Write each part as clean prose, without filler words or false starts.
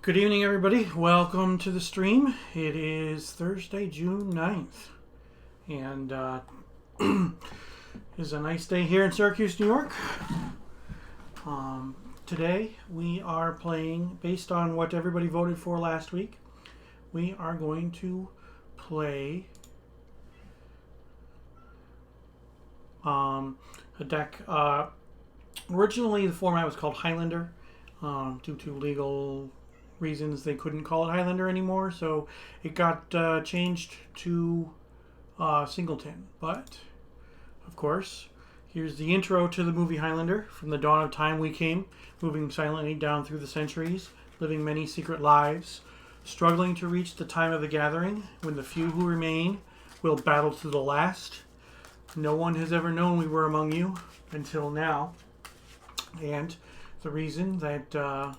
Good evening, everybody. Welcome to the stream. It is Thursday, June 9th, and it's a nice day here in Syracuse, New York. Today, we are playing, based on what everybody voted for last week, we are going to play a deck. Originally, the format was called Highlander. Due to legal reasons, they couldn't call it Highlander anymore, so it got changed to Singleton. But, of course, here's the intro to the movie Highlander. From the dawn of time we came, moving silently down through the centuries, living many secret lives, struggling to reach the time of the gathering, when the few who remain will battle to the last. No one has ever known we were among you until now. And the reason that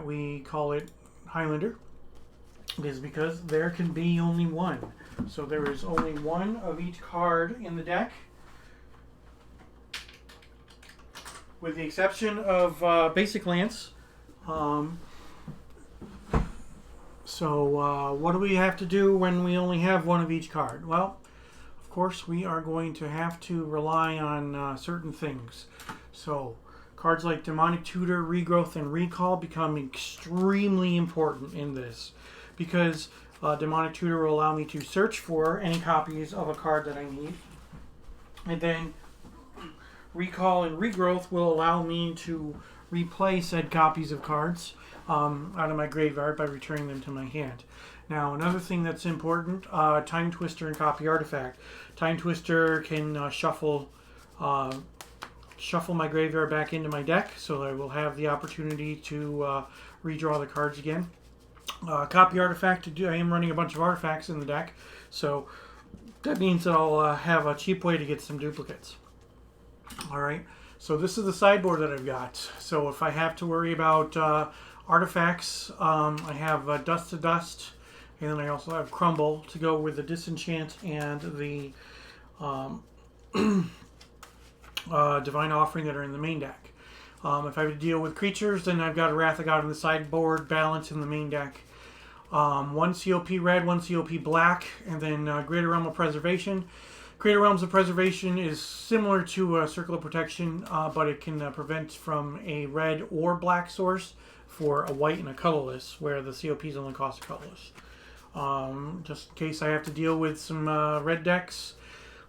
we call it Highlander is because there can be only one. So there is only one of each card in the deck, with the exception of Basic Lance. So what do we have to do when we only have one of each card? Well, of course, we are going to have to rely on certain things. So cards like Demonic Tutor, Regrowth, and Recall become extremely important in this, because Demonic Tutor will allow me to search for any copies of a card that I need, and then Recall and Regrowth will allow me to replay said copies of cards out of my graveyard by returning them to my hand. Now, another thing that's important, Time Twister and Copy Artifact. Time Twister can shuffle my graveyard back into my deck, so I will have the opportunity to redraw the cards again. Copy Artifact, I am running a bunch of artifacts in the deck, so that means that I'll have a cheap way to get some duplicates. Alright, so this is the sideboard that I've got. So if I have to worry about artifacts, I have Dust to Dust, and then I also have Crumble to go with the Disenchant and the Divine Offering that are in the main deck. If I have to deal with creatures, then I've got a Wrath of God in the sideboard, Balance in the main deck. One COP red, one COP black, and then Greater Realm of Preservation. Greater Realms of Preservation is similar to Circle of Protection, but it can prevent from a red or black source for a white and a colorless, where the COPs only cost a colorless. Just in case I have to deal with some red decks,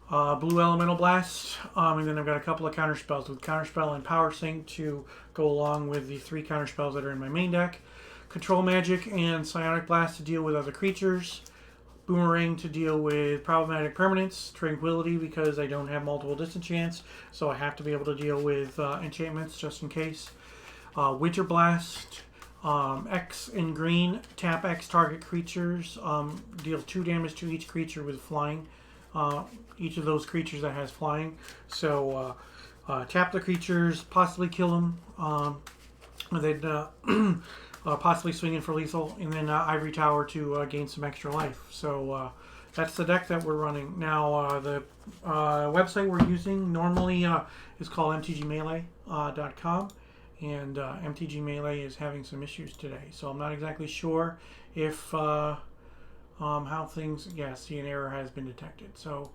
Blue Elemental Blast, and then I've got a couple of counterspells with Counterspell and Power Sync to go along with the 3 counterspells that are in my main deck. Control Magic and Psionic Blast to deal with other creatures. Boomerang to deal with problematic permanents. Tranquility because I don't have multiple disenchants, so I have to be able to deal with enchantments just in case. Winter Blast, X in green, tap X target creatures, deal 2 damage to each creature with flying. Each of those creatures that has flying. So tap the creatures, possibly kill them, and then possibly swing in for lethal, and then Ivory Tower to gain some extra life. So that's the deck that we're running. Now the website we're using normally is called mtgmelee.com, and MTG Melee is having some issues today. So I'm not exactly sure if how things, yeah, see, an error has been detected. So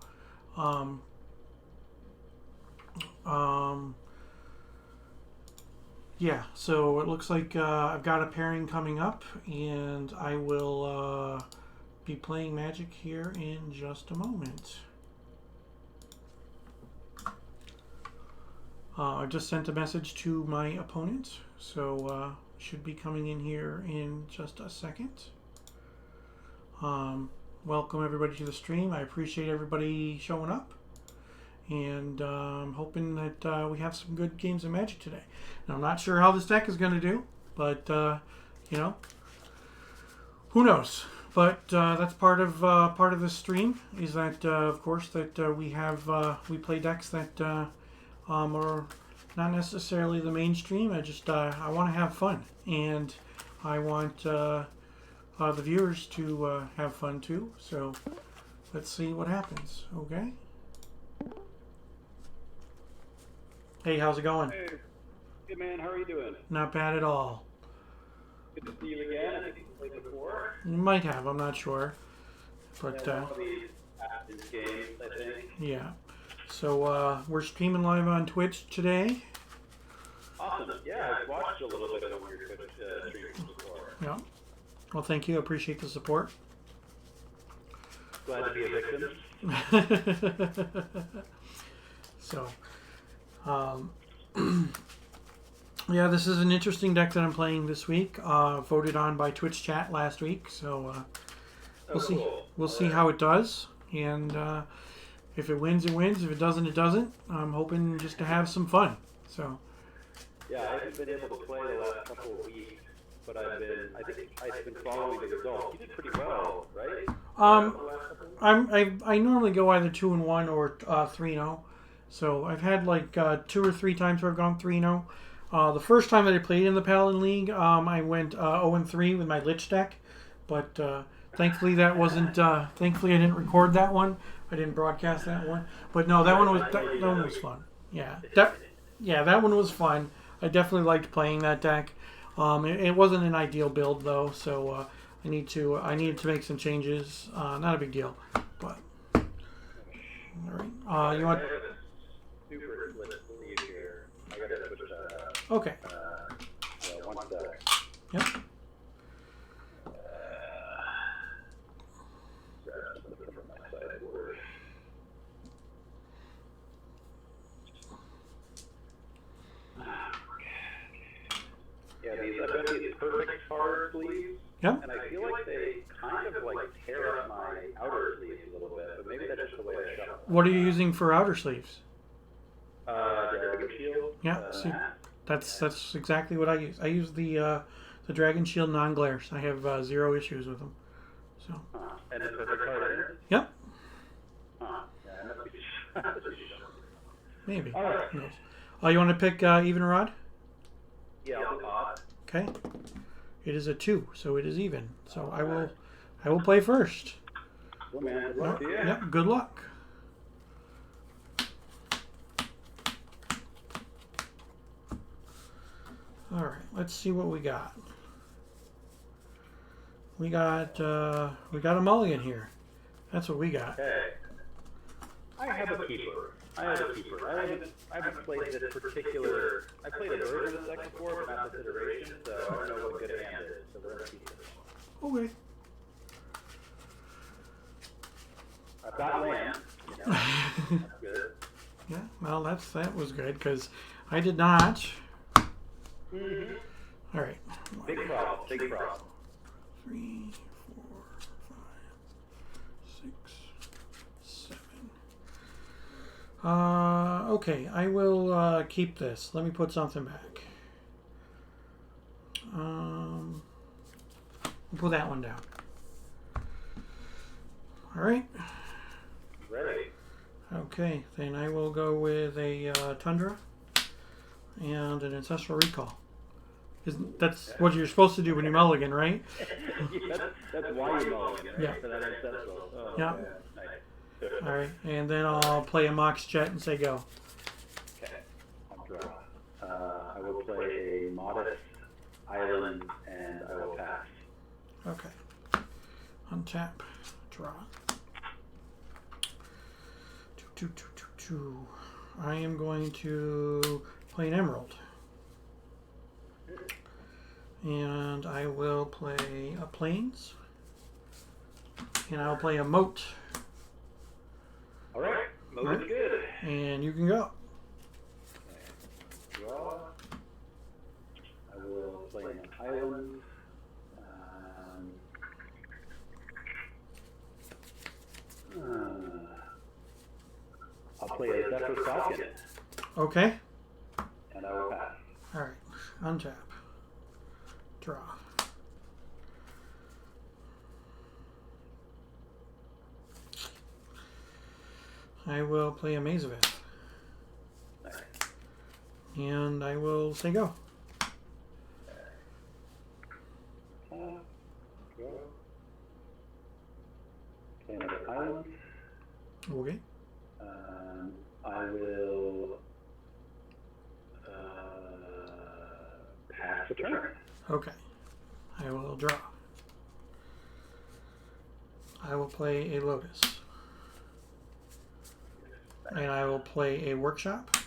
yeah, so it looks like I've got a pairing coming up, and I will be playing Magic here in just a moment. I just sent a message to my opponent, so should be coming in here in just a second. Welcome everybody to the stream. I appreciate everybody showing up, and I'm hoping that we have some good games of Magic today. Now, I'm not sure how this deck is going to do, but you know, who knows? But that's part of this stream, is that of course that we play decks that are not necessarily the mainstream. I want to have fun, and I want the viewers to have fun too. So let's see what happens. Okay. Hey, how's it going? Hey, man, how are you doing? Not bad at all. Good to see you again. I think we played before. You might have. I'm not sure. But Yeah, one of these Athens games, I think. yeah. So we're streaming live on Twitch today. Awesome. Yeah, I've watched a little bit of one of your Twitch streams before. Yeah. Well, thank you. I appreciate the support. Glad to be a victim. So, yeah, this is an interesting deck that I'm playing this week. Voted on by Twitch chat last week, so we'll see. Cool. We'll see how it does, and if it wins, it wins. If it doesn't, it doesn't. I'm hoping just to have some fun. So. Yeah, I haven't been able to play the last couple of weeks, but I think I've been following the results. You did pretty well, right? I normally go either 2-1 or 3-0. So I've had like 2 or 3 times where I've gone 3-0. The first time that I played in the Paladin League, I went 0-3 with my Lich deck, but thankfully that wasn't. Thankfully I didn't record that one. I didn't broadcast that one. But no, that one was fun. Yeah, that one was fun. I definitely liked playing that deck. It wasn't an ideal build though, so I needed to make some changes. Not a big deal, but all right. You want? Super split lead here. I gotta switch that out. Okay. One sec. Yep. Grab something from my sideboard. Yeah, I've got these perfect card sleeves. Yep. And I feel like they kind of like tear up my outer sleeves a little bit, but maybe that's just the way I shuffle. What are you using for outer sleeves? Dragon Shield. Yeah. See, that's exactly what I use. I use the Dragon Shield non-glares. I have 0 issues with them. So. And it's perfect card in it? Yep. Yeah, I must be Maybe. All right. Who knows? You want to pick even rod? Yeah, I'll do odd. Okay. It is a 2, so it is even. So I will play first. Well, man, good luck to you. Yep. Good luck. All right. Let's see what we got. We got a mulligan here. That's what we got. Okay. I have a keeper. I haven't played this particular. I played a version of this deck before, but not this iteration, so I don't know what good hand is. So we're gonna keep it. Okay. I've got land. You know, that's good. Yeah. Well, that was good because I did not. Mm-hmm. All right. Big problem. Big problem. 3, 4, 5, 6, 7. Okay, I will keep this. Let me put something back. We'll put that one down. All right. Ready. Okay, then I will go with a Tundra and an Ancestral Recall. That's what you're supposed to do when you mulligan, right? that's why you mulligan, right? Yeah. So that ancestral. Oh, Yeah. Okay. Nice. All right, and then I'll play a Mox Jet and say go. Okay. I'll draw. I will play a modest island, and I will pass. Okay. Untap. Draw. 2, 2, 2, 2, 2. I am going to play an Emerald. And I will play a Plains. And I'll play a Moat. All right. Moat Right. is good. And you can go. Draw. I will play an island. I'll play a Zephyr Falcon, Okay. and I will pass. All right. Untap. Draw. I will play a Maze of It. Nice. And I will say go. Draw. Play another island. Okay. I will pass the turn. Okay. I will draw. I will play a Lotus. And I will play a Workshop.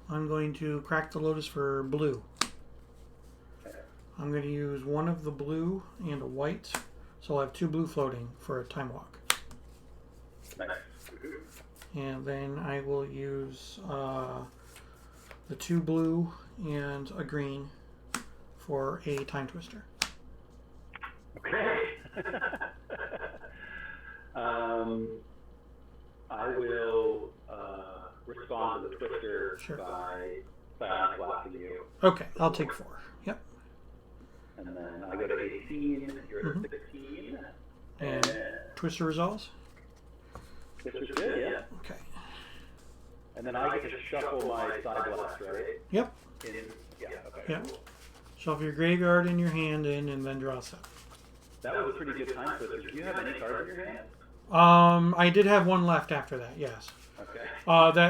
I'm going to crack the Lotus for blue. I'm going to use one of the blue and a white, so I'll have 2 blue floating for a time walk. Nice. And then I will use the 2 blue and a green for a time twister. Okay. I will respond to the twister Sure. by unblocking you. Okay, I'll take 4. Yep. And then I go to 18, you're at 16. And twister resolves? This is good, yeah. Okay. And then I get to shuffle my side blast, right? Yep. Yeah, okay. Yep. Cool. Shuffle your graveyard in your hand and then draw 7. That was a pretty good time twister. Do you have any cards in your hand? I did have 1 left after that, yes. Okay.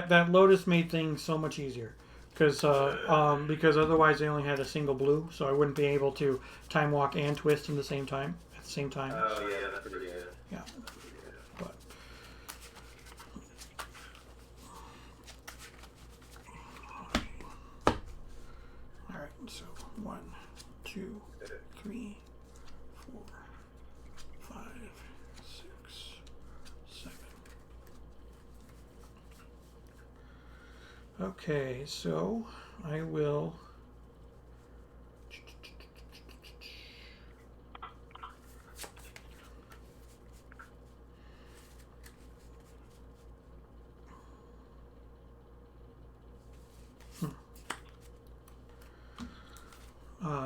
That Lotus made things so much easier. Because otherwise I only had a single blue, so I wouldn't be able to time walk and twist at the same time. Oh yeah, that's pretty good. Yeah. But all right, so 1, 2, 3, 4, 5, 6, 7. Okay, so I will.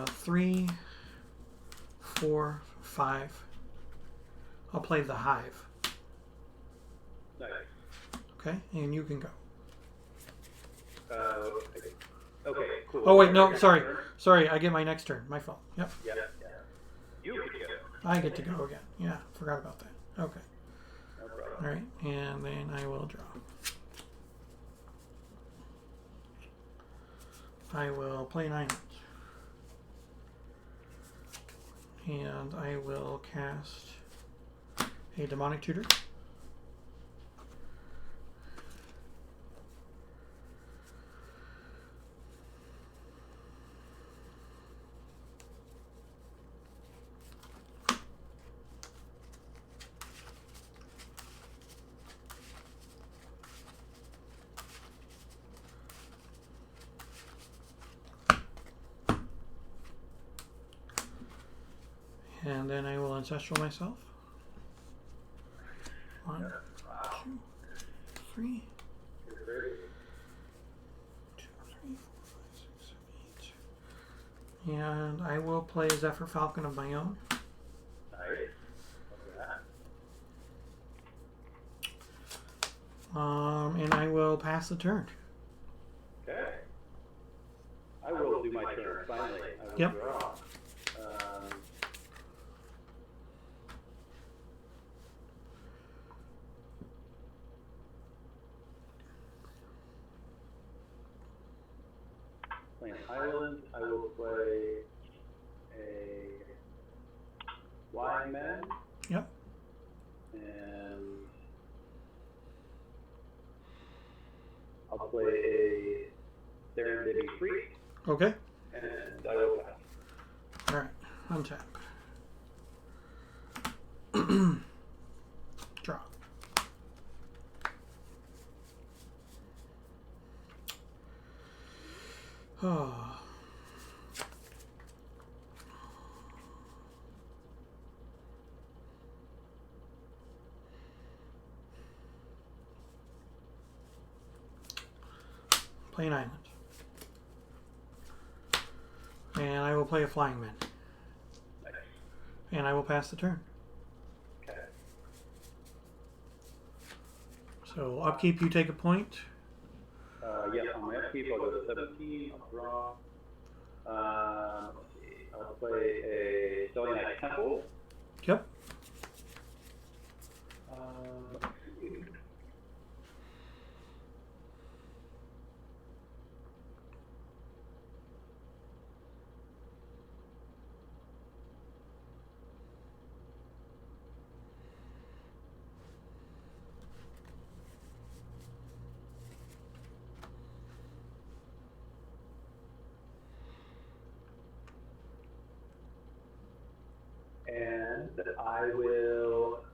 Three, 4, 5. I'll play the Hive. Nice. Okay, and you can go. Okay, cool. Oh wait, no, sorry. I get my next turn. My fault. Yep. Yeah. You get to go. I get to go again. Yeah, forgot about that. Okay. No problem. All right, and then I will draw. I will play an island. And I will cast a Demonic Tutor. And then I will Ancestral myself. 1, 2, 3. 2, 3, 4, 5, 6, 7, 8. And I will play Zephyr Falcon of my own. Nice. And I will pass the turn. Okay. I will do my turn, finally. I will Yep. draw. Playing Island, I will play a Flying Man. Yep. And I'll play a Serendipity Freak. Okay. And I will pass. All right. Untap. Draw. Oh. Play an island. And I will play a Flying Man. Nice. And I will pass the turn. Okay. So upkeep, you take a point. Yeah, on my upkeep, I'll go to 17. I'll draw. Let's see. I'll play a Selenite Temple. Yep. Let's see. I will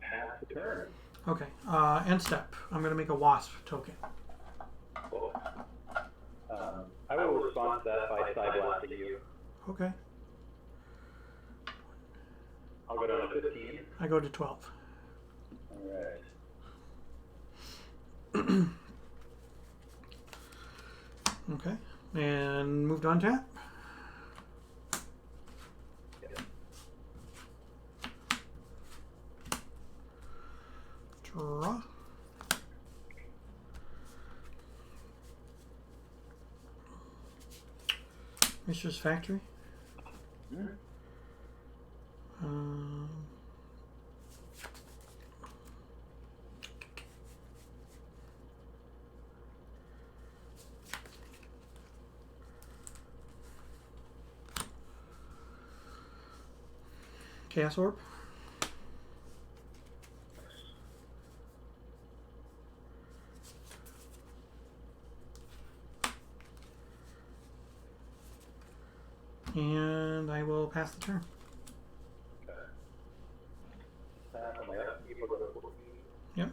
pass the turn. Okay. End step. I'm going to make a wasp token. Cool. I will respond to that by side blasting you. Okay. I'll go down to 15. I go to 12. Alright. Okay. And moved on tap. Yep. Draw. Mistress Factory. Hmm. Chaos Orb. And I will pass the turn. Okay. On my upkeep, I'll go to 14. Yep.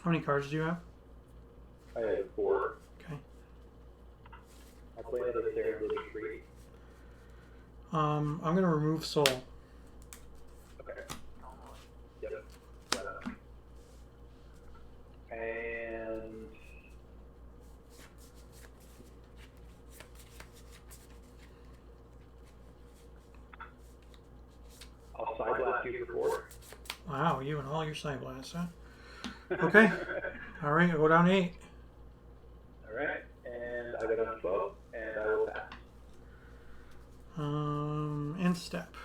How many cards do you have? I have 4. Okay. I'll play another Serendipity Tree. I'm going to remove Soul. Okay. Yep. And I'll side blast you for 4. Wow, you and all your side blasts, huh? Okay. All right, I'll go down to 8. Alright. And I go down to 12, and I will pass. End step.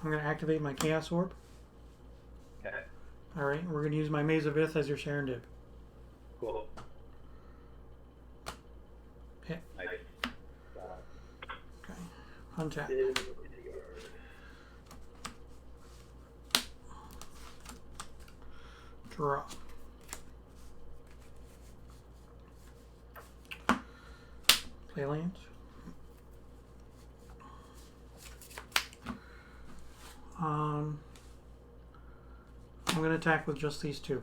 I'm going to activate my Chaos Orb. Okay. All right, we're going to use my Maze of Ith as your Serendip. Cool. Hit. Nice. Okay. Untap. Draw. Play lands. I'm going to attack with just these 2.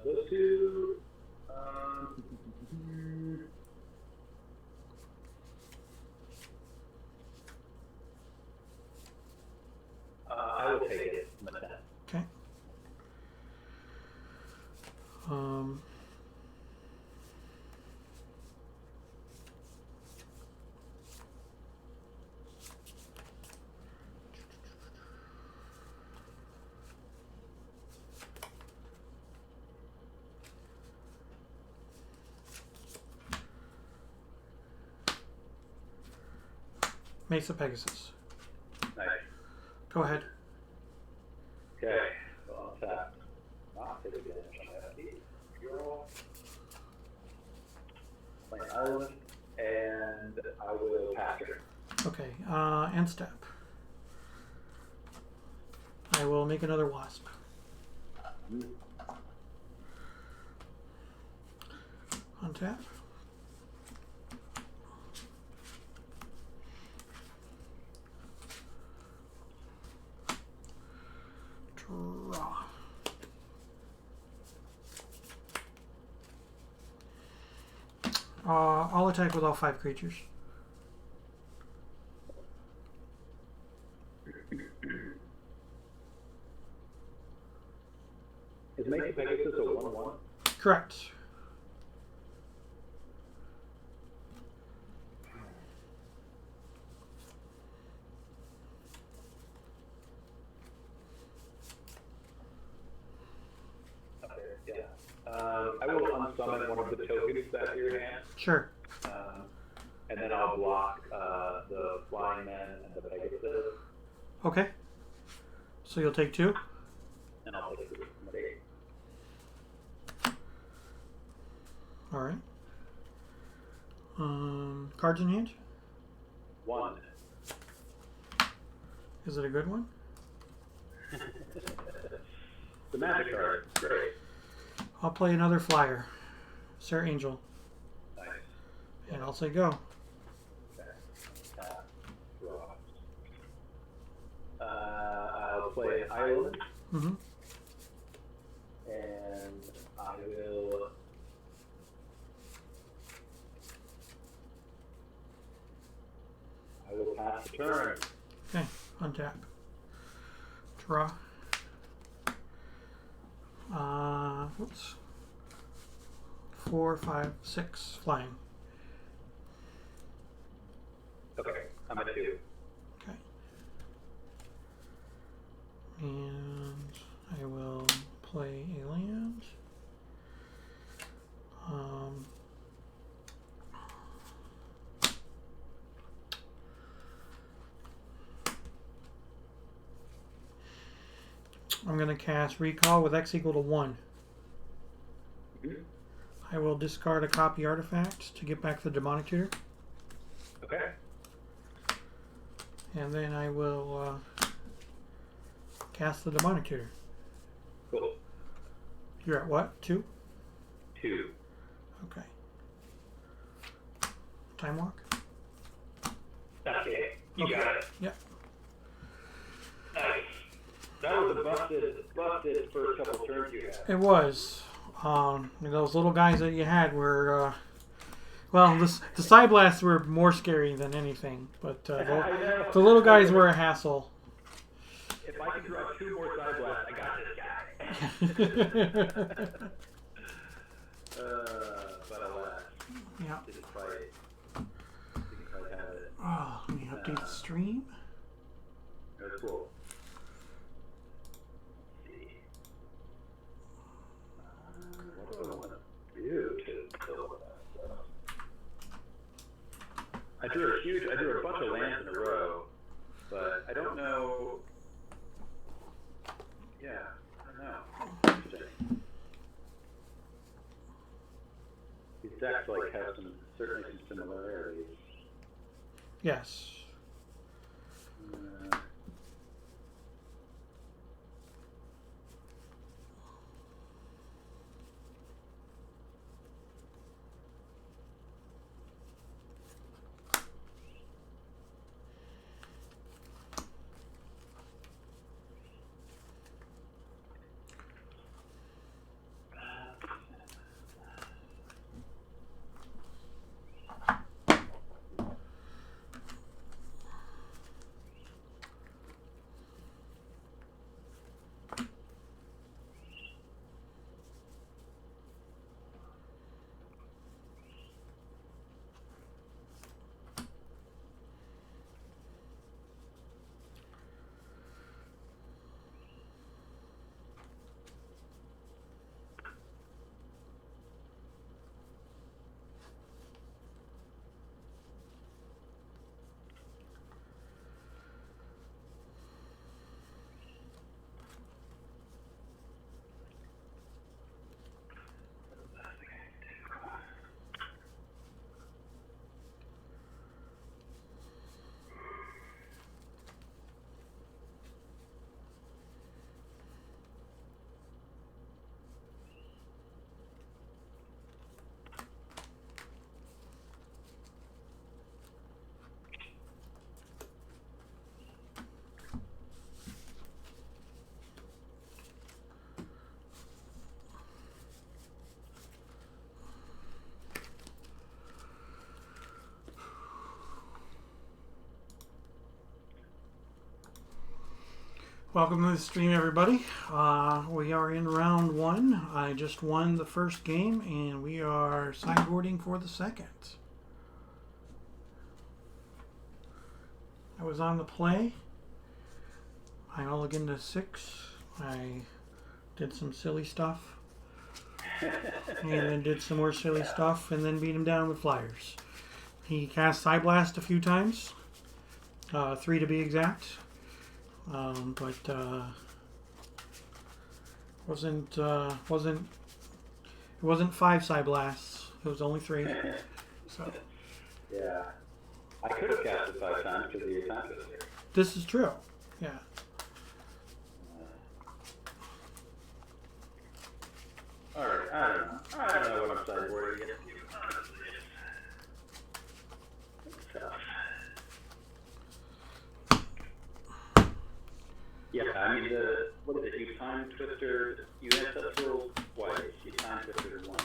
Those 2. I will take it. Okay. Mesa Pegasus. Nice. Go ahead. Okay. So I'll tap. Not take advantage on that. Draw. Play an island, and I will pass her. Okay. End step. I will make another Wasp. Untap. Draw. I'll attack with all 5 creatures. Is Mesa Pegasus a 1/1? Correct. summon one of the tokens back to your hand. Sure. And then I'll block the Flying Men and the Pegasus. Okay. So you'll take 2. And I'll take 2 from the 8. All right. Cards in hand? 1. Is it a good one? The magic card. Great. I'll play another flyer. Sarah Angel. Nice. And I'll say go. Okay. Draw. I'll play an island. Mm-hmm. And I will pass the turn. Okay. Untap. Draw. Whoops. 4, 5, 6. Flying. Okay, I'm at 2. Okay. And I will play a land. I'm going to cast Recall with X equal to 1. Mm-hmm. I will discard a copy artifact to get back the Demonic Tutor. Okay. And then I will cast the Demonic Tutor. Cool. You're at what? 2? 2. Okay. Time Walk? Okay. You Okay. got it. Yep. Nice. That was a busted first couple turns you had. It was. Those little guys that you had were, well, the Side Blasts were more scary than anything, but the little guys were a hassle. If I can draw 2 more Side Blasts, I got this guy. But alas, Yeah. didn't quite have it. Oh, let me update the stream. That's cool. What do I want to do to kill that stuff? I drew a bunch of lands in a row, but I don't know. Yeah, I don't know. Interesting. These decks like have certainly some similarities. Yes. Welcome to the stream, everybody. We are in round 1. I just won the first game, and we are sideboarding for the second. I was on the play. I mulliganed to 6. I did some silly stuff. and then did some more silly stuff, and then beat him down with flyers. He cast Psyblast a few times, 3 to be exact, but it wasn't 5 Psyblasts. It was only 3. So Yeah. I could have cast it 5 times because the Time Twister. this is true. Yeah. Alright, I don't know. I don't know what I'm sideboarding yet. It's tough. Yeah, I mean, what is it? You Time Twister, you Ancestral twice, you Time Twister once.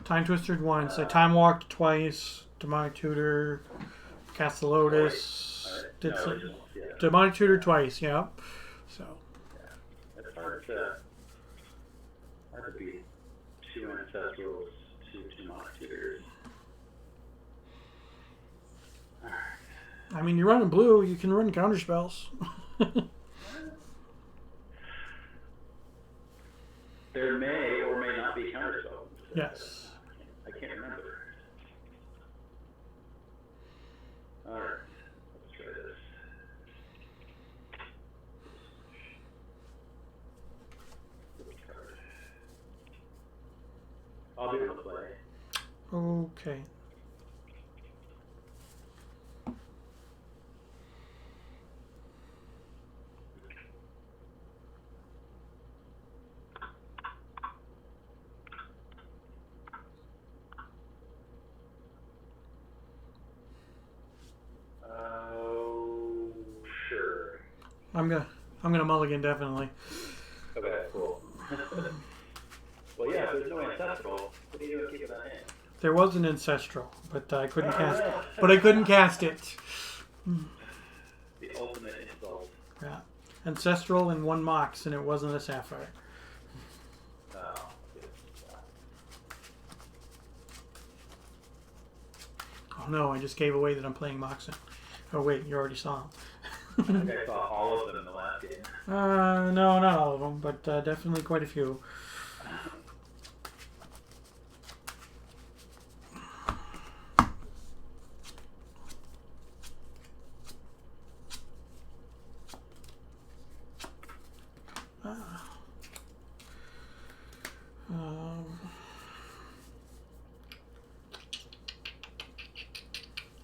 Time Twisted once. I Time Walked twice. Demonic Tutor. Cast the Lotus. Did No, some, just, yeah. Demonic Tutor twice. Yeah. So. Yeah. It's hard to beat 2 Ancestrals, 2 Demonic Tutors. Alright. I mean, you're running blue. You can run counter spells. There may or may not be counter spells. Yes. I can't remember. Alright, let's try this. I'll be able to play. Okay. Oh, sure. I'm gonna mulligan definitely. Okay, cool. Well, yeah, if there's no ancestral, what are you doing keeping that in? There was an ancestral, but I couldn't cast. But I couldn't cast it. The ultimate insult. Yeah, ancestral and 1 Mox, and it wasn't a Sapphire. Oh, Oh no, I just gave away that I'm playing Moxen. Oh wait, you already saw him. I think I saw all of them in the last game. No, not all of them, but definitely quite a few.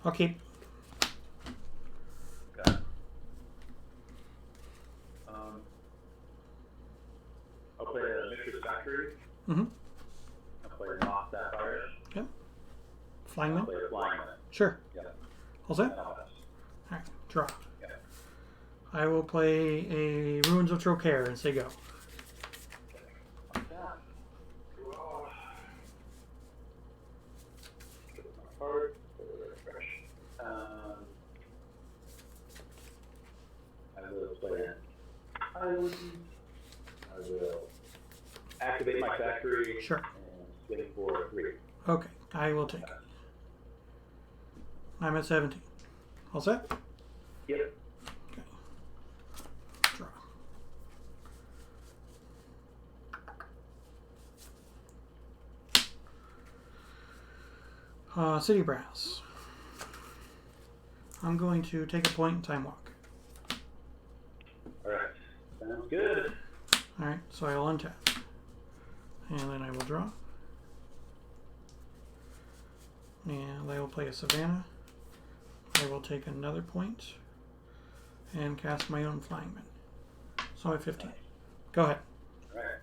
Okay. Okay. I'll play a Mixer's Factory. Mm-hmm. I'll play Moth Sapphire. Yep. Flying I'll Man? play a Flying Man. Sure. Yeah. All set? And I'll pass. Alright, draw. Yeah. I will play a Ruins of Trocare and say go. Like that. Draw. Get my card. Refresh. I will play an island. I will activate my factory. Sure. And swing for 3. Okay, I will take it. I'm at 17. All set? Yep. Okay. Draw. City Brass. I'm going to take a point in Time Walk. Alright. Sounds good. Alright, so I will untap. And then I will draw. And I will play a Savannah. I will take another point and cast my own Flying Man. So I'm at 15. Go ahead. Alright.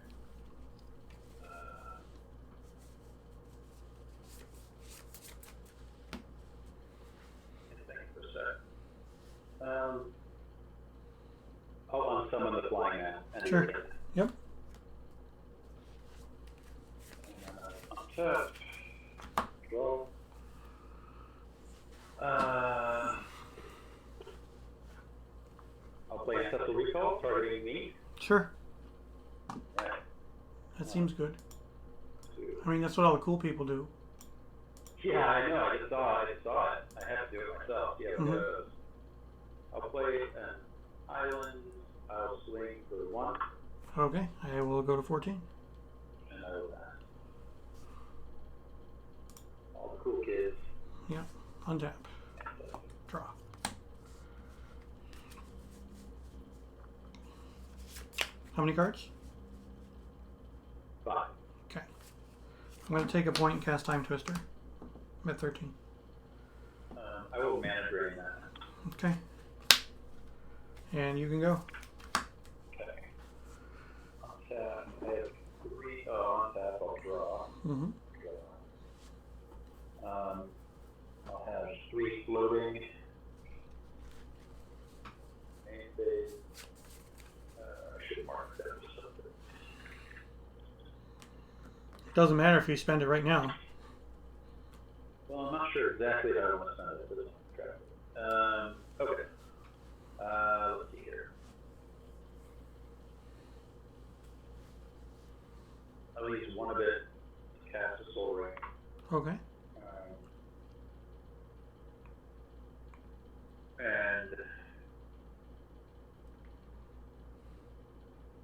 I'll unsummon the Flying Man. And Sure. Yep. Untap. Draw. I'll play Ancestral Recall, targeting me. Sure. Yeah. That seems good. I mean, that's what all the cool people do. Yeah, I know. I just saw it. I have to do it myself. Yeah, Mhm. because I'll play an island. I'll swing for 1, Okay, I will go to 14. and I will pass. cool kids. Yep. Untap. Draw. How many cards? 5. Okay. I'm going to take a point and cast Time Twister. I'm at 13. I will mana drain that. Okay. And you can go. Okay. On tap, I have 3. Oh, on tap, I'll draw. Mm-hmm. I'll have 3 floating. Main phase. I should mark that or something. Doesn't matter if you spend it right now. Well, I'm not sure exactly how I want to spend it. It doesn't track it. Okay. Let's see here. I'll use one of it to cast a Soul Ring. Okay. And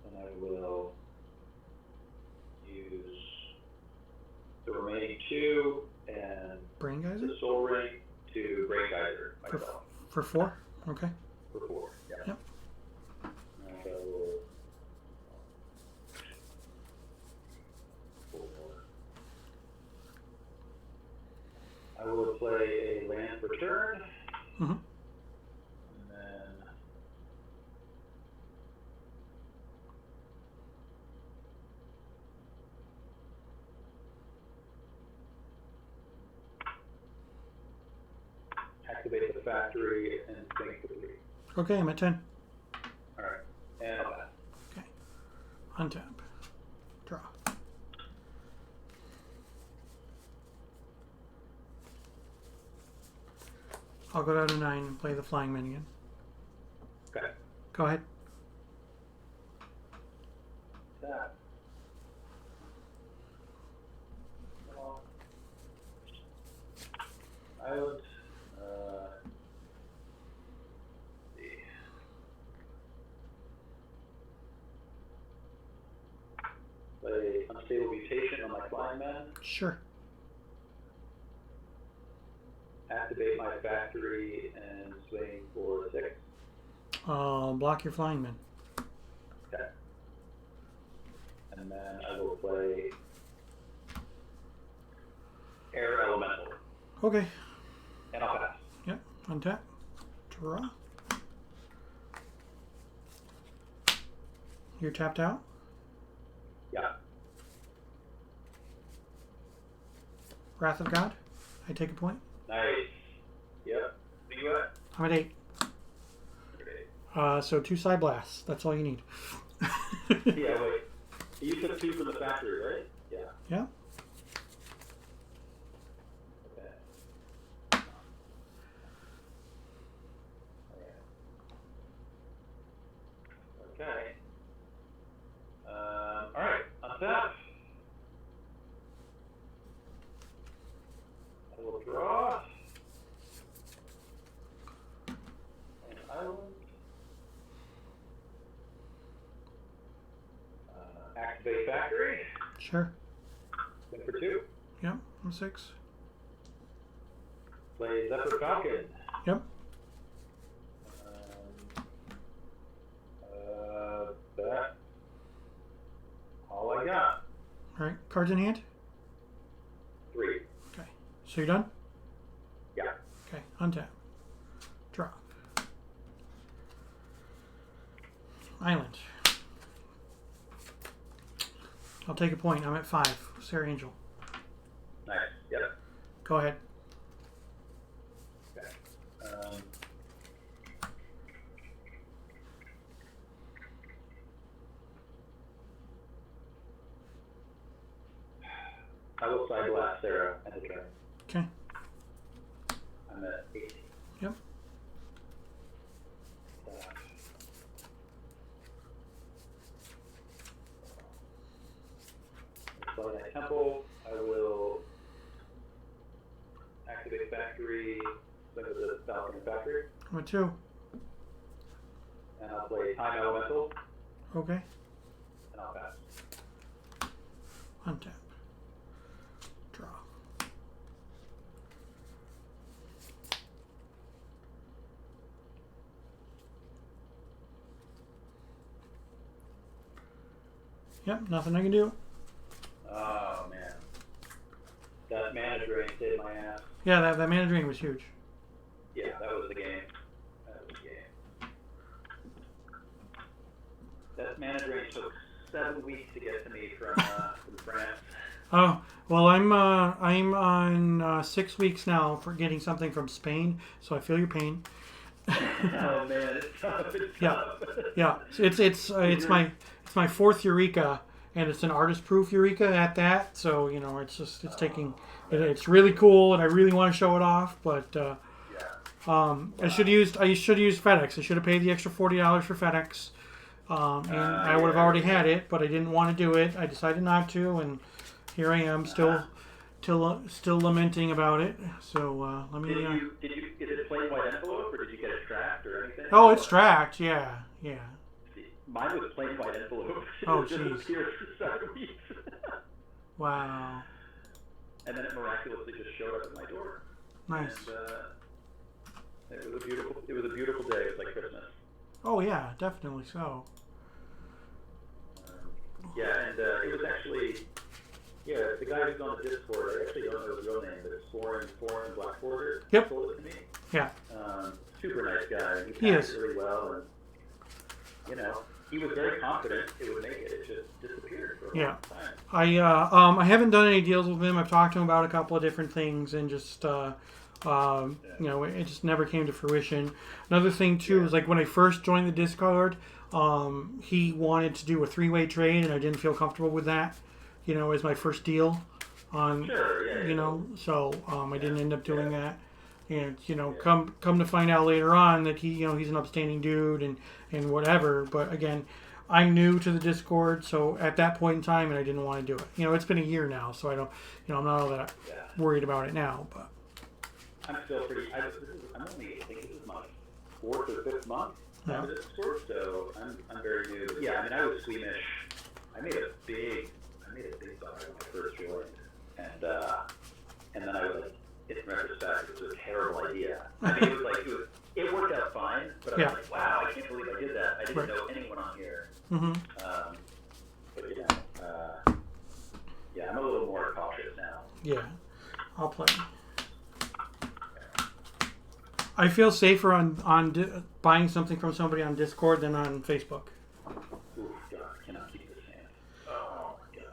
then I will use the remaining 2 and Brain Geyser? the Soul Ring to Brain Geyser For, myself for 4? Okay. for 4. Yeah. Yep. And I will. 4. I will play a land for turn. Mm-hmm. And then activate the factory and swing for 3. Okay, I'm at 10. Alright. And I'll pass. Okay. Untap. Draw. I'll go down to 9 and play the Flying Man again. Okay. Go ahead. That. Well, Island. See. Play Unstable Mutation on my Flying Man. Sure. Activate my factory and swing for 6. I'll block your Flying Man. Okay. And then I will play Air Elemental. Okay. And I'll pass. Yep. Untap. Draw. You're tapped out. Yeah. Wrath of God. I take a point. Nice. Yep. Where you at? I'm at 8. Okay. So 2 side blasts. That's all you need. Yeah, wait. You took 2 from the factory, right? Yeah. Yeah. Okay. Okay. Alright. On tap. I will draw. An island. Activate factory. Sure. Swing for 2. Yep. I'm 6. Play Zephyr Falcon. Yep. That's all I got. All right. Cards in hand. 3. Okay. So you're done. Yeah. Okay. Untap. Draw. Island. I'll take a point. I'm at 5. Sarah Angel. Nice. Yep. Go ahead. Okay. I will side blast Sarah at the turn. Okay. I'm at 18. Yep. So in a temple, I will activate factory, swing with the Falcon factory, I'm at 2. and I'll play Time Elemental, Okay. and I'll pass. Untap. Draw. Yep, nothing I can do. Oh man, that mana drain saved my ass. Yeah, that mana drain was huge. Yeah, that was the game. That was the game. That mana drain took 7 weeks to get to me from France. Oh, well, I'm on 6 weeks now for getting something from Spain, so I feel your pain. Oh man, it's tough. It's tough. Yeah. It's my fourth Eureka, and it's an artist-proof Eureka at that. So it's taking. It's really cool, and I really want to show it off, but I should use FedEx. I should have paid the extra $40 for FedEx, and I would have already had it, but I didn't want to do it. I decided not to, and here I am still lamenting about it. So let me. Is it plain white envelope, or did you get it tracked or anything? Oh, it's tracked. Yeah. Mine was plain white envelope. Oh, it just jeez. appeared for 7 weeks. Wow. And then it miraculously just showed up at my door. Nice. And it was a beautiful day. It was like Christmas. Oh yeah, definitely so. Yeah, and it was actually, the guy who's on the Discord, I actually don't know his real name, but it's Foreign Black Border. Yep. Told it to me. Yeah. Super nice guy. He is. Really well, and he was very confident it would make it. It just disappeared for a long time. I haven't done any deals with him. I've talked to him about a couple of different things, and just it just never came to fruition. Another thing too is like when I first joined the Discord, he wanted to do a 3-way trade, and I didn't feel comfortable with that. As my first deal on. Sure. So I didn't end up doing that. And come to find out later on that he's an upstanding dude and whatever. But again, I'm new to the Discord, so at that point in time, and I didn't want to do it. It's been a year now, so I don't, I'm not all that worried about it now. But I'm still pretty. I'm only. I think this is my 4th or 5th month on the Discord, so I'm very new. But yeah, I mean, I was squeamish. I made a big buy when I first joined, and then I was like. In retrospect, it was a terrible idea. I mean, it worked out fine, but I was like, wow, I can't believe I did that. I didn't know anyone on here. Mm-hmm. But I'm a little more cautious now. Yeah, I'll play. I feel safer on buying something from somebody on Discord than on Facebook. Ooh, God, I cannot keep this hand. Oh my God.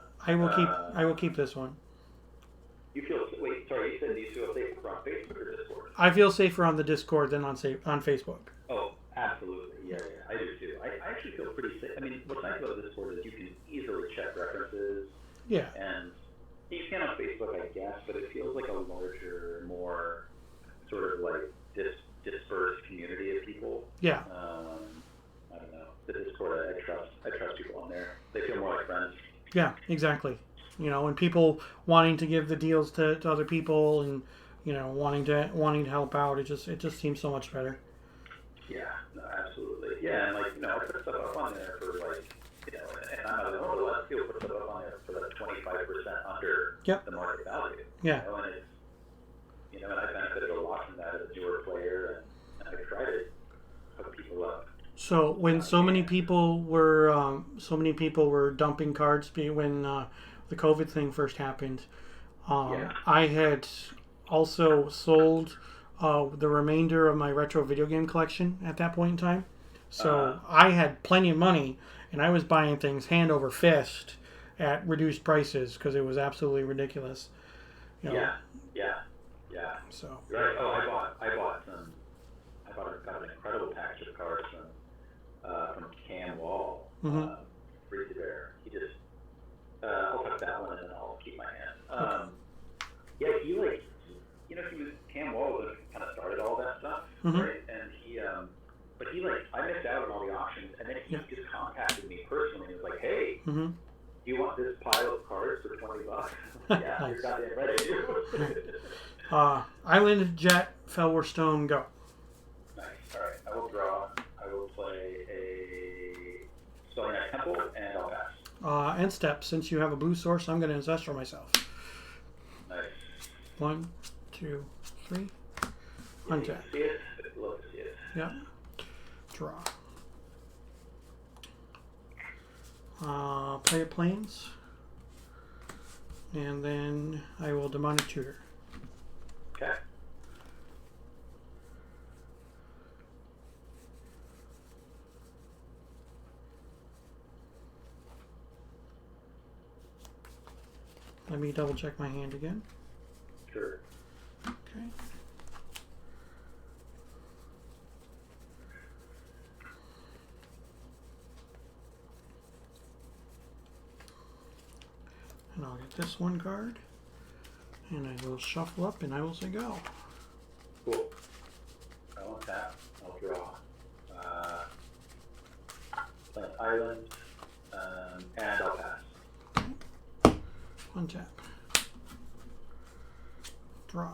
I will keep this one. You said you feel safer on Facebook or Discord? I feel safer on the Discord than on Facebook. Oh, absolutely. Yeah, I do too. I actually feel pretty safe. I mean, what's nice about Discord is you can easily check references. Yeah. And you can on Facebook, I guess, but it feels like a larger, more sort of like dispersed community of people. Yeah. I don't know. The Discord, I trust people on there. They feel more like friends. Yeah, exactly. And people wanting to give the deals to other people, and wanting to help out. It just seems so much better. Yeah, no, absolutely. Yeah, and I put stuff up on there for and I'm not alone. A lot of people put stuff up on there for 25% under the market value. Yeah. And I benefited a lot from that as a newer player, and I tried to hook people up. So when so many people were dumping cards when the COVID thing first happened, I had also sold the remainder of my retro video game collection at that point in time. So I had plenty of money, and I was buying things hand over fist at reduced prices because it was absolutely ridiculous. Yeah. So. Right. Oh, I got an incredible package of cards from Cam Wall, Freezy Bear. He just. I'll tuck that one and then I'll keep my hand. Yeah, he was Cam Wall that kind of started all that stuff, right? And I missed out on all the auctions, and then he just contacted me personally and was like, "Hey, do you want this pile of cards for $20?" Yeah, nice. You're goddamn ready. Island, Jet, Felwar Stone, go. Nice. All right, I will draw. I will play a Spelling Knight Temple, and I'll pass. And steps. Since you have a blue source, I'm going to ancestral myself. Nice. 1, 2, 3. Untap. See it? I'd love to see it. Yep. Draw. Play a plains. And then I will demonic tutor. Okay. Let me double check my hand again. Sure. Okay. And I'll get this one card. And I will shuffle up and I will say go. Cool. I'll tap. I'll draw. Play an island. And I'll pass. Untap. Draw.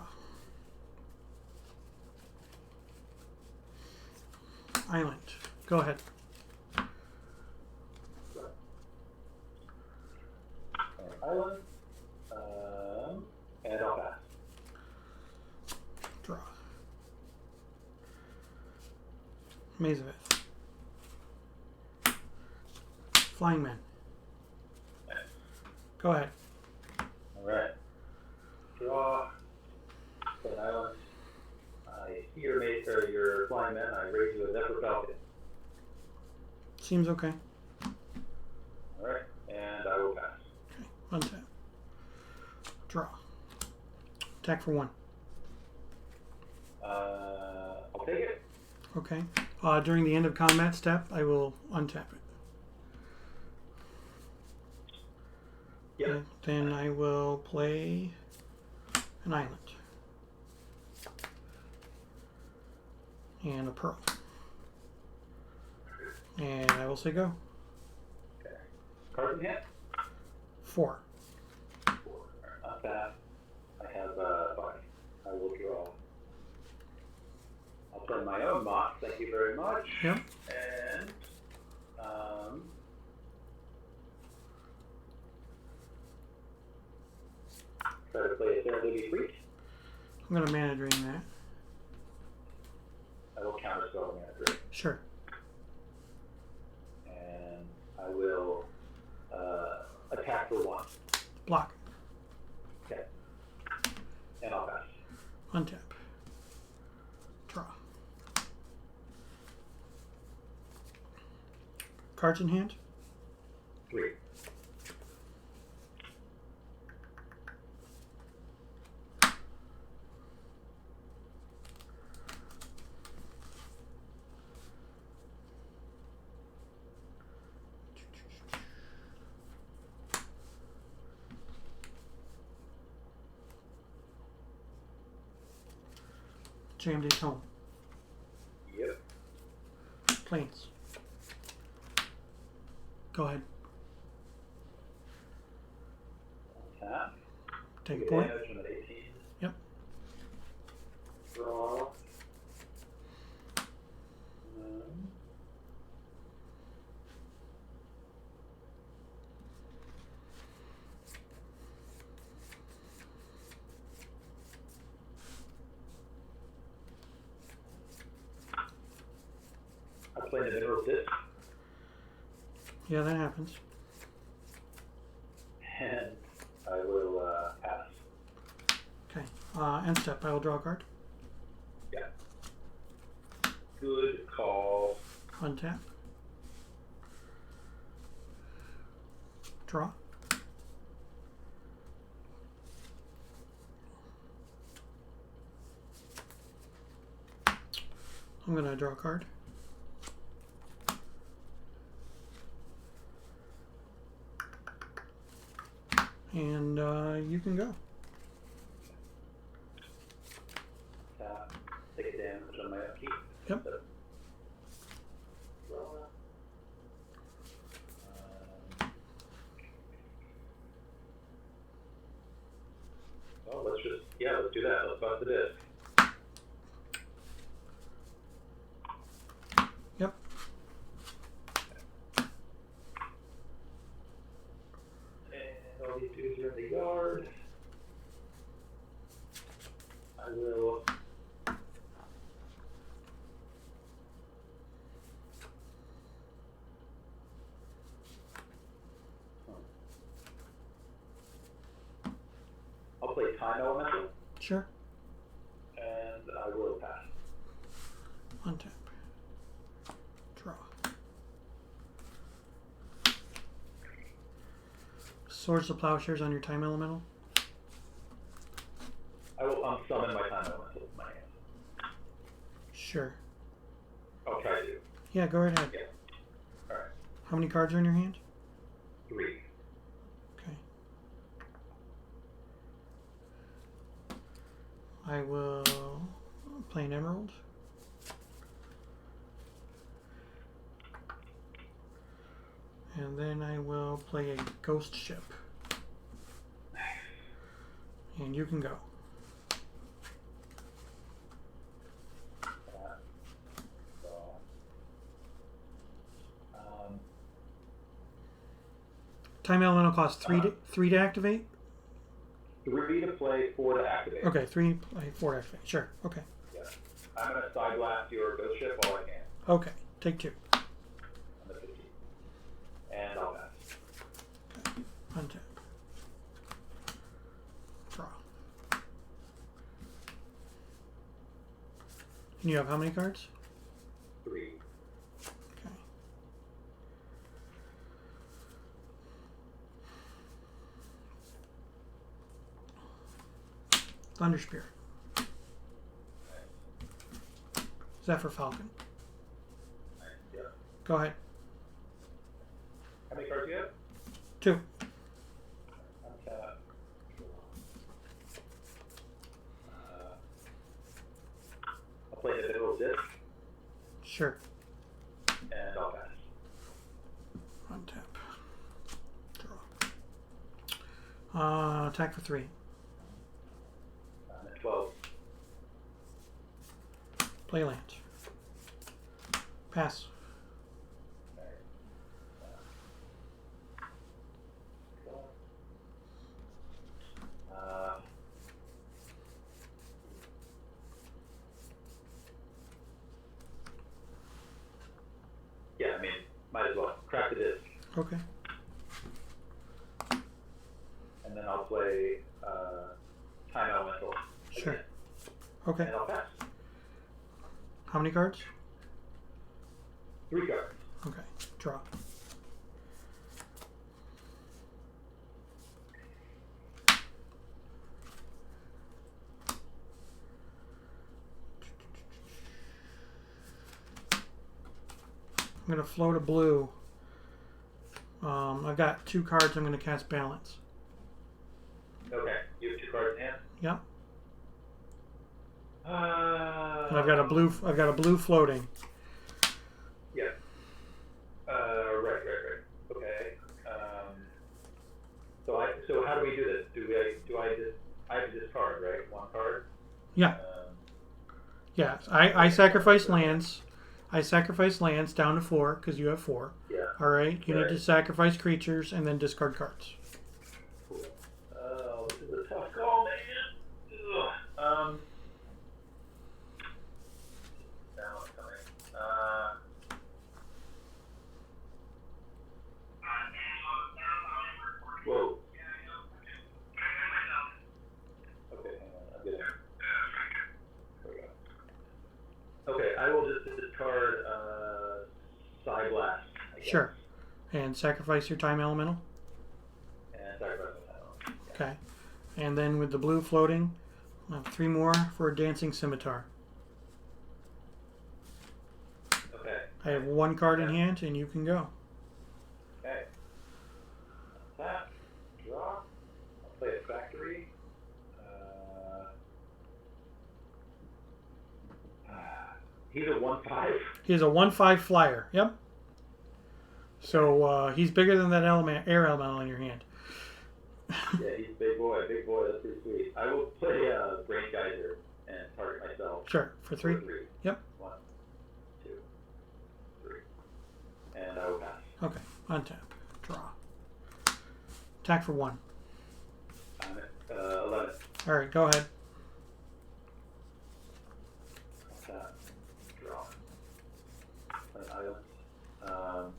Island. Go ahead. Island. And I'll pass. Draw. Maze of it. Flying Man. Go ahead. Alright. Draw. Play an island. I see your mate or your flying man. I raise you a Zephyr Falcon. Seems okay. Alright. And I will pass. Okay. Untap. Draw. Attack for 1. I'll take it. Okay. During the end of combat step, I will untap it. Yep. Okay. Then I will play an island. And a pearl. And I will say go. Okay. Cards in hand? 4. 4. Untap. I have 5. I will draw. I'll play my own mock. Thank you very much. Yep. And try to play a Serendipity Freak. I'm going to mana drain that. I will counter spell mana drain. Sure. And I will attack for 1. Block. Okay. And I'll pass. Untap. Draw. Cards in hand? 3. JMD's home. Yep. Plains. Go ahead. Tap. Take a point. Damage from an 18. Yep. Draw. I play the mineral disc, Yeah, that happens. and I will pass. Okay. End step. I will draw a card. Yeah. Good call. Untap. Draw. I'm going to draw a card. And you can go. Tap. Take a damage on my upkeep. Yep. Draw. Well, let's do that. Let's bust the disc. Yep. And all these dudes are in the yard. I will. time elemental, Sure. and I will pass. Untap. Draw. Swords to Plowshares on your time elemental. I will unsummon my time elemental with my hand. Sure. I'll try to. Yeah, go right ahead. Yeah. Alright. How many cards are in your hand? 3. Okay. I will play an Emerald. And then I will play a Ghost Ship. And you can go. Time elemental costs three to activate. 3 to play, 4 to activate. Okay, 3 play, 4 to activate. Sure. Okay. Yeah. I'm going to side blast your ghost ship all I can. Okay. Take 2. On the 15. And I'll pass. Okay. Untap. Draw. And you have how many cards? 3. Okay. Thunder Spear. Zephyr Falcon. Yeah. Go ahead. How many cards do you have? 2. I'll play the middle disc, Sure. and I'll pass. Untap. Draw. Attack for 3. I'm at 12. Play land. Pass. Yeah, I mean, might as well. Crack the disc. Okay. And then I'll play Time Elemental. Sure. Again, Okay. and I'll pass. How many cards? 3 cards. Okay. Draw. I'm going to float a blue. I've got 2 cards. I'm going to cast Balance. Okay, you have 2 cards in hand. Yep. Uh, And I've got a blue. I've got a blue floating. Yeah. Right. Okay. So how do we do this? I have to discard, right? 1 card. Yeah. Yeah. I sacrifice lands. I sacrifice lands down to 4 because you have 4. Yeah. All right. You Right. need to sacrifice creatures and then discard cards. Cool. Oh, this is a tough call, man. Ugh. Now it's coming. Whoa. Okay, hang on. I'm getting. There we go. Okay, I will just discard Side Blast. I guess, Sure. And sacrifice your time elemental. And sacrifice my time. Okay. And then with the blue floating, I have 3 more for a dancing scimitar. Okay. I have 1 card in hand, and you can go. Okay. Tap. Draw. I'll play a factory. He's a 1/5. He is a 1/5 flyer. Yep. So he's bigger than that air elemental in your hand. Yeah, he's a big boy. Big boy. That's pretty sweet. I will play Brain Geyser and target myself. Sure. For 3. For 3. Yep. 1, 2, 3. And I will pass. Okay. Untap. Draw. Attack for 1. I'm at 11. All right. Go ahead. Tap. Draw. Play islands.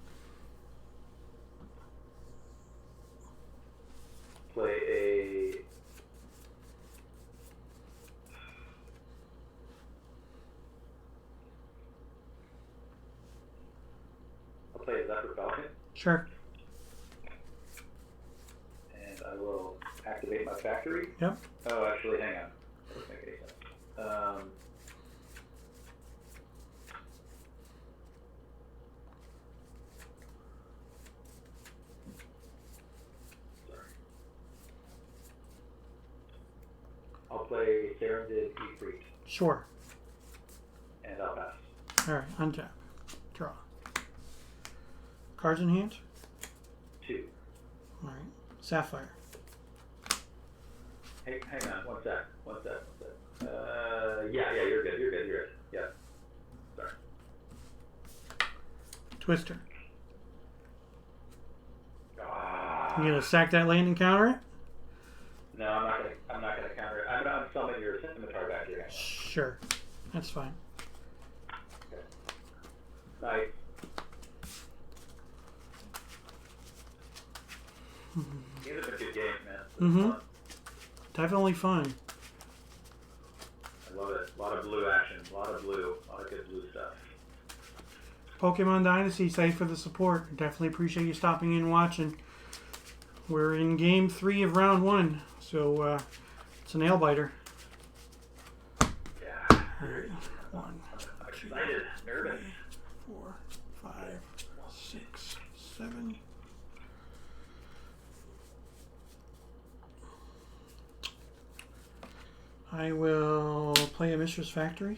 Play a Zephyr Falcon, Sure. and I will activate my factory. Yep. Oh, actually, hang on. That doesn't make any sense. Sorry. I'll play Serendib Efreet, Sure. and I'll pass. All right. Untap. Draw. Cards in hand. 2. All right. Sapphire. Hey, hang on, one sec. Yeah, you're good. Yeah. Sorry. Twister. Ah. You gonna sack that land and counter it? No, I'm not gonna counter it. I'm gonna summon your scimitar back here. Sure. That's fine. Okay. Nice. These have been good games, man. Mm-hmm. Fun. Definitely fun. I love it. A lot of blue action. A lot of good blue stuff. Pokemon Dynasty, thanks for the support. Definitely appreciate you stopping in and watching. We're in game 3 of round 1, so it's a nail biter. Yeah. All right. 1, I'm 2, excited. Nervous. 4, 5, 6, 7. I will play a Mistress Factory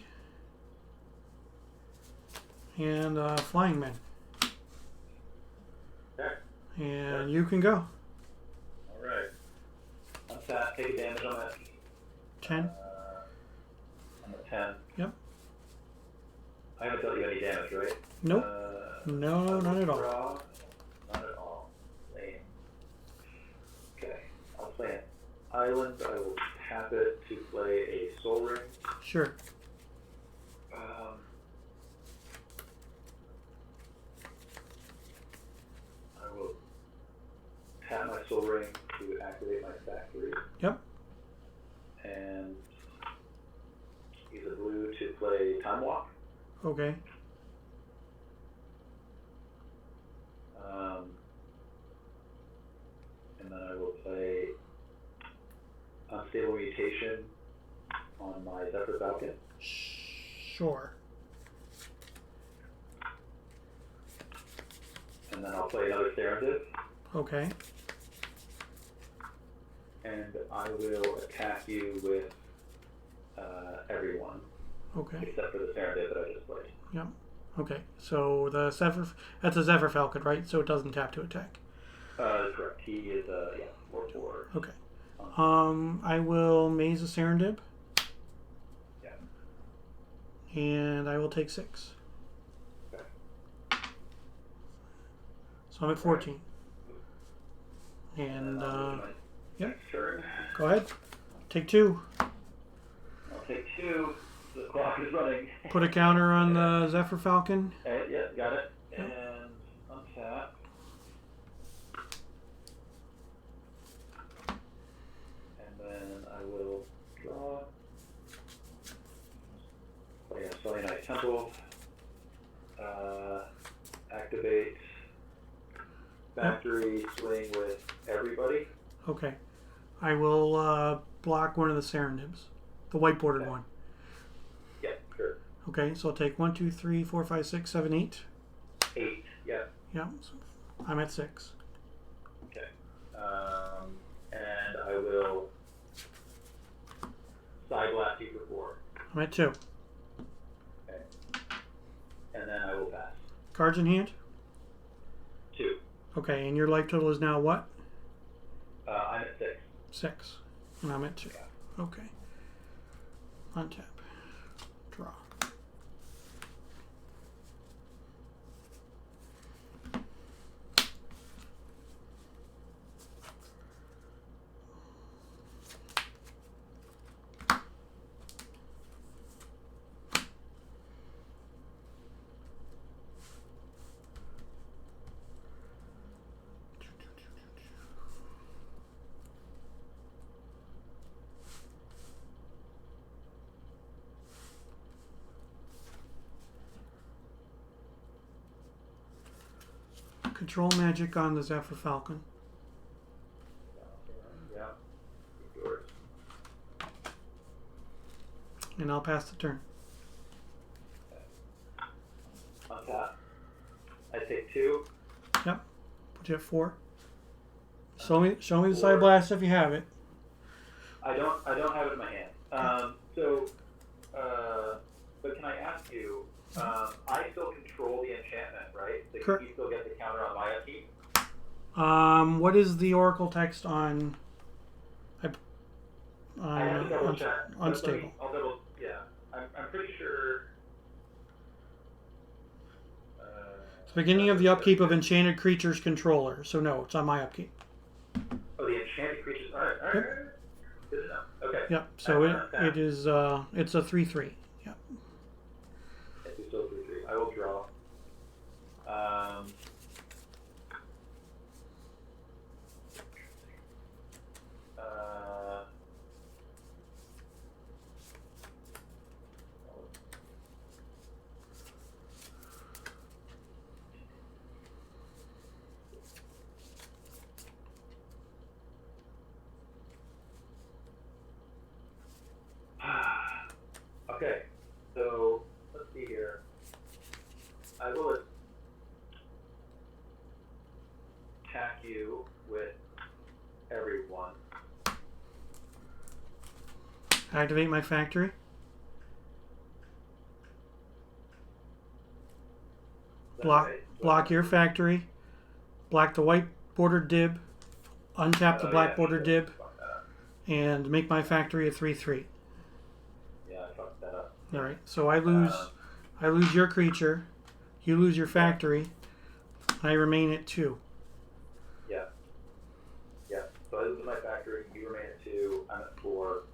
and Flying Men. Okay. And you can go. Alright. Untap, take a damage on that. 10. I'm at 10. Yep. I haven't dealt you any damage, right? Nope. No, not at all. Draw. Not at all. Lame. Okay. I'll play an island. I will tap it to play a Soul Ring. Sure. I will tap my Soul Ring to activate my factory. Yep. And use a blue to play Time Walk. Okay. And then I will play Unstable Mutation on my Zephyr Falcon. Sure. And then I'll play another Serendib. Okay. And I will attack you with everyone. Okay. Except for the Serendib that I just played. Yep. Okay. So the Zephyr, that's a Zephyr Falcon, right? So it doesn't tap to attack. That's correct. He is, 4/4. Okay. I will maze a Serendib. Yeah. And I will take 6. Okay. So I'm at 14. And yep. Turn. Go ahead. Take 2. I'll take 2. The clock is running. Put a counter on the Zephyr Falcon. Yeah, got it. Yep. And untap. And then I will draw. Play a Selenite Temple. Activate Factory Swing with everybody. Okay. I will block one of the Serendibs. The white bordered Okay. one. Yeah, sure. Okay, so I'll take 1, 2, 3, 4, 5, 6, 7, 8. 8, yeah. Yeah, so I'm at 6. Okay. And I will side blast you for 4. I'm at 2. Okay. And then I will pass. Cards in hand? 2. Okay, and your life total is now what? I'm at 6. 6. And I'm at 2. Yeah. Okay. Untap. Draw. Control magic on the Zephyr Falcon. Yeah. Yours. And I'll pass the turn. On top. I take 2. Yep. Put you at 4. Show me the Side Blast if you have it. I don't have it in my hand. But can I ask you? I still control the enchantment, right? So Correct. you still get the counter on my upkeep. What is the Oracle text on? I have to double check. Unstable. I'll double. Yeah, I'm pretty sure. It's the beginning of the upkeep of enchanted creatures controller. So no, it's on my upkeep. Oh, the enchanted creatures. All right. Yep. Good enough. Okay. Yep. So it is it's a 3/3. Yep. It's still 3/3. I will draw. Okay, so let's see here. I will attack you with everyone. Activate my factory. Block your factory. Black the white bordered dib. Untap the black bordered dib. And make my factory a 3/3. Yeah, I fucked that up. All right. So I lose your creature. You lose your factory. I remain at 2. Yeah. Yeah. So I lose my factory. You remain at 2. I'm at 4.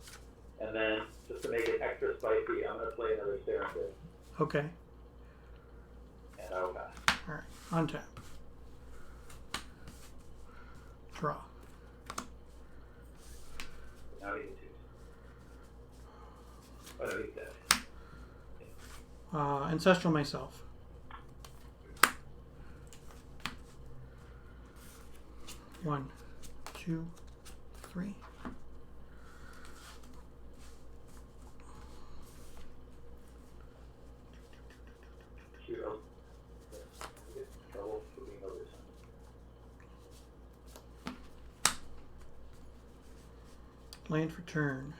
And then, just to make it extra spicy, I'm going to play another Serendip. Okay. And I will pass. All right. Untap. Draw. Now he's 2. Oh, no, he's dead. Ancestral myself. One, 2, 3. Shoot, I get in trouble for being over something. Land for turn.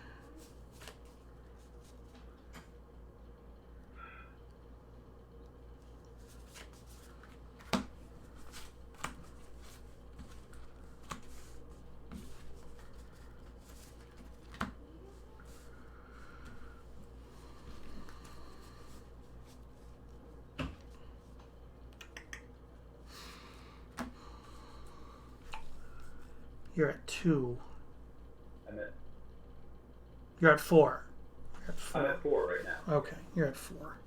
You're at 2. You're at 4. I'm at 4 right now. Okay, you're at 4.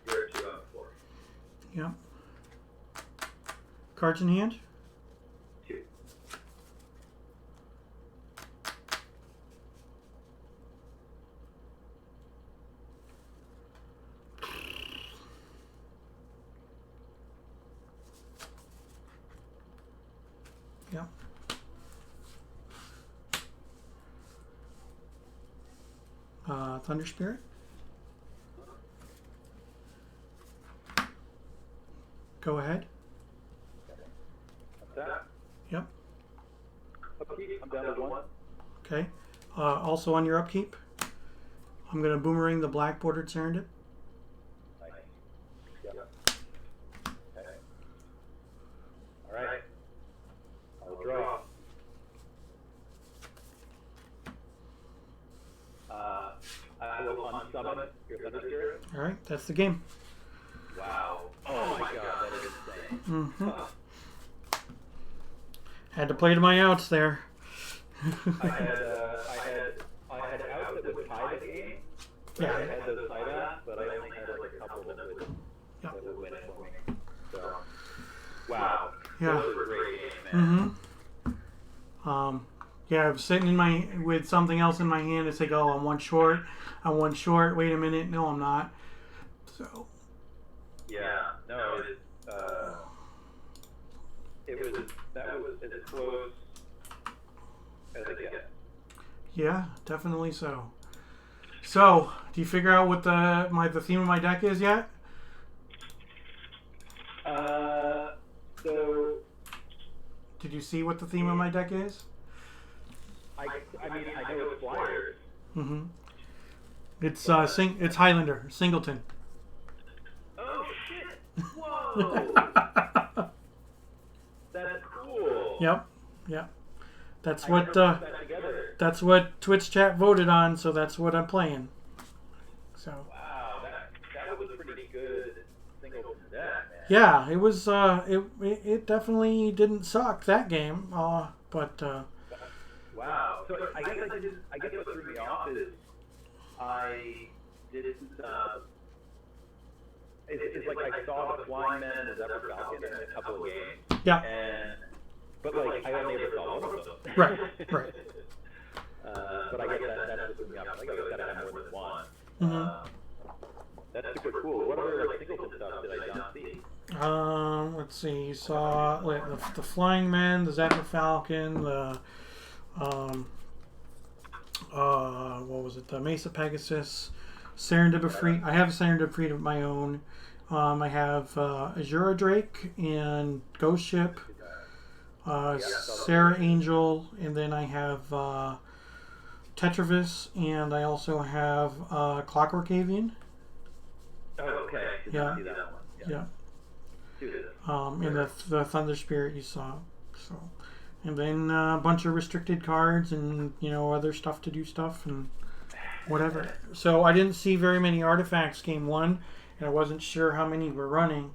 You're at 2, I'm at 4. Yep. Cards in hand? 2. Yep. Thunder Spirit? Go ahead. That. Yep. Upkeep, I'm down to 1. Okay. Also on your upkeep, I'm going to boomerang the black bordered Serendip. Nice. Yep. Okay. Alright. I'll draw. I will unsummon your Thunder Spirit. All right, that's the game. Wow. Oh my god, that is insane. Mm-hmm. Had to play to my outs there. I had outs that would tie the game. Yeah. I had those tie that, but I only had like a couple that would win it for me. So, wow. Yeah. Those were a great game, man. Mm-hmm. Yeah, I was sitting with something else in my hand. It's like, oh, I'm one short. I'm one short. Wait a minute. No, I'm not. So. Yeah. No, that was as close as I get. Yeah, definitely so. So, do you figure out what the theme of my deck is yet? So Did you see what the theme of my deck is? I mean, I know it's Flyers. Mm-hmm. It's Highlander, Singleton. Oh shit! Whoa! That's cool. Yep. That's I what never put that together. that's what Twitch chat voted on, so that's what I'm playing. So. Wow, that was a pretty good Singleton deck, man. Yeah, it was. It definitely didn't suck that game. But. Wow. So I guess what threw me off is I didn't. It's like I saw the Flying Men and the Zephyr Falcon in a couple of games. Yeah. But like I only ever saw one of them. Right. But I guess that's what threw me off. Like I gotta have more than one. Mm-hmm. That's super cool. What other like Singleton stuff did I not see? Let's see. You saw the Flying Men, the Zephyr Falcon, the what was it? The Mesa Pegasus, Serendipity. I have a Serendipity of my own. I have Azura Drake and Ghost Ship, Sarah Angel, and then I have Tetravis, and I also have Clockwork Avian. Oh, okay. Did Yeah. not see that one. Yeah. Dude. And the Thunder Spirit you saw. So, and then a bunch of restricted cards and other stuff to do stuff and whatever. So I didn't see very many artifacts game one, and I wasn't sure how many were running.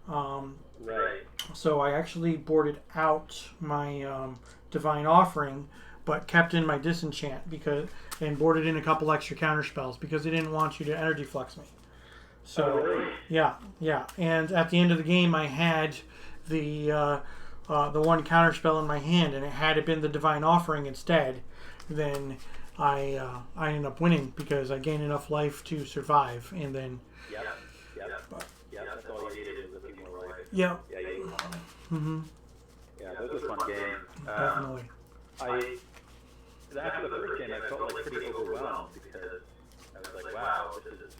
Right. So I actually boarded out my Divine Offering, but kept in my Disenchant and boarded in a couple extra counter spells because they didn't want you to Energy Flux me. So really? yeah. And at the end of the game, I had the one counter spell in my hand, and had it been the Divine Offering instead, then I ended up winning because I gained enough life to survive, and then. Yep. That's all you needed was a few more life. Yep. Yeah, you won. Mm-hmm. Yeah, those were fun games. Definitely. After the first game, I felt like pretty overwhelmed because I was like, wow, this is,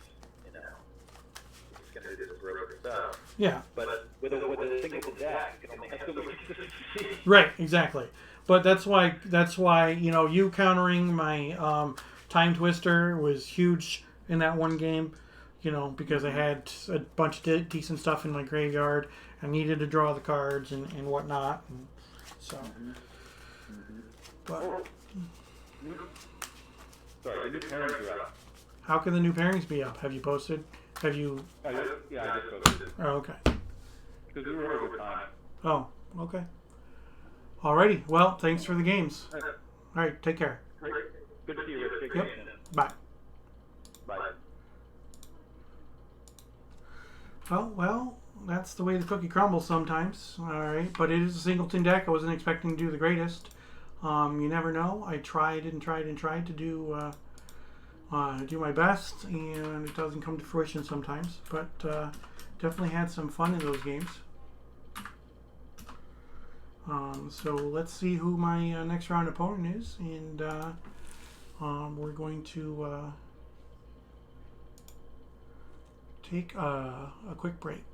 it's going to do this broker stuff. Yeah. But with a single deck, you can only have so much consistency. Right. Exactly. But that's why you countering my Time Twister was huge in that one game. Because I had a bunch of decent stuff in my graveyard. I needed to draw the cards and whatnot. And so. But. Sorry, the new pairings are up. How can the new pairings be up? Have you posted? Have you? I just posted it. Oh, okay. Because we were over time. Oh, okay. Alrighty. Well, thanks for the games. All right. Take care. Great. Good to see you, Rich. Yep. Bye. Bye. Well, that's the way the cookie crumbles sometimes. All right, but it is a singleton deck. I wasn't expecting to do the greatest. You never know. I tried to do my best, and it doesn't come to fruition sometimes. But definitely had some fun in those games. So let's see who my next round opponent is, and we're going to take a quick break.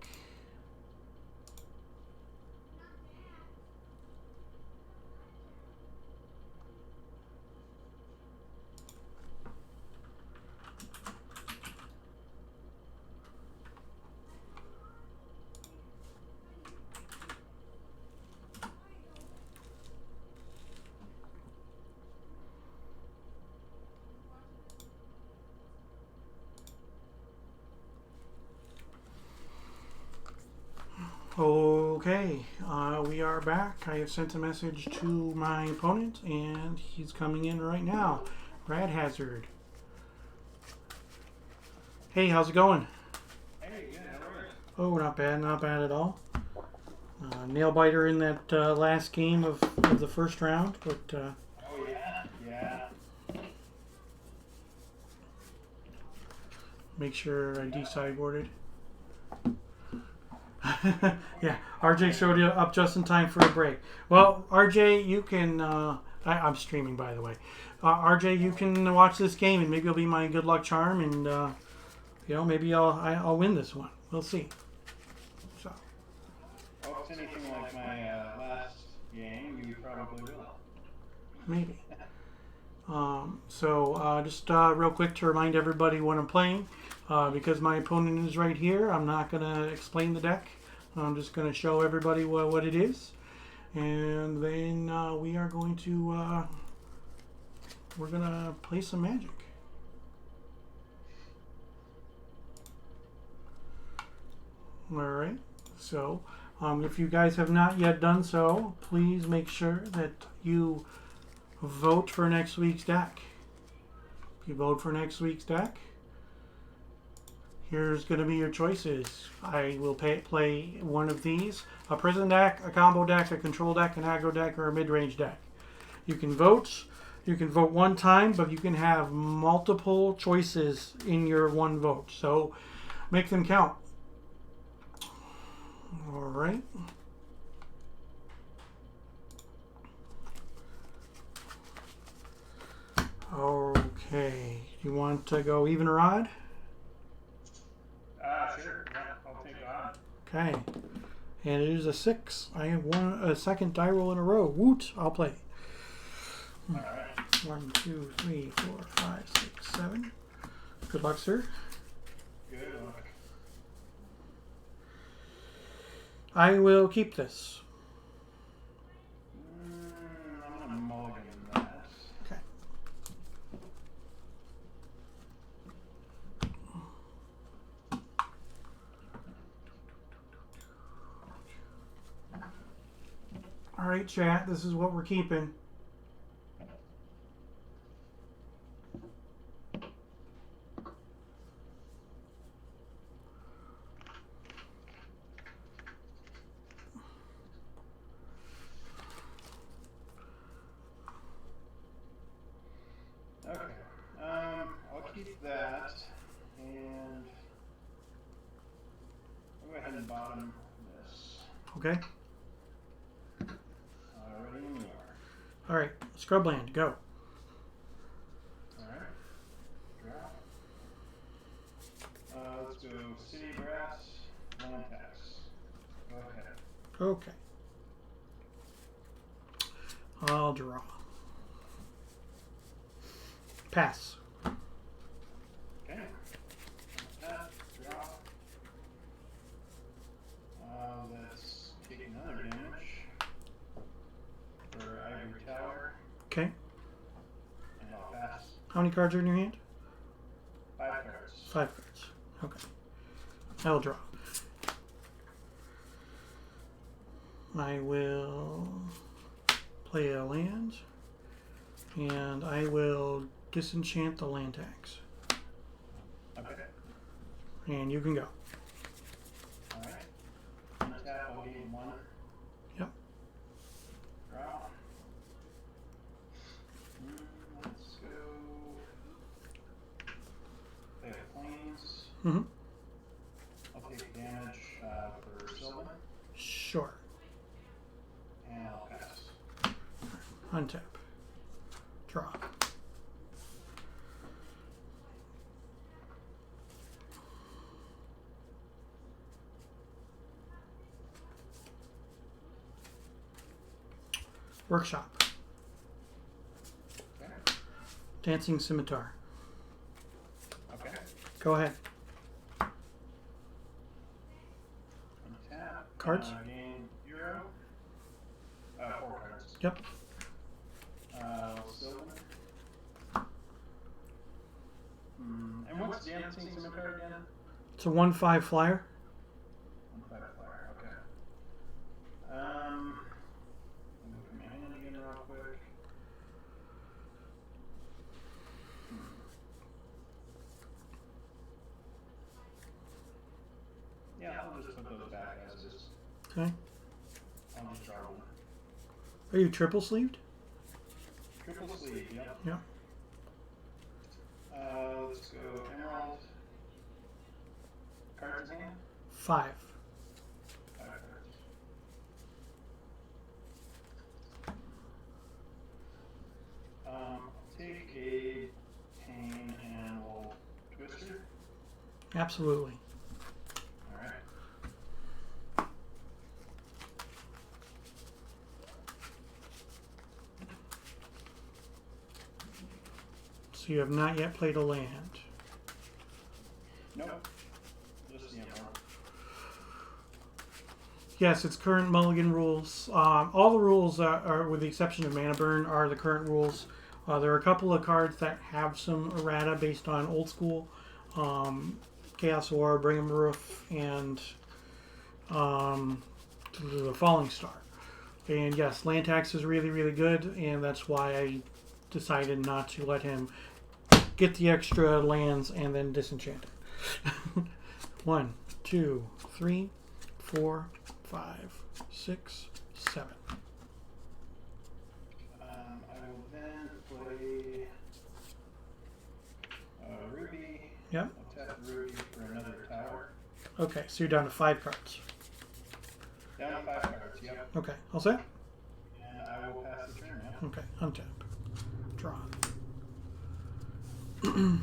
Okay, we are back. I have sent a message to my opponent, and he's coming in right now. Brad Hazard. Hey, how's it going? Hey, yeah, alright. Oh, not bad at all. Nail biter in that last game of the first round, but Oh make sure I de-sideboarded. Yeah, RJ showed up just in time for a break. Well, RJ, you can. I'm streaming, by the way. RJ, you can watch this game, and maybe it'll be my good luck charm, and maybe I'll win this one. We'll see. So. Well, if it's anything like my last game, you probably will. Maybe. Just real quick to remind everybody what I'm playing, because my opponent is right here. I'm not going to explain the deck. I'm just going to show everybody what it is, and then we are going to we're going to play some Magic. All right. So, if you guys have not yet done so, please make sure that you vote for next week's deck. If you vote for next week's deck, here's going to be your choices. I will play one of these: a prison deck, a combo deck, a control deck, an aggro deck, or a mid-range deck. You can vote. You can vote one time, but you can have multiple choices in your one vote. So make them count. All right. Okay. You want to go even or odd? Sure. Yeah, I'll take odd. Okay. And it is a 6. I have a second die roll in a row. Woot! I'll play. All right. 1, 2, 3, 4, 5, 6, 7. Good luck, sir. Good luck. I will keep this. I'm gonna mulligan that. Okay. All right, chat. This is what we're keeping. Okay. I'll keep that, and I'll go ahead and bottom this. Okay. Ready when you are. All right. Scrubland, go. Alright. Draw. Let's go City Grass, Land Tax. Go ahead. Okay. I'll draw. Pass. Okay. That, draw. Let's take another damage for Ivory Tower, Okay. and I'll pass. How many cards are in your hand? 5 cards. 5 cards. Okay. I will draw. I will play a land, and I will disenchant the land tax. Okay. And you can go. Alright. Untap, I'll gain 1. Yep. Draw. Let's go. Play a Plains. Mm-hmm. I'll take damage for Sylvan, Sure. and I'll pass. Untap. Draw. Workshop. Okay. Dancing Scimitar. Okay. Go ahead. Untap. Cards? Gain 0. 4 cards. Yep. Sylvan. And what's Dancing Scimitar again? It's a 1/5 flyer. 1/5 flyer, okay. Let me look at my hand again real quick. Yeah, I'll just put those back as is. Okay. I'll just draw one. Are you triple sleeved? Triple sleeve, yep. Yep. Let's go Emerald, cards in hand? 5. 5 cards. Take a pain and we'll twister. Absolutely. Alright. So you have not yet played a land. Nope. Just the Emerald. Yes, it's current Mulligan rules. All the rules are, with the exception of Mana Burn, are the current rules. There are a couple of cards that have some errata based on old school. Chaos War, Brigham Roof, and the Falling Star. And yes, land tax is really, really good, and that's why I decided not to let him get the extra lands and then disenchant it. 1, 2, 3, 4, 5, 6, 7. I will then play Ruby. Yep. I'll tap Ruby for another tower. Okay, so you're down to 5 cards. Down to 5 cards, yep. Okay, all set? And I will pass the turn, yeah. Okay, untap. Draw. I'm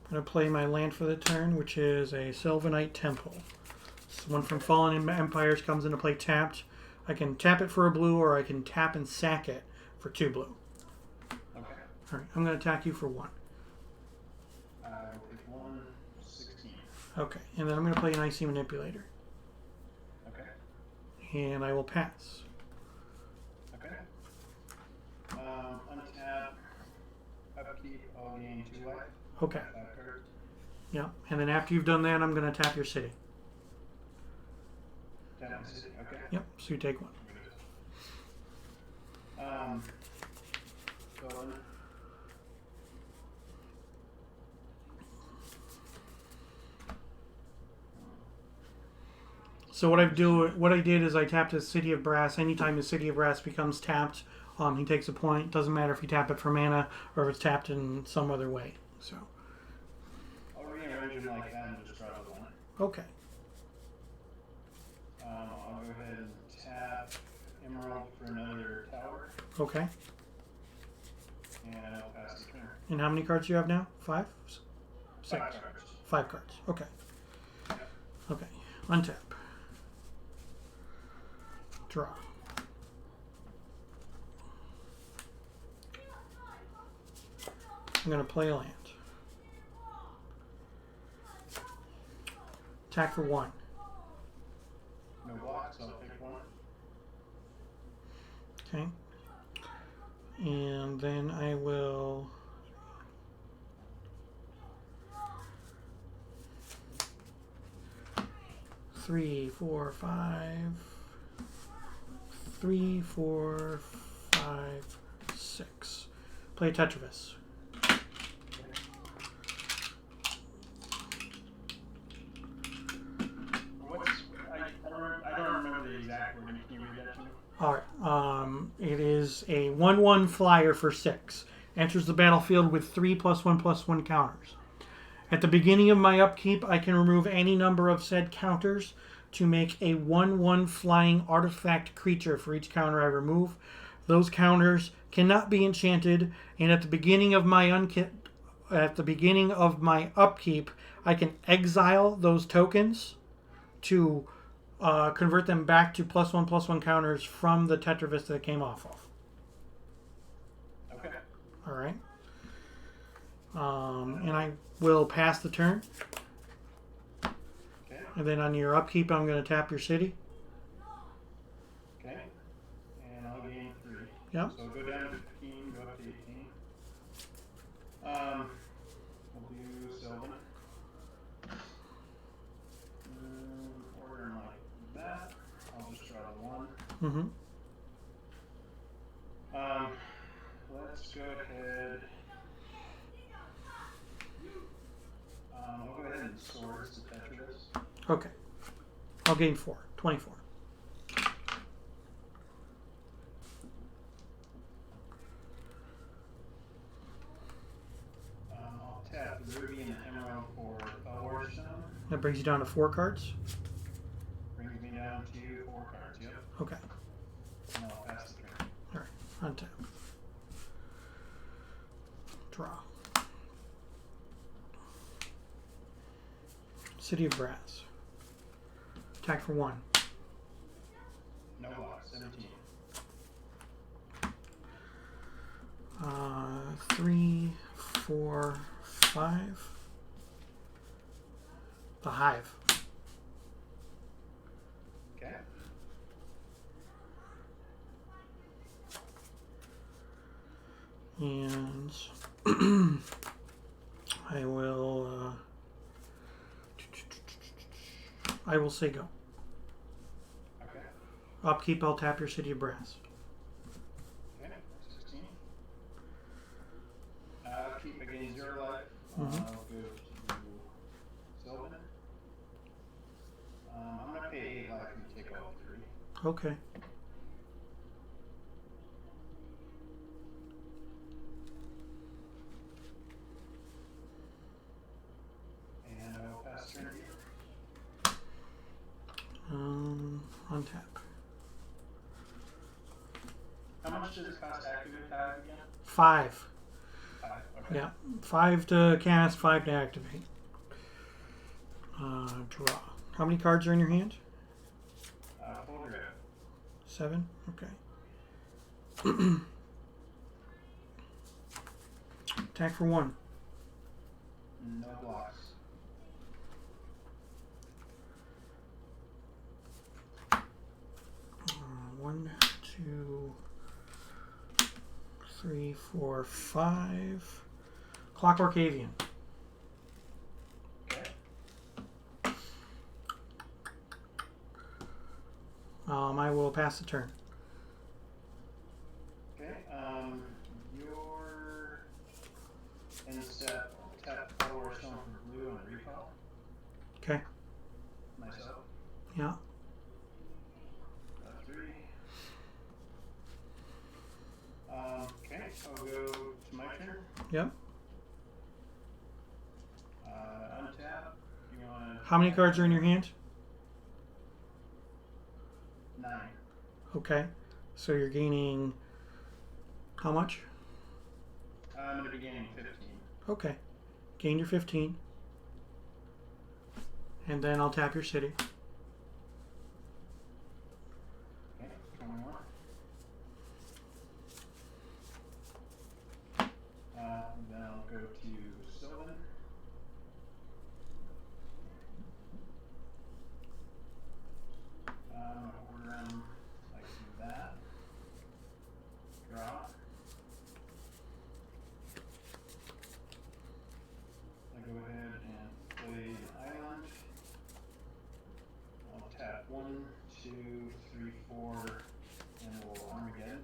going to play my land for the turn, which is a Sylvanite Temple. This one from Fallen Empires comes into play tapped. I can tap it for a blue, or I can tap and sack it for 2 blue. Okay. All right, I'm going to attack you for 1. I will take 1, 16. Okay, and then I'm going to play an Icy Manipulator. Okay. And I will pass. Okay. Untap. Upkeep. I'll gain 2 life. Okay, 5 cards. yeah. And then after you've done that, I'm going to tap your city. Tap the city. Okay. Yep, so you take 1. Going. So what I did is I tapped a City of Brass. Anytime the City of Brass becomes tapped, he takes a point. Doesn't matter if you tap it for mana or if it's tapped in some other way. So I'll rearrange them like that and just draw the 1. okay, I'll go ahead and tap Emerald for another tower, okay. and I'll pass the turn. And how many cards do you have now? 5, 6, 5 cards. 5 cards. Okay, okay. Untap. Draw. I'm going to play a land. Attack for 1. No blocks, I'll pick 1. Okay. And then I will... Three, four, 5, 6. Play Tetravus. I don't remember the exact wording. Can you read that to me? Alright, it is a 1/1 flyer for 6. Enters the battlefield with 3+1/+1 counters. At the beginning of my upkeep, I can remove any number of said counters to make a 1/1 flying artifact creature for each counter I remove. Those counters cannot be enchanted, and at the beginning of my upkeep, I can exile those tokens to convert them back to +1/+1 counters from the Tetravus that it came off of. Okay. All right. And I will pass the turn. Okay. And then on your upkeep, I'm going to tap your city. Okay. And I'll gain 3. Yep. So go down to 15, go up to 18. We'll do Sylvan. Order them like that. I'll just draw the 1. Mm-hmm. Let's go ahead. I'll go ahead and swords to Tetravus. Okay. I'll gain 4. 24. That brings you down to 4 cards. Brings me down to 4 cards. Yep. Okay. And I'll pass the turn. All right. Untap. Draw. City of Brass. Attack for 1. No block. 17. 3, 4, 5. The Hive. Okay. And I will say go. Okay. Upkeep, I'll tap your City of Brass. Okay. 16. Keep again 0 life. Mhm. I'll go to Sylvan. I'm gonna pay 8 life and take all 3. Okay. And I'll pass turn. Untap. How much does it cost to activate 5 again? 5. 5. Okay. Yeah. 5 to cast, 5 to activate. Draw. How many cards are in your hand? 4 red. 7? Okay. Attack for 1. No blocks. One, 2, 3, 4, 5. Clockwork Avian. Okay. I will pass the turn. Okay. Your instep tap 4 stone for blue and recall. Okay. Myself. Yeah. 3. Okay, I'll go to my turn. Yep. Untap. You want? How many cards are in your hand? 9. Okay. So you're gaining how much? I'm gonna be gaining 15. Okay. Gain your 15. And then I'll tap your city. Okay, 21. Then I'll go to Sylvan. Order them like that. Draw. I go ahead and play an island. I'll tap 1, 2, 3, 4, and we'll Armageddon.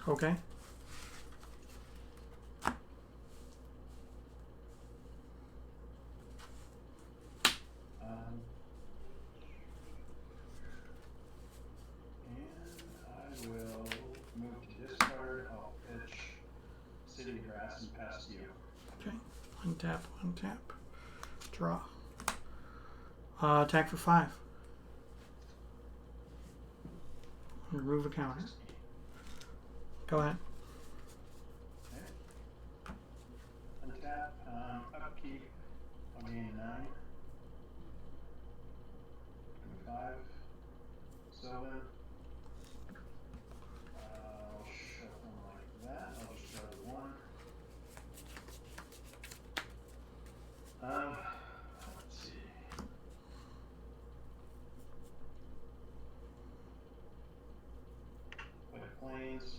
Okay. And I will move to discard. I'll pitch City of Grass and pass to you. Okay. Untap, untap. Draw. Attack for 5. Remove a counter. Go ahead. Okay. Untap. Upkeep. I'll gain 9. 25. Sylvan. I'll shuffle them like that. I'll just start with 1. Let's see. Play Plains.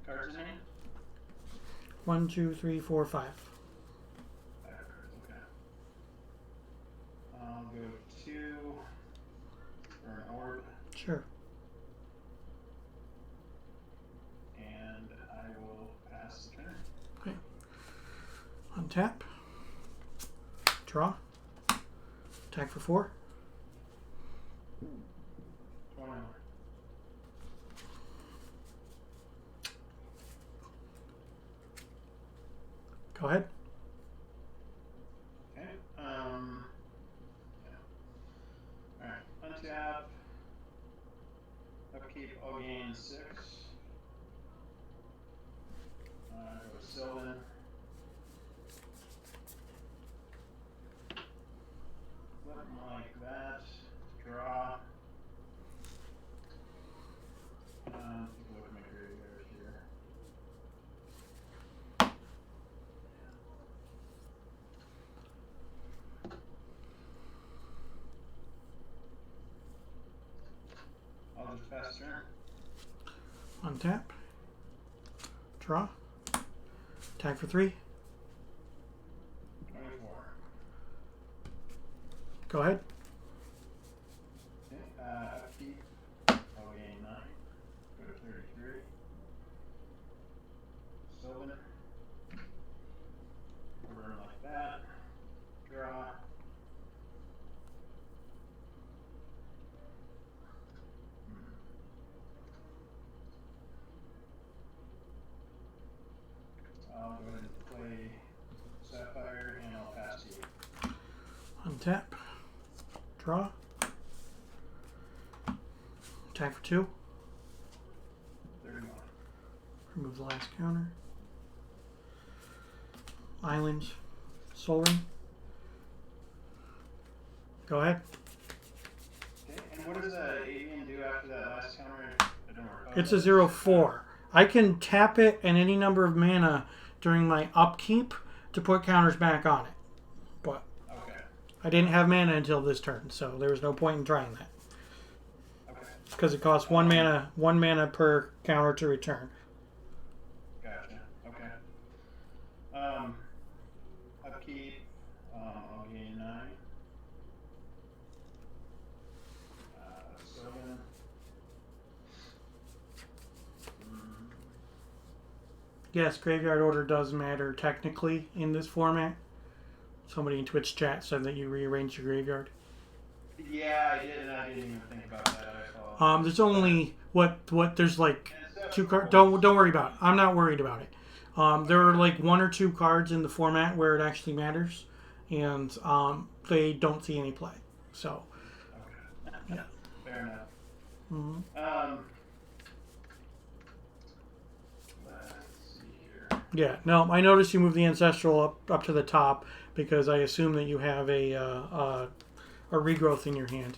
Cards in hand? 1, 2, 3, 4, 5. 5 cards, okay. I'll go 2 for an orb, Sure. and I will pass the turn. Okay. Untap. Draw. Attack for 4. Go ahead. Okay. Yeah. Alright. Untap. Upkeep, I'll gain 6. Go to Sylvan. Flip 'em like that. Draw. Take a look at my graveyard here. I'll just pass turn. Untap. Draw. Attack for 3. 24. Go ahead. Okay, upkeep. I'll gain 9. Go to 33. Sylvan. Burn like that. Draw. I'll go ahead and play Sapphire and I'll pass to you. Untap. Draw. Attack for 2. 31. Remove the last counter. Islands. Soul Ring. Go ahead. Okay, and what does Avian do after that last counter? I don't recall. It's a 0/4. I can tap it and any number of mana during my upkeep to put counters back on it. But Okay. I didn't have mana until this turn, so there was no point in trying that. Okay. Because it costs one mana per counter to return. Gotcha. Okay. Upkeep. I'll gain 9. Sylvan. Yes, graveyard order does matter technically in this format. Somebody in Twitch chat said that you rearranged your graveyard. Yeah, I did, and I didn't even think about that. I saw. There's only there's like And it's 2 cards. definitely- Don't worry about it. I'm not worried about it. There are like 1 or 2 cards in the format where it actually matters, and they don't see any play. So Okay. yeah. Fair enough. Mhm. Let's see here. Yeah. No, I noticed you moved the ancestral up to the top because I assume that you have a regrowth in your hand.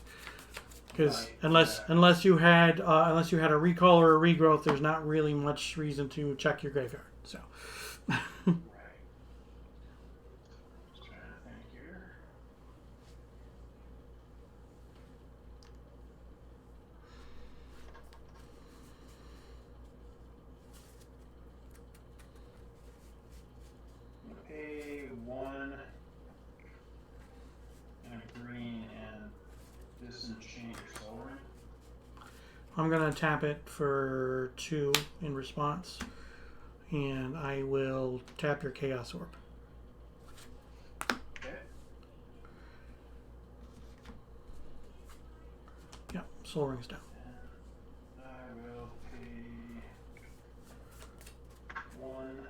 Because Right, unless you had a recall or a regrowth, there's not really much reason to check your graveyard. So Right. Just trying to think here. Pay 1 and a green and disenchant your soul ring. I'm gonna tap it for 2 in response, and I will tap your Chaos Orb. Okay. Yep, Soul Ring's down. And I will pay 1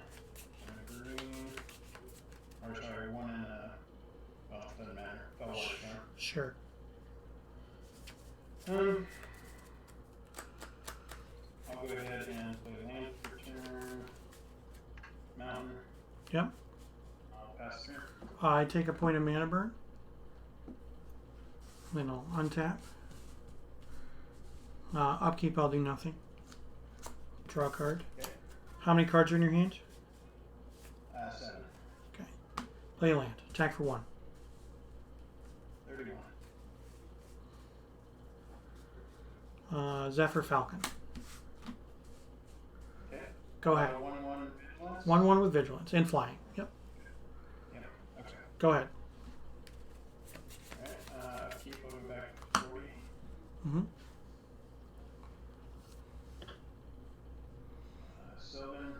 and a green. Or sorry, 1 and a. Well, it doesn't matter. Fell water counter. Sure. I'll go ahead and play land for turn. Mountain. Yep. I'll pass turn. I take a point of mana burn. Then I'll untap. Upkeep, I'll do nothing. Draw a card. Okay. How many cards are in your hand? 7. Okay. Play a land. Attack for 1. 31. Zephyr Falcon. Okay. Go ahead. 1/1 vigilance. 1/1 with vigilance and flying. Yep. Yep. Okay. Go ahead. Alright. Keep over back 40. Mm-hmm. Sylvan.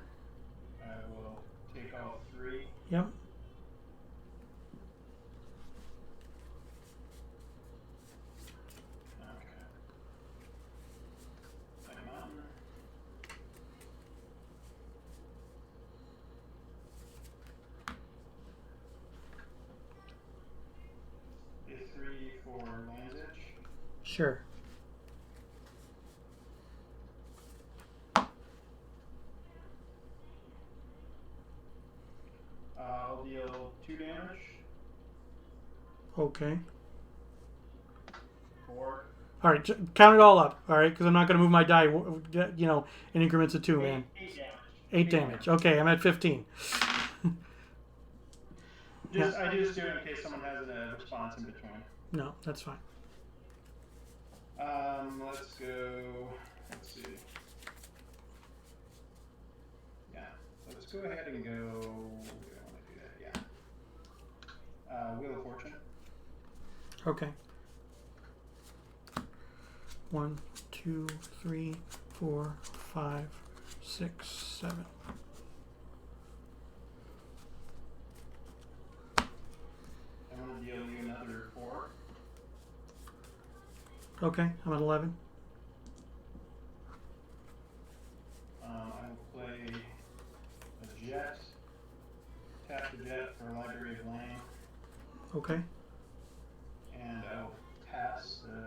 I will take all 3. Yep. Okay. Play mountain. Sure. I'll deal 2 damage. Okay. 4. All right, count it all up. All right, because I'm not going to move my die, you know, in increments of 2, man. 8 damage. 8 damage. Okay, I'm at 15. I just do it in case someone has a response in between. No, that's fine. Let's go. Let's see. Yeah, let's go ahead and go. We don't want to do that. Yeah. Wheel of Fortune. Okay. 1, 2, 3, 4, 5, 6, 7. I'm gonna deal you another 4. Okay, I'm at 11. I will play a jet. Tap the jet for Library of Lane, Okay. and I will pass the.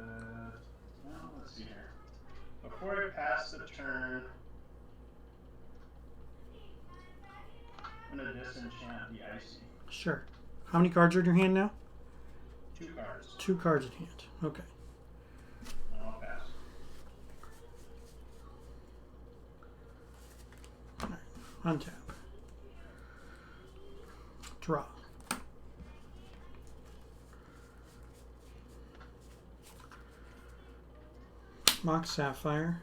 Well, let's see here. Before I pass the turn, I'm gonna disenchant the icy. Sure. How many cards are in your hand now? 2 cards. 2 cards in hand. Okay. And I'll pass. All right. Untap. Draw. Mox Sapphire.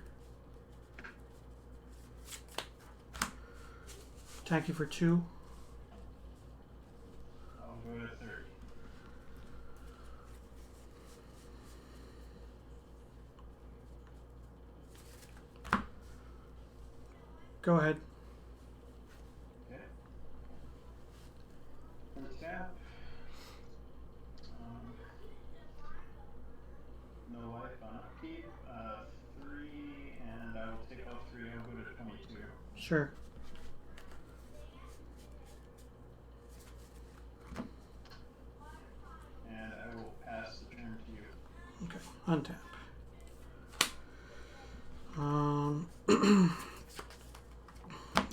Attack you for 2. I'll go to 30. Go ahead. Okay. Untap. No life on upkeep. 3, and I will take off 3. I'll go to 22. Sure. And I will pass the turn to you. Okay. Untap.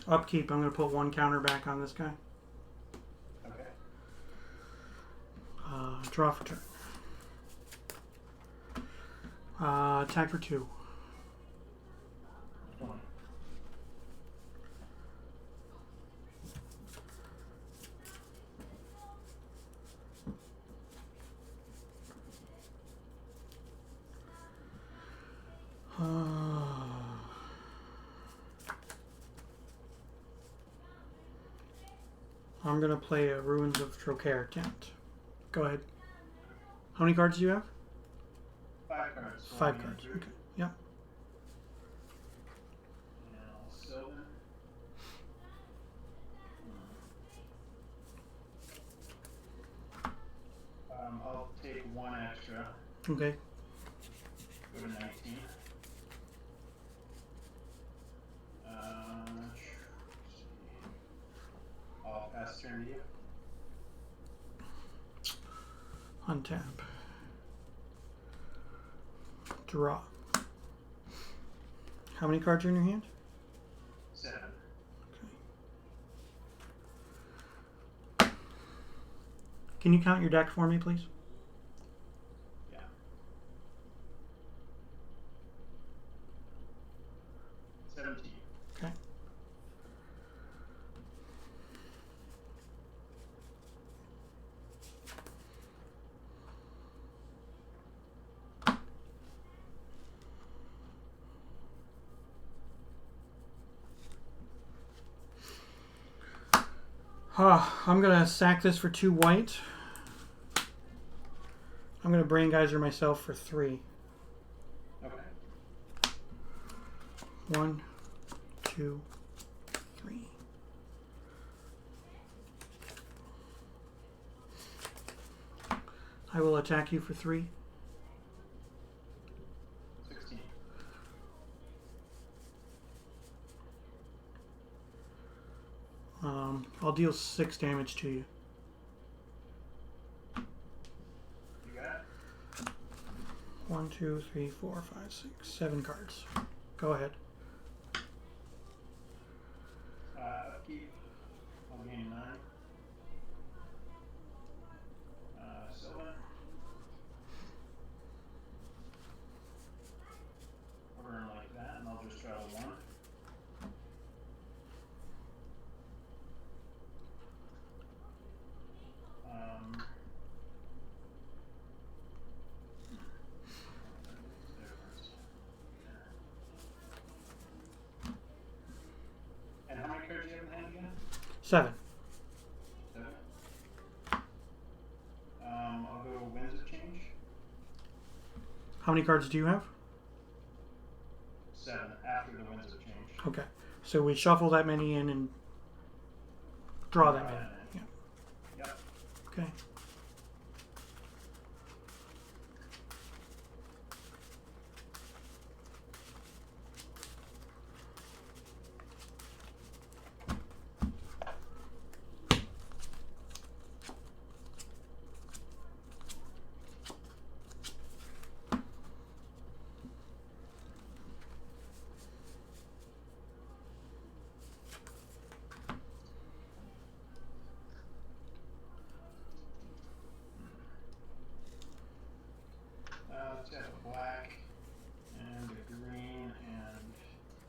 Upkeep. I'm going to put 1 counter back on this guy. Okay. Draw for turn. Attack for 2. 20. I'm going to play a Ruins of Trocaire attempt. Go ahead. How many cards do you have? 5 cards. 5 cards. Okay. Yep. And I'll Sylvan. I'll take 1 extra. Okay. Go to 19. I'll pass turn to you. Untap. Draw. How many cards are in your hand? 7. Okay. Can you count your deck for me, please? Yeah. 17. Okay. I'm going to sack this for 2 white. I'm going to Brain Geyser myself for 3. Okay. 1, 2, 3. I will attack you for 3. 16. I'll deal 6 damage to you. You got it? 1, 1, 2, 3, 4, 5, 6, 7 cards. Go ahead. Upkeep. I'll gain 9. Sylvan. Order them like that, and I'll just try to 1. And how many cards do you have in hand again? 7. 7. I'll go Winds of Change. How many cards do you have? 7 after the Winds of Change. Okay. So we shuffle that many in and draw that many. Yeah. Yep. Okay. Let's have a black and a green and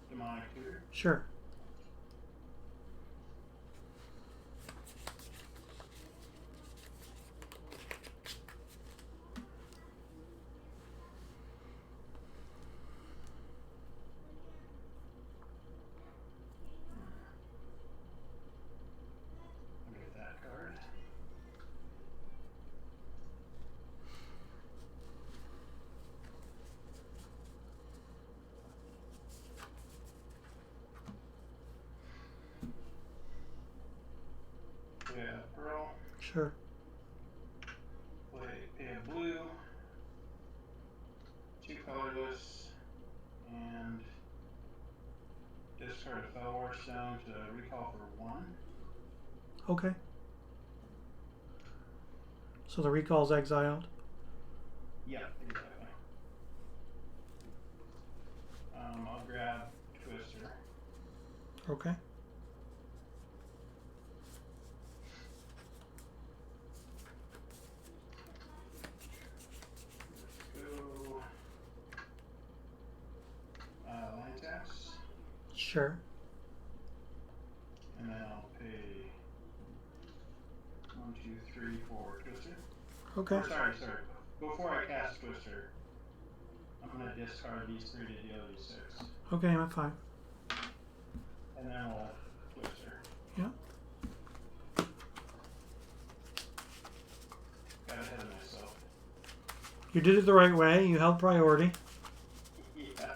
demonic tutor. Sure. I'll get that card. Yeah, Pearl. Sure. Pay a blue. 2 colorless. And discard a Felwar Stone to recall for 1. Okay. So the recall's exiled. Yeah, exactly. I'll grab Twister. Okay. Go. Land tax. Sure. And then I'll pay 1, 2, 3 for Twister. Okay. Or sorry. Before I cast Twister, I'm gonna discard these 3 to deal these 6. Okay, I'm fine. And then we'll Twister. Yeah. Got ahead of myself. You did it the right way. You held priority. Yeah.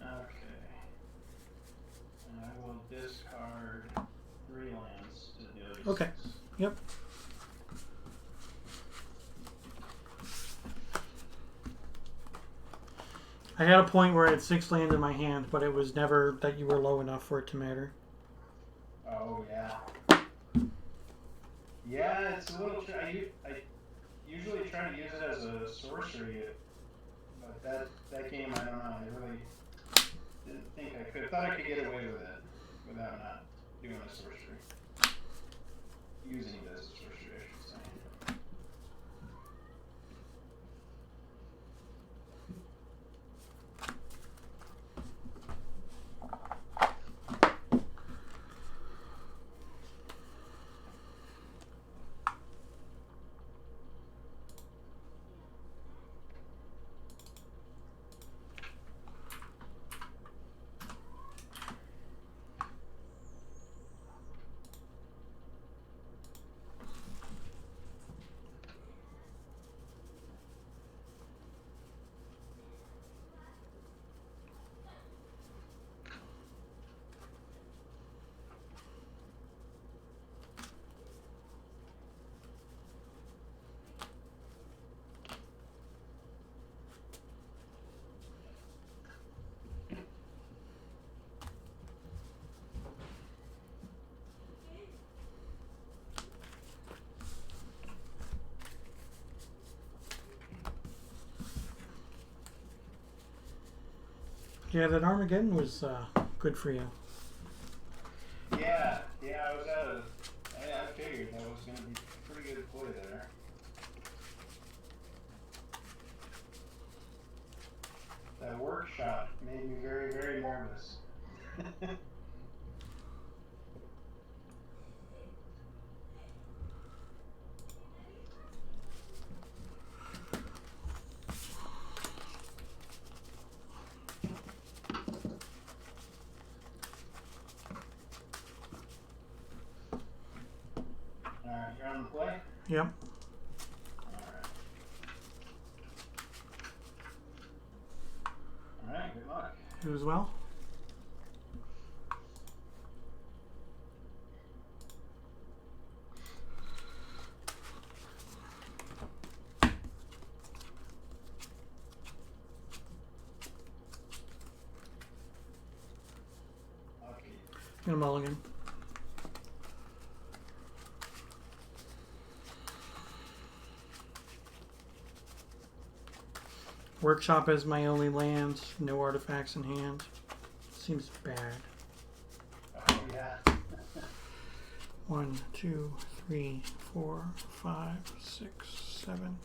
Okay. And I will discard 3 lands to deal these Okay. 6. Yep. I had a point where I had 6 lands in my hand, but it was never that you were low enough for it to matter. Oh yeah. Yeah, it's a little. I usually try to use it as a sorcery, but that game I don't know. I really didn't think I could. Thought I could get away with it without not doing a sorcery. Using it as a sorcery, I should say. Yeah, that Armageddon was good for you. Yeah, I was at a. I figured that was going to be pretty good play there. That workshop made me very, very nervous. Alright, you're on the play? Yep. Alright, good luck. You as well. Okay. Get a mulligan. Workshop is my only land. No artifacts in hand. Seems bad. Oh, yeah. 1, 2, 3, 4, 5, 6, 7.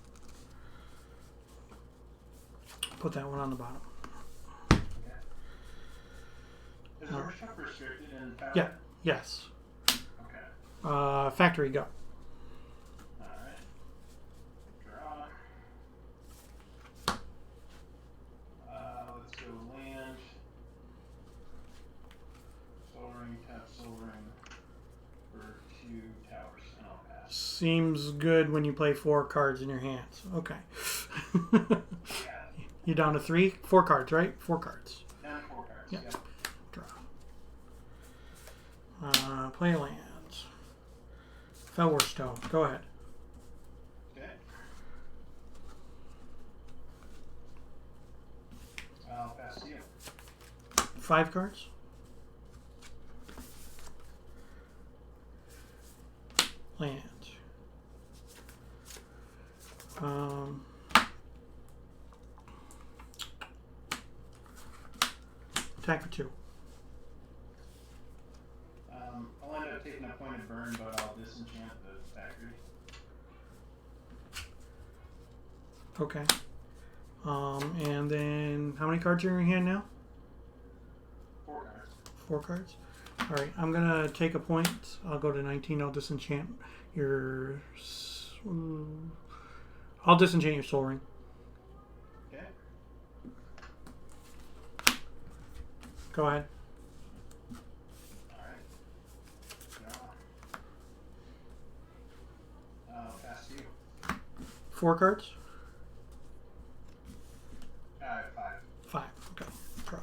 Put that one on the bottom. Okay. Is workshop restricted in power? Yeah. Yes. Okay. Factory, go. Alright. Draw. Let's go land. Soul Ring, tap Soul Ring for 2 towers, and I'll pass. Seems good when you play 4 cards in your hands. Okay. Yeah, You're down to 3? 4 cards, right? 4 cards. down 4 cards. Yeah. Yep. Draw. Play lands. Felwarstone. Go ahead. Okay. I'll pass to you. 5 cards. Land. Attack for 2. I'll end up taking a pointed burn, but I'll disenchant the factory. Okay. And then how many cards are in your hand now? 4 cards. 4 cards. All right. I'm gonna take a point. I'll go to 19. I'll disenchant your. I'll disenchant your Soul Ring. Okay. Go ahead. Alright. Draw. I'll pass to you. 4 cards. 5. 5. Okay. Draw.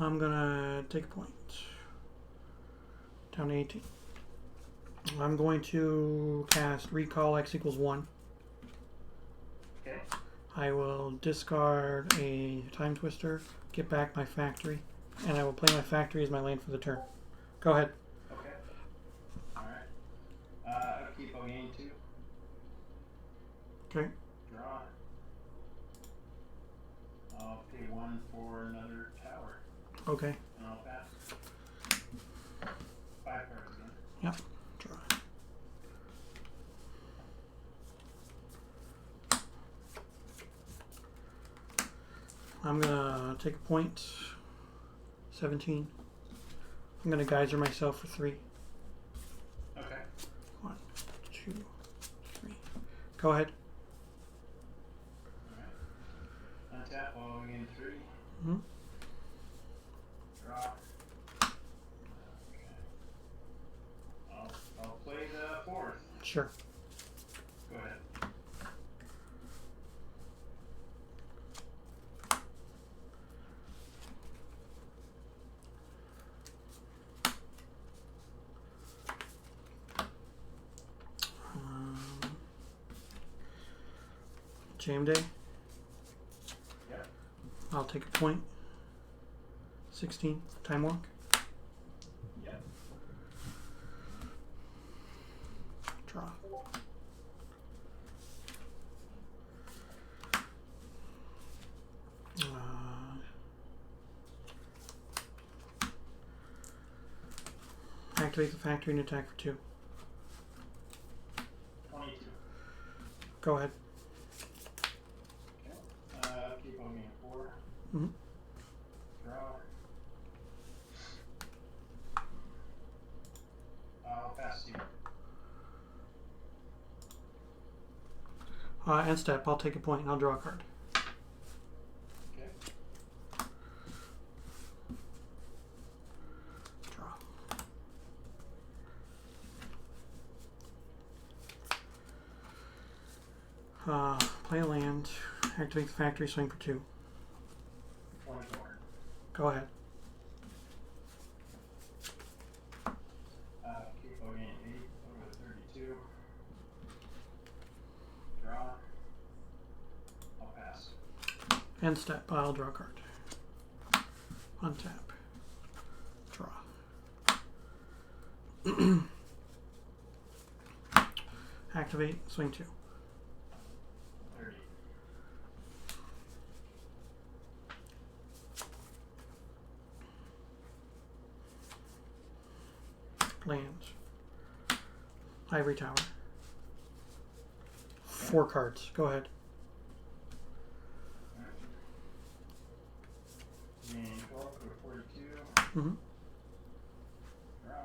I'm gonna take a point. Down to 18. I'm going to cast Recall X equals 1. Okay. I will discard a Time Twister, get back my factory, and I will play my factory as my land for the turn. Go ahead. Okay. Alright. Upkeep, I'll gain 2. Okay. Draw. I'll pay 1 for another tower. Okay. And I'll pass. 5 cards again. Yep. Draw. I'm gonna take a point. 17. I'm gonna geyser myself for 3. Okay. 1, 2, 3. Go ahead. Alright. Untap, I'll gain 3. Hmm? Draw. Okay. I'll play the 4th. Sure. Go ahead. Jam day. Yep. I'll take a point. 16. Time walk. Yep. Draw. Activate the factory and attack for 2. 22. Go ahead. Okay. Keep on me at 4. Mm-hmm. Draw. I'll pass you. End step. I'll take a point and I'll draw a card. Okay. Draw. Play a land. Activate the factory. Swing for 2. 24. Go ahead. Keep on me at 8. Over to 32. Draw. I'll pass. End step. I'll draw a card. Untap. Draw. Activate. Swing 2. 30. Land. Ivory Tower. 4 cards. Go ahead. Gain 12 to 42. Mm-hmm. Draw.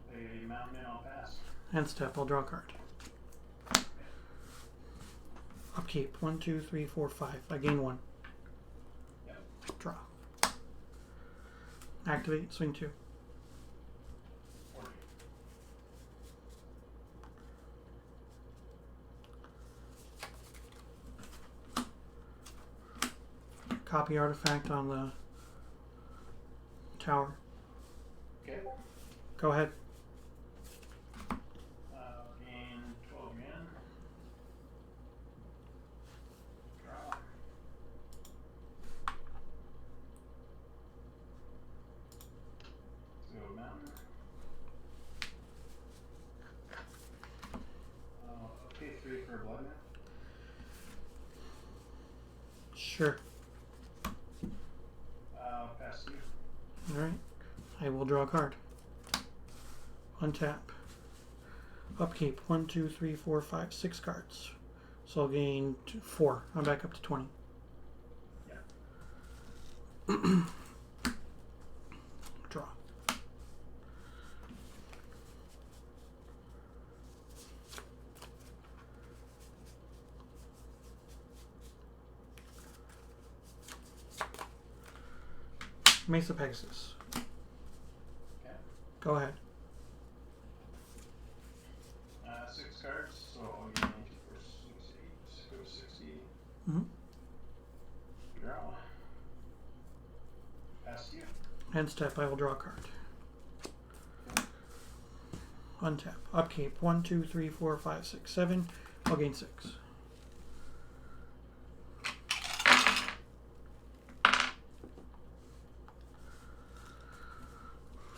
Play mountain and I'll pass. End step. I'll draw a card. Upkeep. 1, 2, 3, 4, 5. I gain 1. Yep. Draw. Activate. Swing 2. 40. Copy artifact on the tower. Okay. Go ahead. Gain 12 yen. Draw. Let's go mountain. Okay, 3 for blood now. Sure. Pass you. Alright. I will draw a card. Untap. Upkeep. 1, 2, 3, 4, 5, 6 cards. So I'll gain 4. I'm back up to 20. Yeah. Draw. Mesa Pegasus. Okay. Go ahead. 6 cards, so I'll gain 8 for 6, 8. Go 60. Mm-hmm. Draw. Pass you. End step. I will draw a card. Untap. Upkeep. 1, 2, 3, 4, 5, 6, 7. I'll gain 6.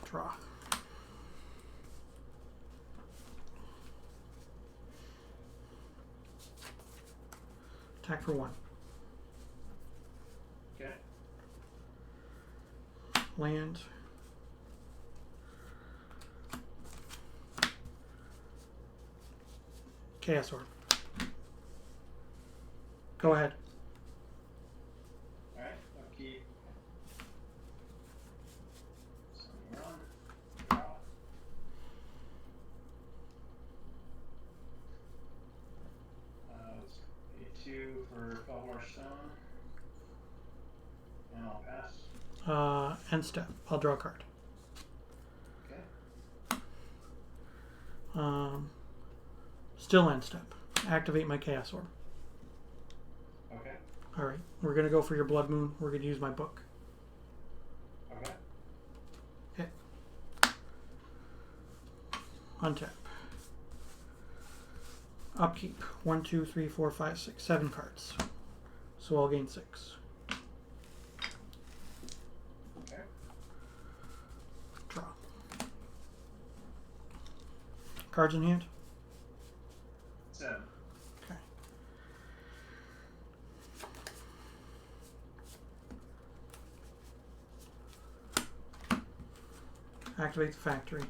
Draw. Attack for 1. Okay. Land. Chaos Orb. Go ahead. Alright, upkeep. 71. Draw. Let's pay 2 for Felmore Stone. And I'll pass. End step. I'll draw a card. Okay. Still end step. Activate my Chaos Orb. Okay. Alright, we're going to go for your Blood Moon. We're going to use my book. Okay. Hit. Untap. Upkeep. 1, 2, 3, 4, 5, 6, 7 cards. So I'll gain 6. Okay. Cards in hand? 7. Okay. Activate the factory.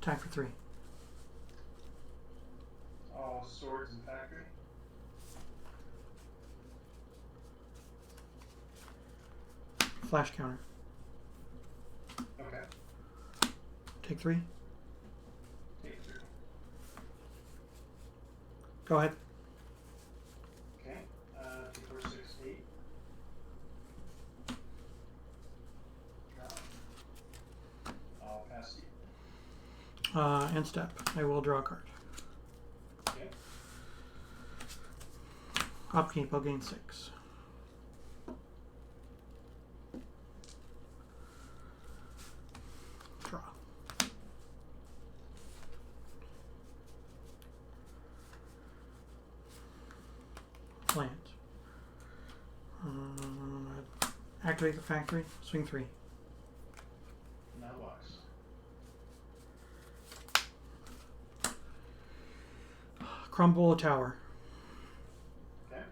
Attack for 3. All swords in factory. Flash counter. Okay. Take 3. Take 3. Go ahead. Okay. 2, 4, 6, 8. Draw. I'll pass you. End step. I will draw a card. Okay. Upkeep, I'll gain 6. Draw. Land. Activate the factory. Swing 3. Mailbox. Crumble a tower. Okay.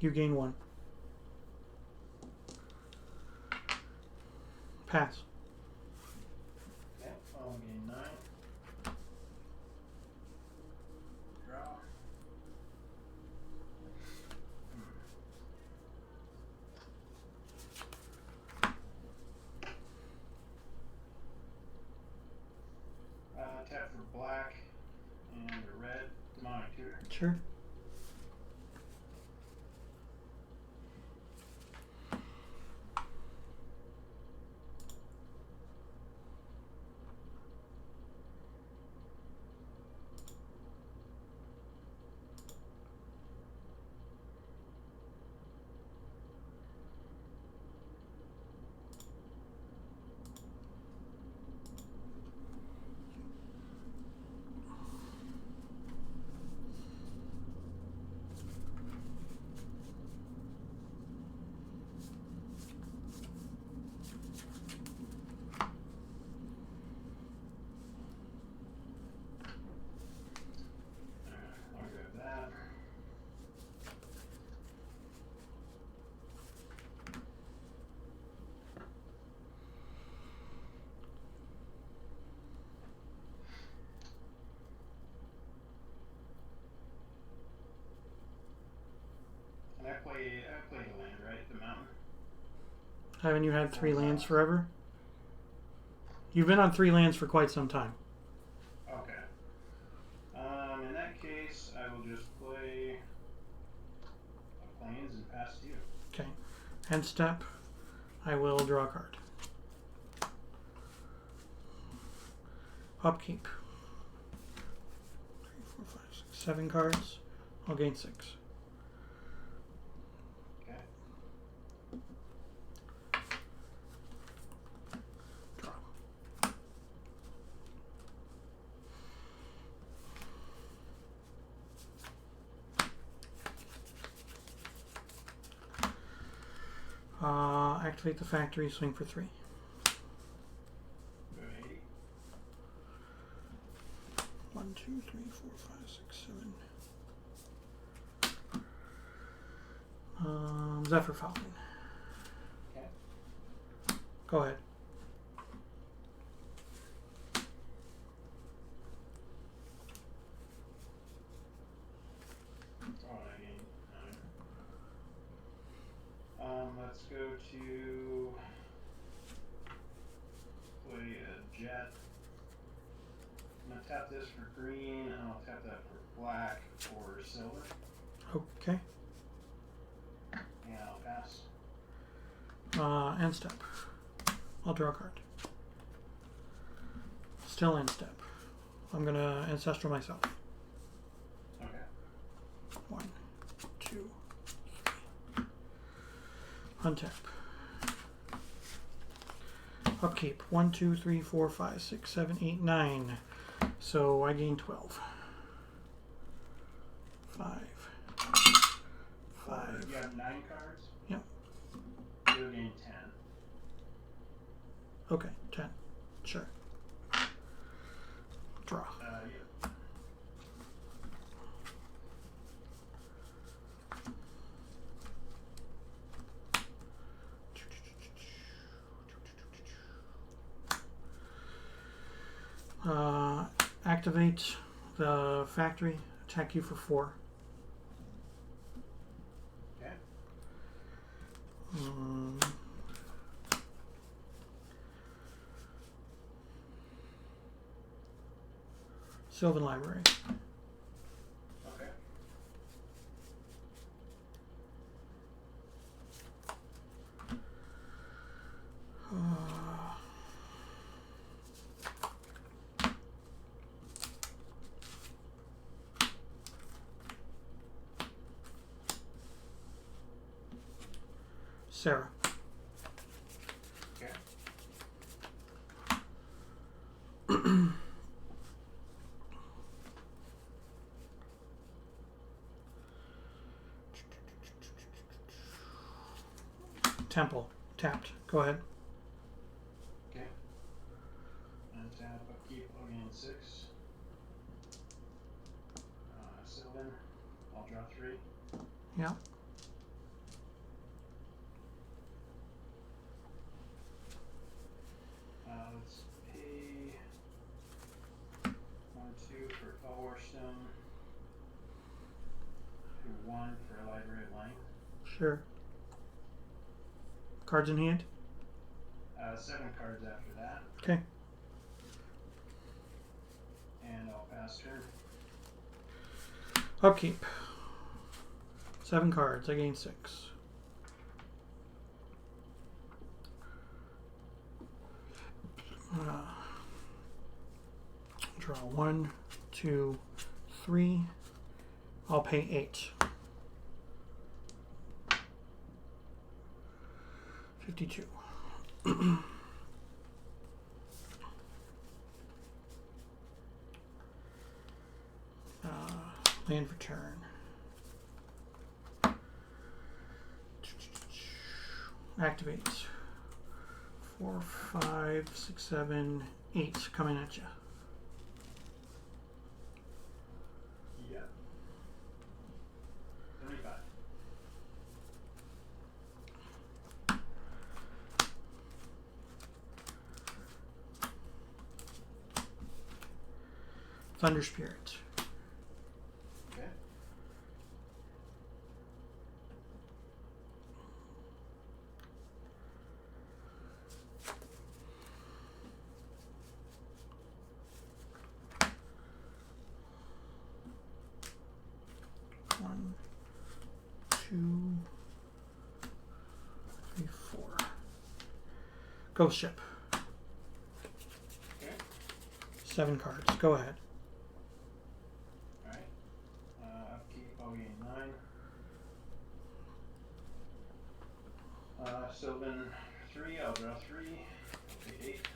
You gain 1. Pass. Okay. I'll gain 9. Draw. Tap for black and a red demonic tutor. Sure. I'll grab that. And I played the land, right? The mountain. Haven't you had 3 lands forever? You've been on 3 lands for quite some time. Okay. In that case, I will just play a plains and pass to you. Okay. End step. I will draw a card. Upkeep. 3, 4, 5, 6, 7 cards. I'll gain 6. Okay. Draw. Activate the factory, swing for 3. Go to 80. 1, 2, 3, 4, 5, 6, 7. Zephyr Falcon. Okay. Go ahead. Oh, I gained 9. Let's go to play a jet. I'm gonna tap this for green, and I'll tap that for black or silver, Okay. and I'll pass. End step. I'll draw a card. Still end step. I'm gonna ancestral myself. Okay. 1, 2, 3. Untap. Upkeep. 1, 2, 3, 4, 5, 6, 7, 8, 9. So I gain 12. 5. 5. You have 9 cards? Yep. You'll gain 10. Okay, 10. Sure. Activate the factory. Attack you for 4. Okay. Sylvan Library. Okay. Sarah. Okay. Temple. Tapped. Go ahead. Okay. And tap upkeep, I'll gain 6. Sylvan, I'll draw 3. Yeah. Let's pay 1-2 for Elwarstone. 1 for Library of Light. Sure. Cards in hand. 7 cards after that, Okay. and I'll pass turn. Upkeep. 7 cards. I gain 6. Draw 1, 2, 3. I'll pay 8. 52. Land for turn. Activate. 4, 5, 6, 7, 8 coming at you. Yeah. 75. Thunder Spirit. Okay. One, 2, 3, 4. Ghost Ship. Okay. 7 cards. Go ahead. Alright. Upkeep, I'll gain 9. Sylvan 3, I'll draw 3. I'll take 8.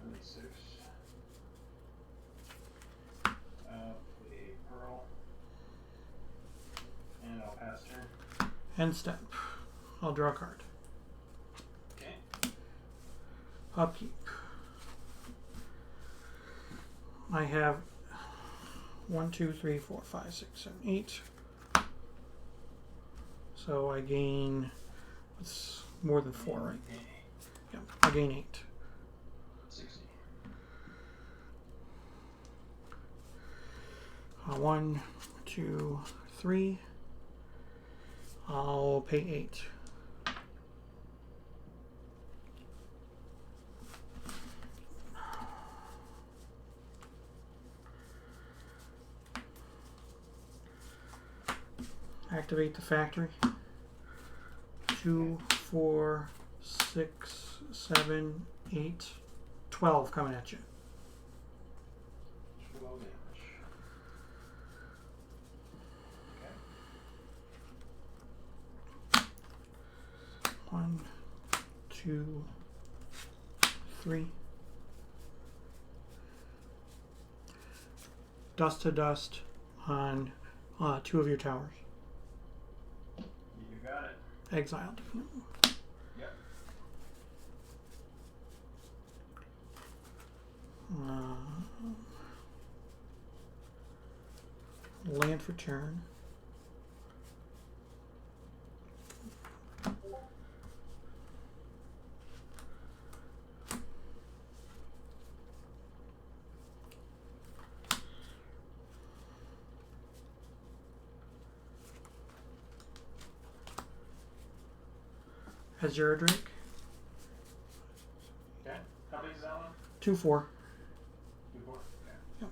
26. Play Pearl. And I'll pass turn. End step. I'll draw a card. Okay. Upkeep. I have 1, 2, 3, 4, 5, 6, 7, 8. So I gain. It's more than 4, right? Gain Yeah. I gain 8. 60. 1, 2, 3. I'll pay 8. Activate the factory. 2, 4, 6, 7, 8, 12 coming at you. 12 damage. Okay. 1, 2, 3. Dust to dust on 2 of your towers. You got it. Exiled. Yep. Land for turn. Azure Drake. Okay. How big is that one? 2/4. 2/4. Okay.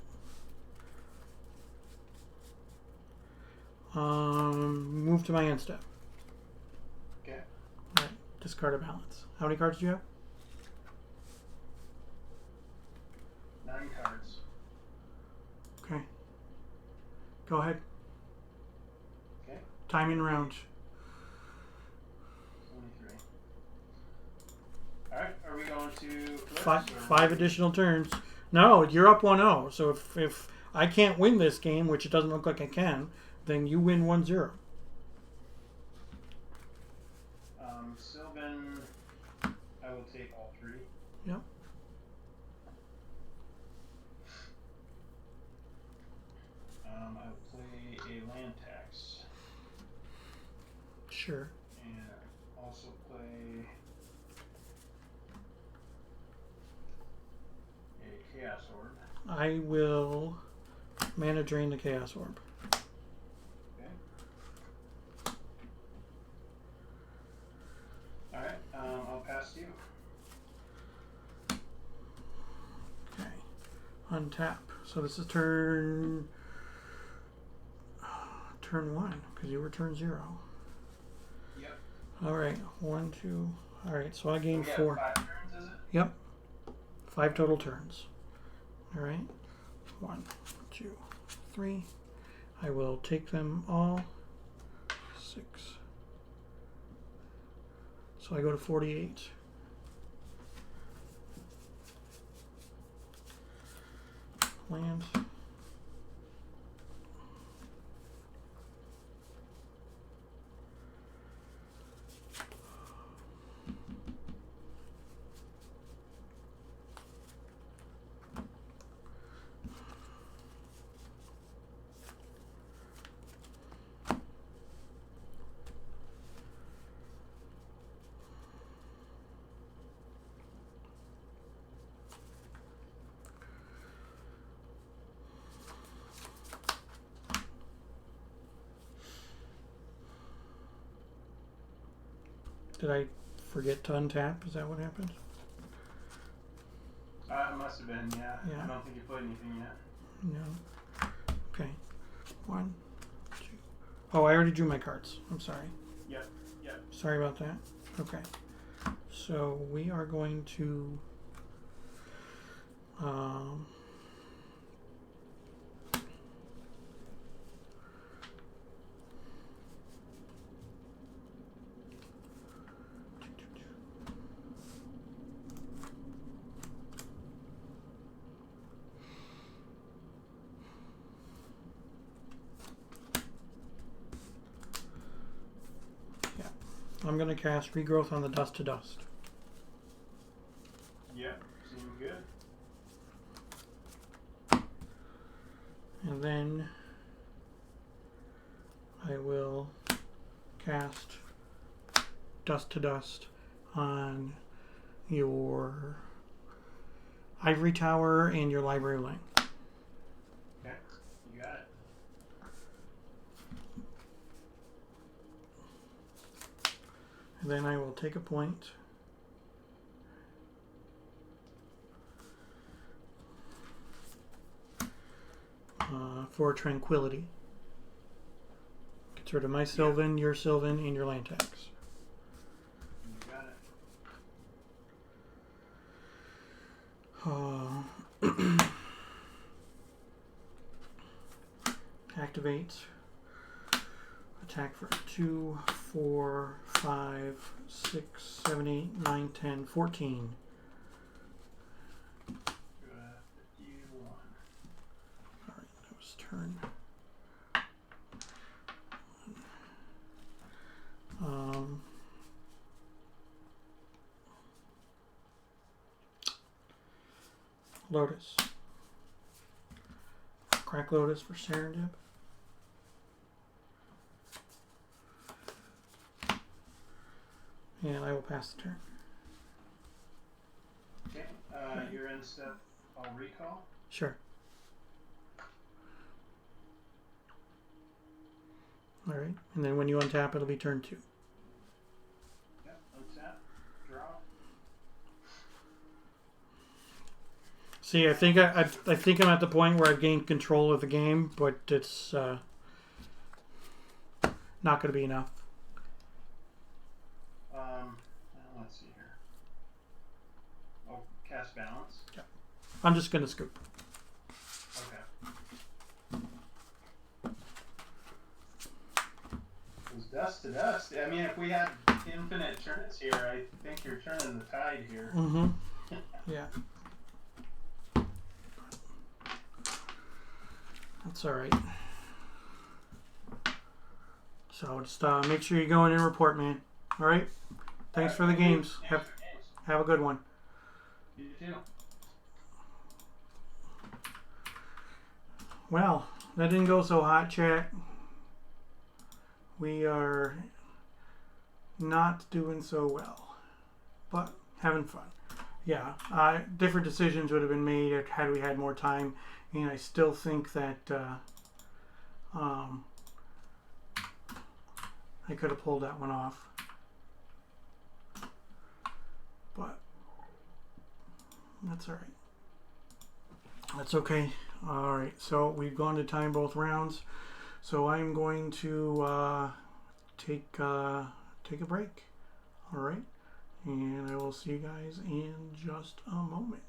Move to my end step. Okay. Alright, discard a balance. How many cards do you have? 9 cards. Okay. Go ahead. Okay. Time in round. 23. Alright, are we going to flips, Five additional turns. No, you're up 1-0. So if I can't win this game, which it doesn't look like I can, then you win 1-0. Sylvan, I will take all 3. Yep. I will play a land tax. Sure. And also play a Chaos Orb. I will mana drain the Chaos Orb. Okay. Alright, I'll pass to you. Okay. Untap. So this is turn 1, because you were turn 0. Yep. Alright, 1, 2. Alright, so I gained We have 4. 5 turns, is it? Yep. 5 total turns. Alright. 1, 2, 3. I will take them all. 6. So I go to 48. Land. Did I forget to untap? Is that what happened? It must have been, yeah. Yeah. I don't think you played anything yet. No. Okay. 1, 2. Oh, I already drew my cards. I'm sorry. Yep. Yep. Sorry about that. Okay. So we are going to I'm going to cast Regrowth on the Dust to Dust. Yep. Seems good. And then I will cast Dust to Dust on your Ivory Tower and your Library Lane. Okay. You got it. And then I will take a point. For Tranquility. Gets rid of my Sylvan, your Sylvan, and your land tax. You got it. Activate. Attack for 2, 4, 5, 6, 7, 8, 9, 10, 14. Go to 51. Alright, that was turn. Lotus. Crack Lotus for Serendib. And I will pass the turn. Okay. Your end step, I'll recall. Sure. Alright, and then when you untap, it'll be turn 2. Yep. Untap. See, I think I think I'm at the point where I've gained control of the game, but it's not going to be enough. Let's see here. Oh, cast balance. Yeah. I'm just going to scoop. Okay. It was dust to dust. I mean, if we had infinite turns here, I think you're turning the tide here. Mm-hmm. Yeah. That's all right. So just make sure you go in and report, man. All right. Thanks for the games. Have a good one. You too. Well, that didn't go so hot, chat. We are not doing so well, but having fun. Yeah, different decisions would have been made had we had more time, and I still think that I could have pulled that one off. But that's all right. That's okay. All right, so we've gone to time both rounds. So I'm going to take a break. All right, and I will see you guys in just a moment.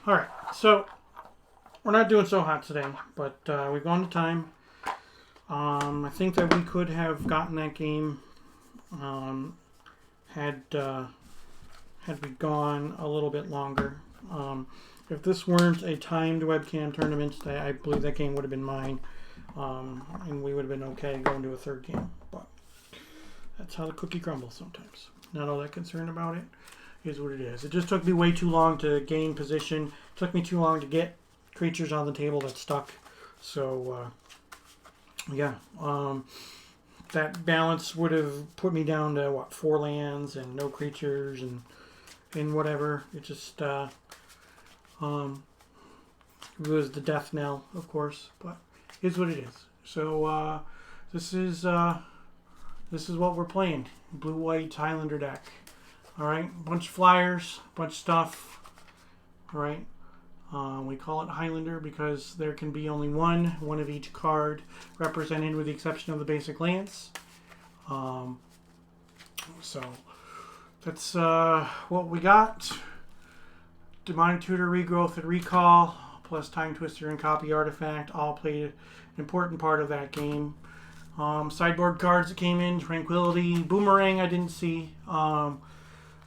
All right, so we're not doing so hot today, but we've gone to time. I think that we could have gotten that game had we gone a little bit longer. If this weren't a timed webcam tournament, I believe that game would have been mine, and we would have been okay going to a third game. But that's how the cookie crumbles sometimes. Not all that concerned about it. Is what it is. It just took me way too long to gain position. It took me too long to get creatures on the table that stuck. So, yeah. That balance would have put me down to, 4 lands and no creatures and whatever. It just, it was the death knell, of course. But it's what it is. So, this is what we're playing. Blue-White Highlander deck. Alright, bunch of flyers, bunch of stuff. Alright, we call it Highlander because there can be only one of each card represented with the exception of the basic lands. So, that's what we got. Demonic Tutor, Regrowth, and Recall, plus Time Twister and Copy Artifact all played an important part of that game. Sideboard cards that came in, Tranquility, Boomerang I didn't see.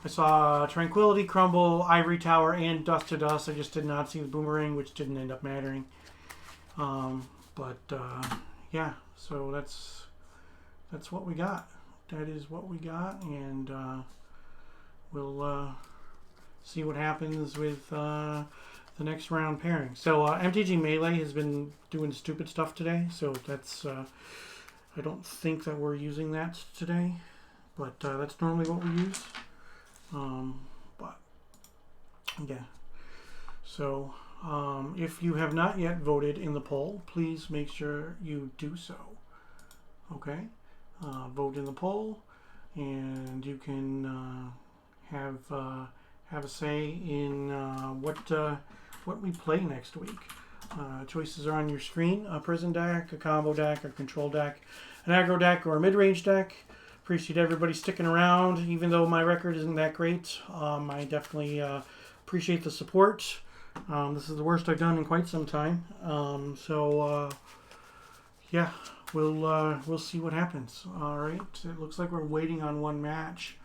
I saw Tranquility, Crumble, Ivory Tower, and Dust to Dust. I just did not see the Boomerang, which didn't end up mattering. Yeah, so that's what we got. That is what we got, and we'll see what happens with the next round pairing. So MTG Melee has been doing stupid stuff today, so that's I don't think that we're using that today, but that's normally what we use. But yeah, so if you have not yet voted in the poll, please make sure you do so. Okay, vote in the poll, and you can have a say in what we play next week. Choices are on your screen: a prison deck, a combo deck, a control deck, an aggro deck, or a mid-range deck. Appreciate everybody sticking around, even though my record isn't that great. I definitely appreciate the support. This is the worst I've done in quite some time. Yeah, we'll see what happens. All right, it looks like we're waiting on one match.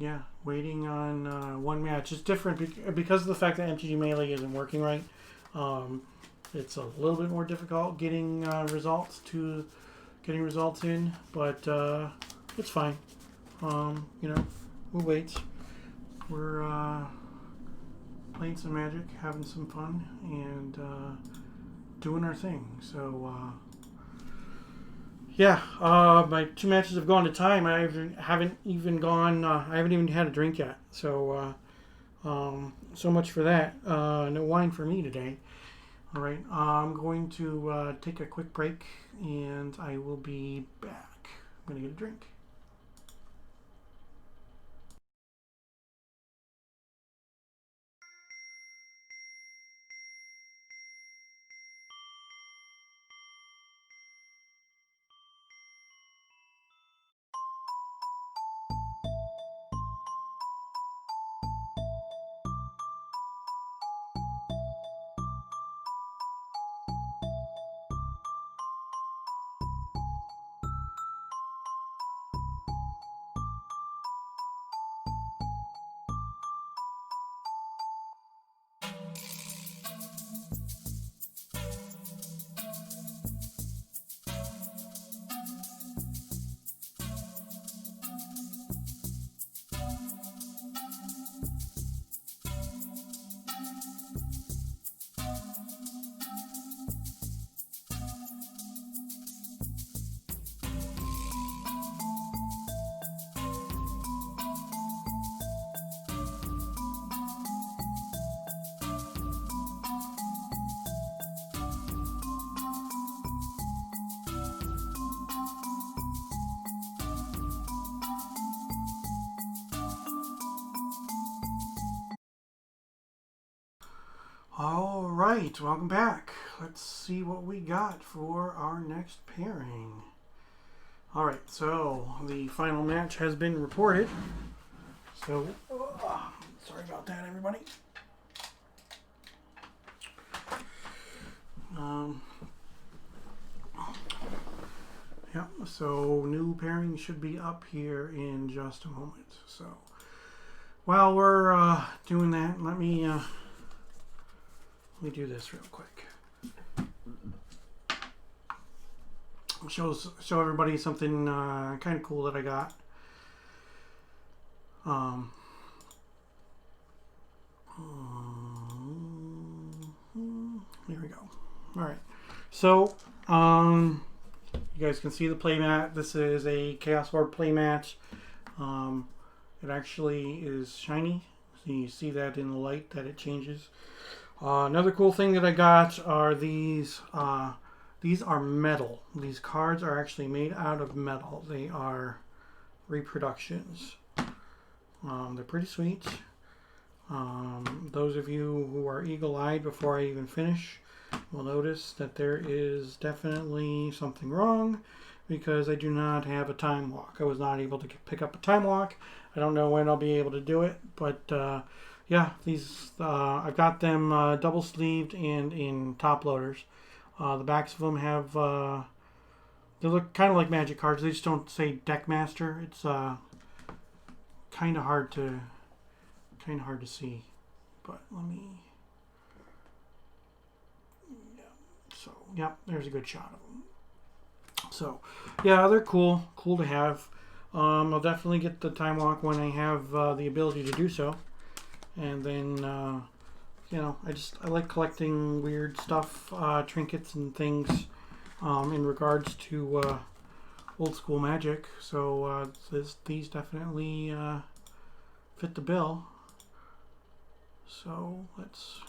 Yeah, waiting on one match. It's different because of the fact that MTG Melee isn't working right. It's a little bit more difficult getting results in, but it's fine. We'll wait. We're playing some Magic, having some fun, and doing our thing. So yeah, my 2 matches have gone to time. I haven't even had a drink yet. So so much for that. No wine for me today. All right, I'm going to take a quick break, and I will be back. I'm going to get a drink. All right, welcome back. Let's see what we got for our next pairing. All right, so the final match has been reported. So, sorry about that, everybody. Yeah, so new pairing should be up here in just a moment. So, while we're doing that, let me do this real quick. Show everybody something kind of cool that I got. Here we go. All right. So you guys can see the playmat. This is a Chaos Orb playmat. It actually is shiny. So you see that in the light that it changes. Another cool thing that I got are these. These are metal. These cards are actually made out of metal. They are reproductions. They're pretty sweet. Those of you who are eagle-eyed before I even finish will notice that there is definitely something wrong because I do not have a time lock. I was not able to pick up a time lock. I don't know when I'll be able to do it, but yeah, these I've got them double sleeved and in top loaders. The backs of them have they look kind of like Magic cards. They just don't say Deck Master. It's kind of hard to see, but let me. Yeah. So yeah, there's a good shot of them. So yeah, they're cool to have. I'll definitely get the time lock when I have the ability to do so, and then. I like collecting weird stuff, trinkets and things in regards to old school Magic. So these definitely fit the bill. So let's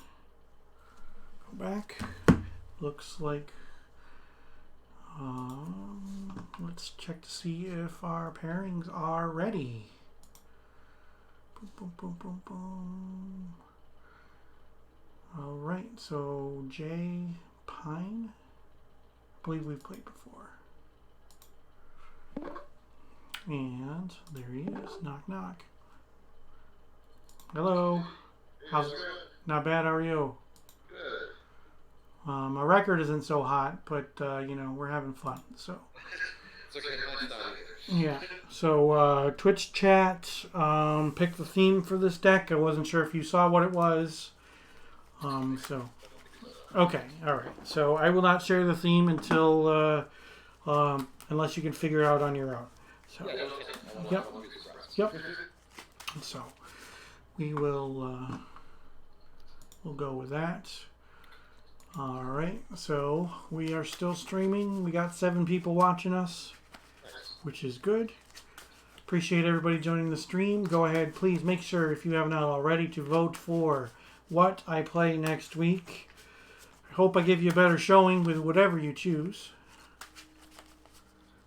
go back. Looks like let's check to see if our pairings are ready. Boom, boom, boom, boom, boom. All right, so Jay Pine, I believe we've played before. And there he is. Knock, knock. Hello. How's not bad? How are you? Good. My record isn't so hot, but we're having fun. So It's okay. Mine's not either. yeah. So Twitch chat. Picked the theme for this deck. I wasn't sure if you saw what it was. So okay. All right. So I will not share the theme until unless you can figure it out on your own. So Yeah, okay. Yep. I wanna be surprised. Yep. So we will we'll go with that. All right. So we are still streaming. We got 7 people watching us, Nice. which is good. Appreciate everybody joining the stream. Go ahead, please make sure if you have not already to vote for what I play next week. I hope I give you a better showing with whatever you choose.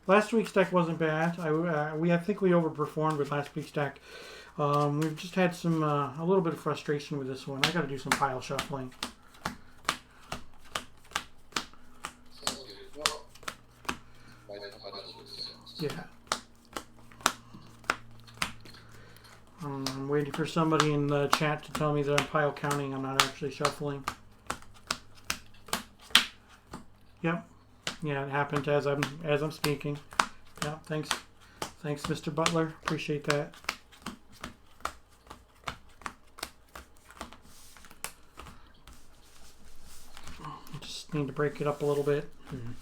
Last week's deck wasn't bad. I think we overperformed with last week's deck. We've just had some a little bit of frustration with this one. I got to do some pile shuffling. Sounds good. Well, might as well do it. Yeah. I'm waiting for somebody in the chat to tell me that I'm pile counting. I'm not actually shuffling. Yep. Yeah, it happened as I'm speaking. Yeah, thanks, Mr. Butler. Appreciate that. Just need to break it up a little bit and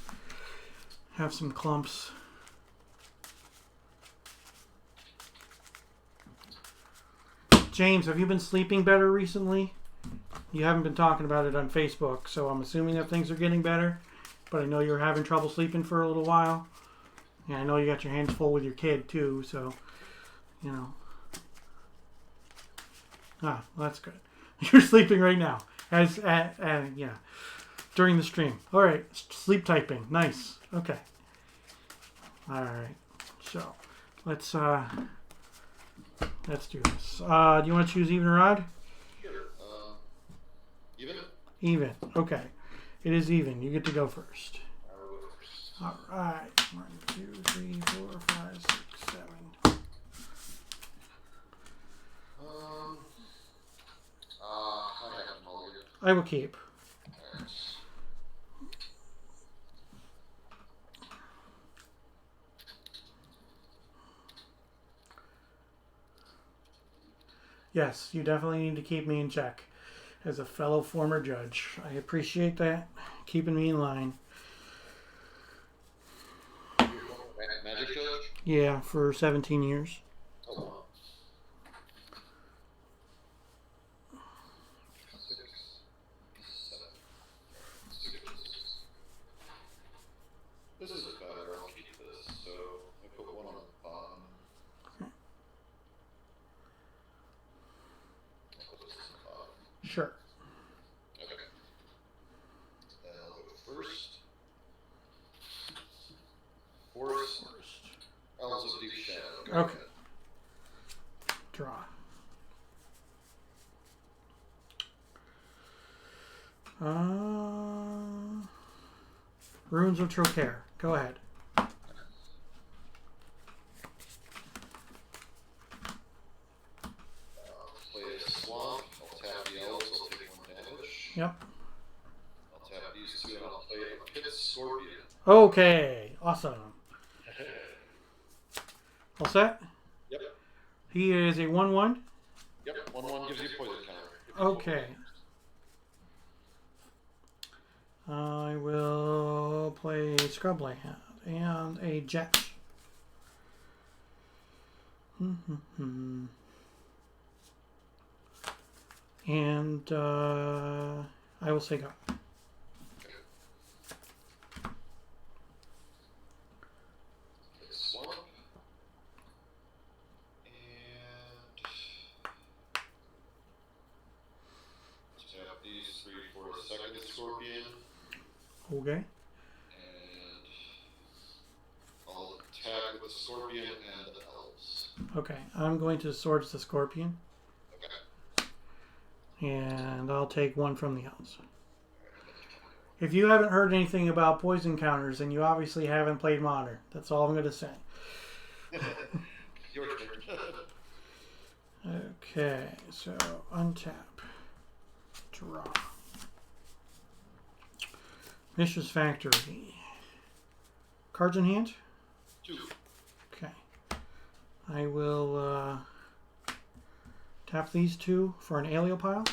have some clumps. James, have you been sleeping better recently? You haven't been talking about it on Facebook, so I'm assuming that things are getting better. But I know you're having trouble sleeping for a little while. Yeah, I know you got your hands full with your kid too, so well, that's good. You're sleeping right now, during the stream. All right, sleep typing, nice. Okay. All right, so let's do this. Do you want to choose even or odd? Sure. Even? Even. Okay. It is even. You get to go first. I'll go first. All right. 1, 2, 3, 4, 5, 6, 7. I have a mulligan. I will keep. Alright. Yes, you definitely need to keep me in check as a fellow former judge. I appreciate that. Keeping me in line. Magic Judge? Yeah, for 17 years. Oh, wow. 6, 7. 6. This is better. I'll keep this. So I put 1 on the bottom. I'll put this on the bottom. Sure. Okay. Then I'll go first. Forest. Elves of Deep Shadow. Go Okay. ahead. Draw. Runes of Trocaire. Go ahead. Play a swamp. I'll tap the elves. I'll take 1 damage. Yep. I'll tap these 2 and I'll play a Pit Scorpion. Okay. Awesome. All set? Yep. He is a 1/1. Yep. 1/1 gives you poison counter. Okay. I will play Scrubland and a Jet. And I will say go. Swamp. And tap these 3 for a second Scorpion. Okay. And I'll attack with the Scorpion and the elves. Okay. I'm going to Swords the Scorpion. Okay. And I'll take 1 from the elves. If you haven't heard anything about poison counters, then you obviously haven't played Modern. That's all I'm going to say. Your turn. Okay, so untap. Draw. Mishra's Factory. Cards in hand? 2. Okay. I will tap these 2 for an alio pile.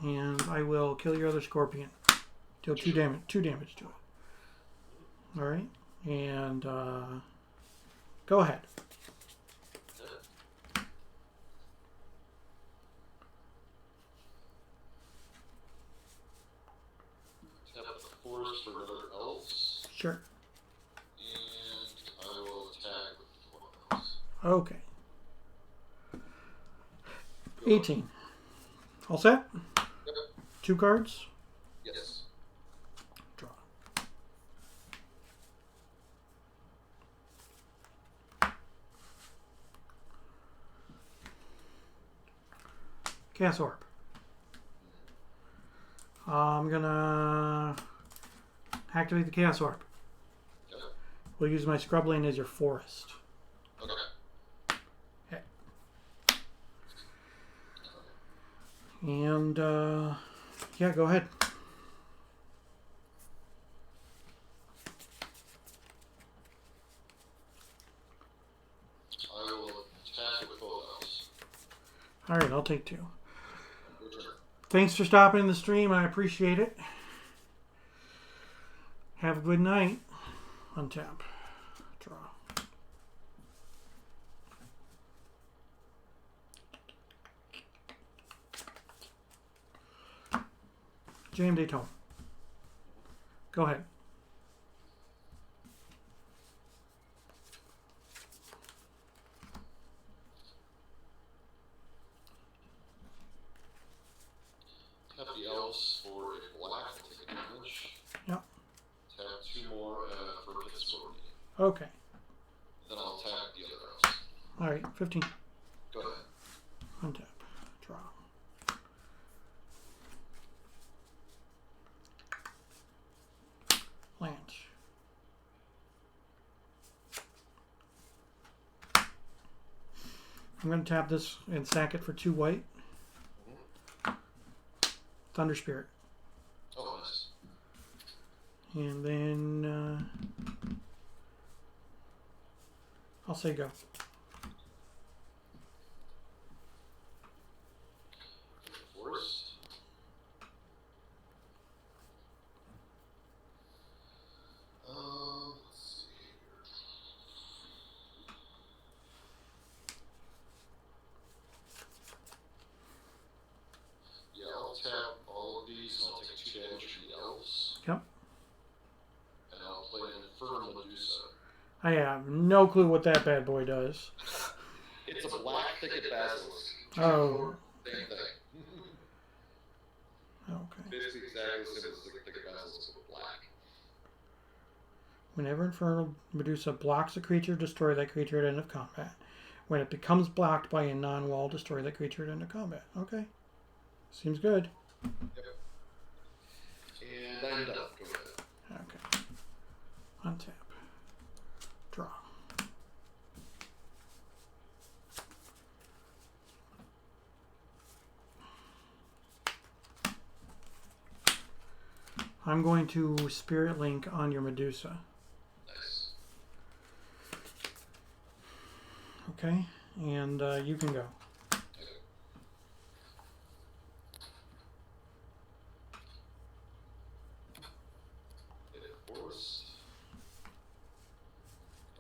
And I will kill your other scorpion. Deal 2 damage to it. Alright. And go ahead. Tap the forest for another elves. Sure. And I will attack with 4 elves. Okay. 18. All set? Yep. 2 cards. Yes. Draw. Cast Orb. I'm gonna activate the Chaos Orb. Okay. We'll use my Scrubland as your forest. Okay. Okay. And yeah, go ahead. I will attack with both elves. All right, I'll take 2. Your turn. Thanks for stopping in the stream. I appreciate it. Have a good night. Untap. Draw. Jam Daytona. Go ahead. Tap the elves for a black, take a damage. Yep. Tap 2 more for Pit Scorpion. Okay. Then I'll attack the other elves. All right. 15. Go ahead. Untap. Draw. Lance. I'm going to tap this and sack it for 2 white. Thunder Spirit. Oh, nice. And then I'll say go. Forest. Let's see here. Yeah, I'll tap all of these and I'll take 2 damage from the elves. Yep. And I'll play an Infernal Medusa. I have no clue what that bad boy does. It's a black thicket basilisk. Oh. Same thing. Okay. Basically exactly the same as the thicket basilisk but black. Whenever Infernal Medusa blocks a creature, destroy that creature at end of combat. When it becomes blocked by a non-wall, destroy that creature at end of combat. Okay. Seems good. Yep. And I'm done. Go ahead. Okay. Untap. Draw. I'm going to Spirit Link on your Medusa. Nice. Okay? And you can go. Okay. Hit it forest.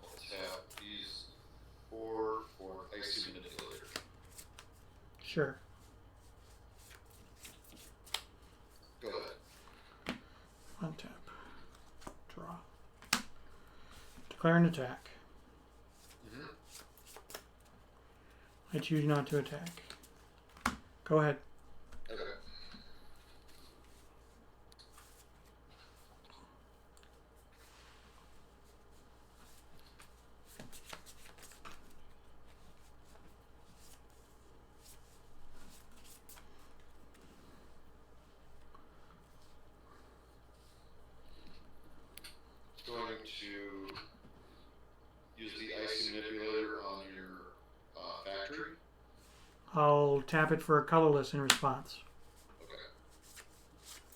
I'll tap these 4 for Icy Manipulator. Sure. Go ahead. Untap. Draw. Declare an attack. Mm-hmm. I choose not to attack. Go ahead. Okay. Going to tap it for a colorless in response. Okay.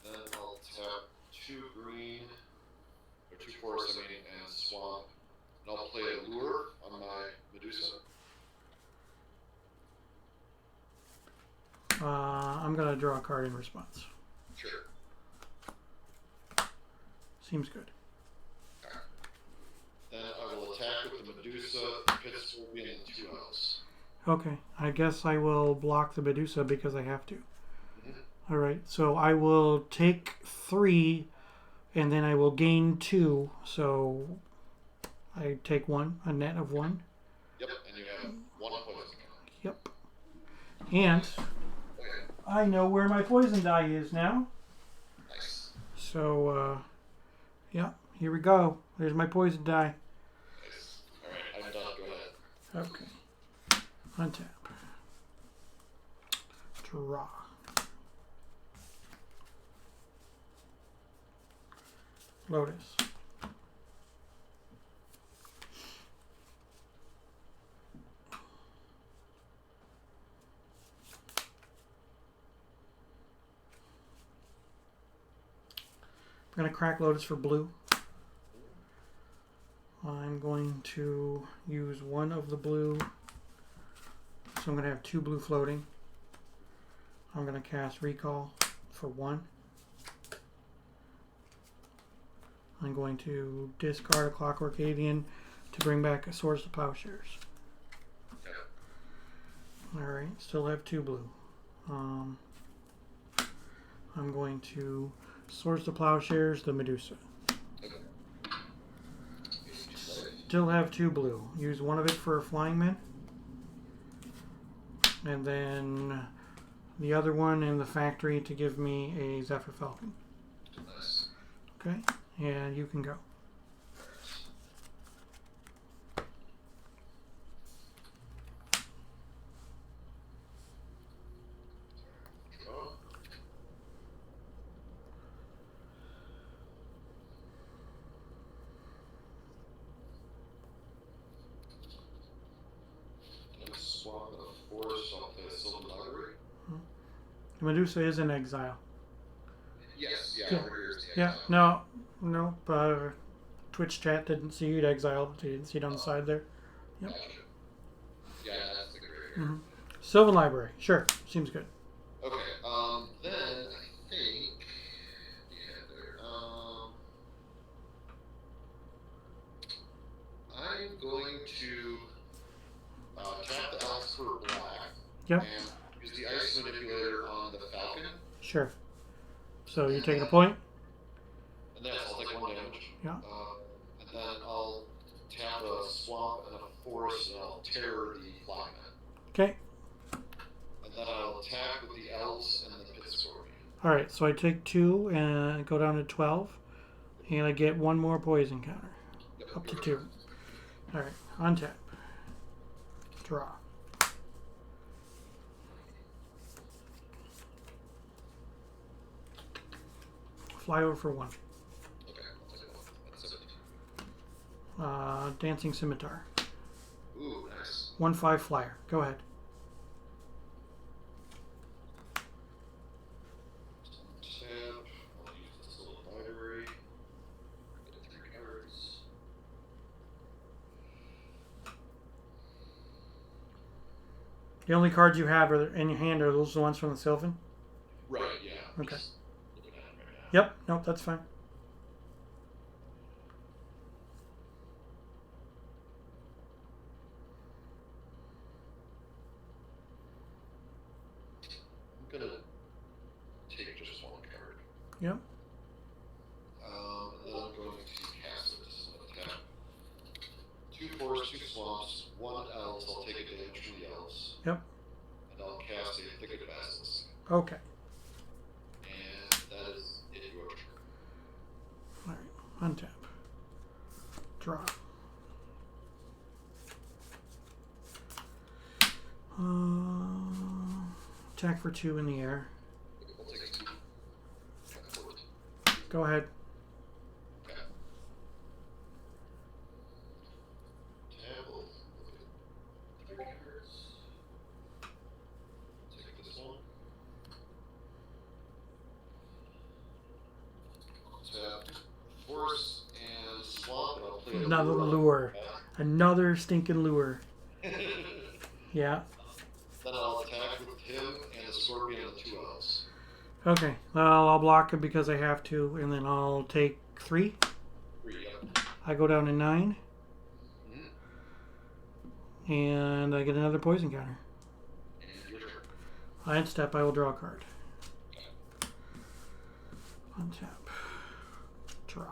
Then I'll tap 2 green, or 2 forest, and swamp. And I'll play a lure on my Medusa. I'm going to draw a card in response. Sure. Seems good. Okay. Then I will attack with the Medusa, Pit Scorpion, and 2 elves. Okay, I guess I will block the Medusa because I have to. Mm-hmm. Alright, so I will take 3 and then I will gain 2. So I take 1, a net of 1. Yep, and you have 1 poison counter. Yep. And Okay. I know where my poison die is now. Nice. So, yeah, here we go. There's my poison die. Nice. Alright, I'm done. Go ahead. Okay. Untap. Draw. Lotus. I'm going to crack Lotus for blue. I'm going to use 1 of the blue. So I'm going to have 2 blue floating. I'm going to cast Recall for 1. I'm going to discard a Clockwork Avian to bring back a Swords to Plowshares. Okay. Alright, still have 2 blue. I'm going to Swords to Plowshares the Medusa. Okay. Still have 2 blue. Use 1 of it for a Flying Man. And then the other one in the factory to give me a Zephyr Falcon. Nice. Okay, and you can go. Draw. And swap the forest. I'll play a Sylvan Library. Medusa is in exile. Yes, yeah, Yeah. over here is the Yeah, exile. no. Twitch chat didn't see you exiled. They didn't see it on the side there. Yep. Gotcha. Yeah, that's the great area. Mm-hmm. Sylvan Library, sure, seems good. Okay, then I think, yeah, there, I'm going to, tap the elf for black. Yep. And use the ice manipulator on the falcon. Sure. So you're taking a point? And then I'll take 1 damage. Yeah. And then I'll tap a swamp and a forest and I'll terror the flyman. Okay. And then I'll attack with the elves and the pit scorpion. Alright, so I take 2 and go down to 12. And I get 1 more poison counter. Yep, Up to go 2. ahead. Alright, untap. Draw. Fly over for 1. Okay, I'll take 1. That's 17. Dancing Scimitar. Ooh, nice. 1/5 flyer. Go ahead. Tap. I'll use this little library. Get 3 cards. The only cards you have are in your hand are those the ones from the Sylvan? Right, yeah. Okay. Just looking at them right now. Yep, nope, that's fine. I'm gonna take just 1 card. Yep. And then I'm going to cast it. So I'm gonna tap 2 forests, 2 swamps, 1 elves. I'll take a damage from the elves. Yep. And I'll cast a Thicket Basilisk. Okay. And that is it, your turn. Alright, untap. Draw. Attack for 2 in the air. We'll take 2. That's 14. Go ahead. Okay. Tap, we'll look at 3 cards. Take played Another lure. Another stinking lure. Yeah. Then I'll attack with him and the scorpion and the 2 elves. Okay. Well, I'll block it because I have to, and then I'll take 3. 3, yep. I go down to 9, Mm-hmm. and I get another poison counter. And your turn. I end step. I will draw a card. Untap. Draw.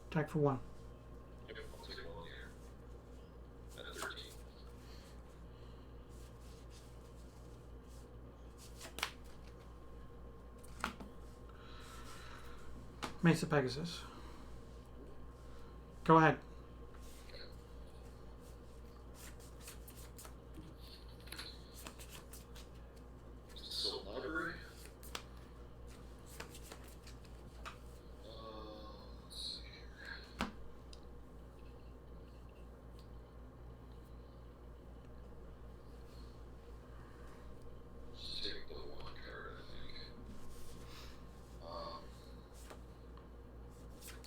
Attack for 1. Yep, I'll take 1 here. At 13. Mesa Pegasus. Go ahead. Silk Library. Let's see here. Just take the 1 card, I think.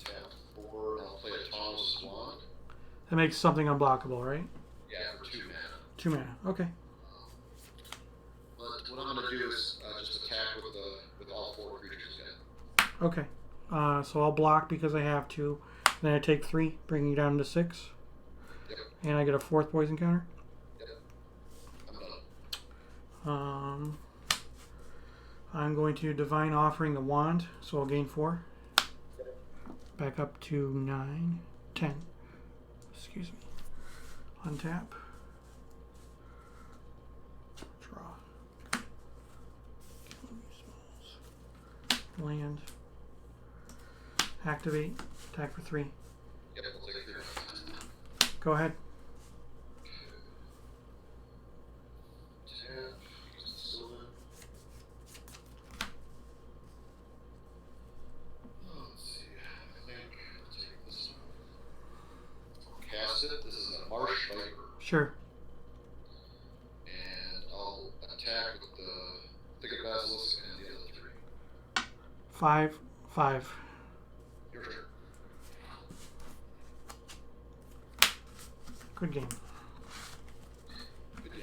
Tap 4, and I'll play a Thomas Wand. That makes something unblockable, right? Yeah, for 2 mana. 2 mana. Okay. But what I'm going to do is just attack with all 4 creatures again. Okay. So I'll block because I have to. Then I take 3, bringing you down to 6. Yep. And I get a 4th poison counter. Yep. I'm done. I'm going to Divine Offering the Wand, so I'll gain 4. Back up to 9, 10. Excuse me. Untap. Draw. Land. Activate. Attack for 3. Yep, I'll take 3. Go ahead. Tap, use the silver. Let's see, I think I'll take this one. I'll cast it. This is a Marsh Viper. Sure. And I'll attack with the Thicket Basilisk and the other 3. 5, 5. Your turn. Good game. Good game.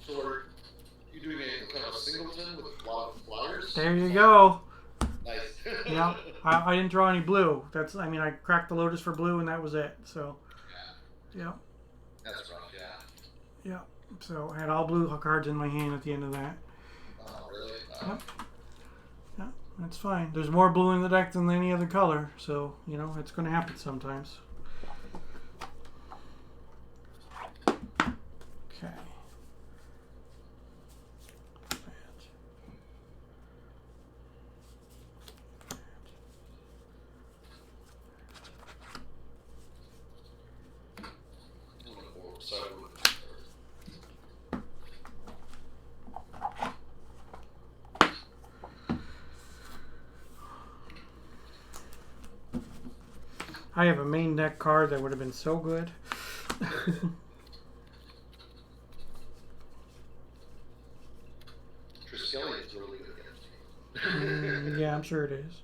So are you doing a kind of a singleton with a lot of flyers? There you go. Nice. Yeah. I didn't draw any blue. I cracked the Lotus for blue and that was it. So, yeah. That's rough, yeah. Yeah. So I had all blue cards in my hand at the end of that. Oh, really? Yep. Yeah, that's fine. There's more blue in the deck than any other color, so it's going to happen sometimes. Okay. I'm gonna go side with I have a main deck card that would have been so good. Triskelion is really good against you. Yeah, I'm sure it is.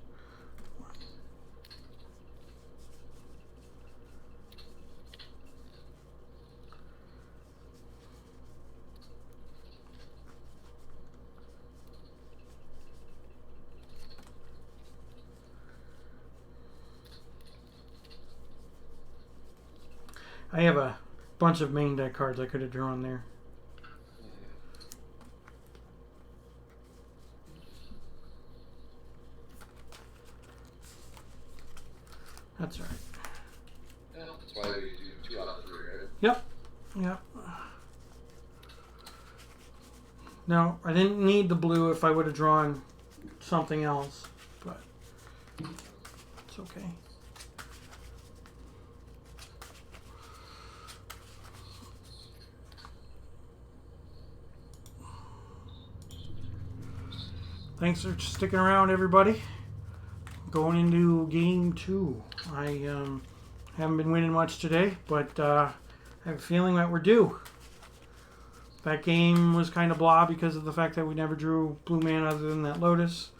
I have a bunch of main deck cards I could have drawn there. That's right. Yeah, that's why we do 2 out of 3, right? Yep. Yep. Now, I didn't need the blue if I would have drawn something else, but it's okay. Thanks for sticking around, everybody. Going into game 2. I Haven't been winning much today, but I have a feeling that we're due. That game was kind of blah because of the fact that we never drew blue mana other than that Lotus.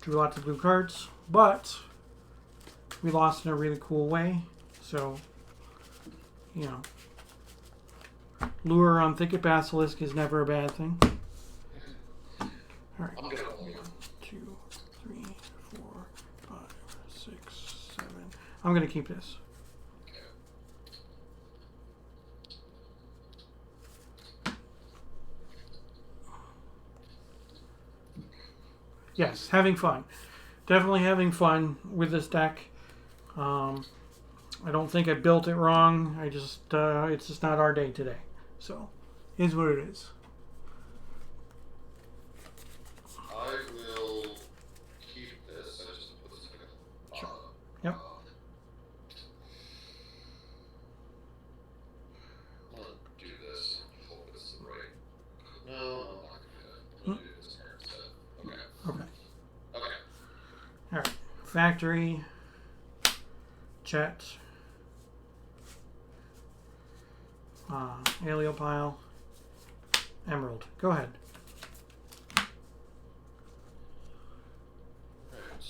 Drew lots of blue cards, but we lost in a really cool way. So, you know, lure on Thicket Basilisk is never a bad thing. All right. I'm gonna 1, 2, 3, 4, 5, 6, 7. I'm gonna keep this. Yes, having fun. Definitely having fun with this deck. I don't think I built it wrong. I just it's just not our day today. So, is what it is. I will keep this. I just put this in the Sure. Yep. I'm gonna do this and hope it's the right. No, I'm not gonna do that. I'm gonna do this here instead. Okay. Okay. Okay. All right. Factory. Chet. Aeolipile. Emerald. Go ahead. Alright,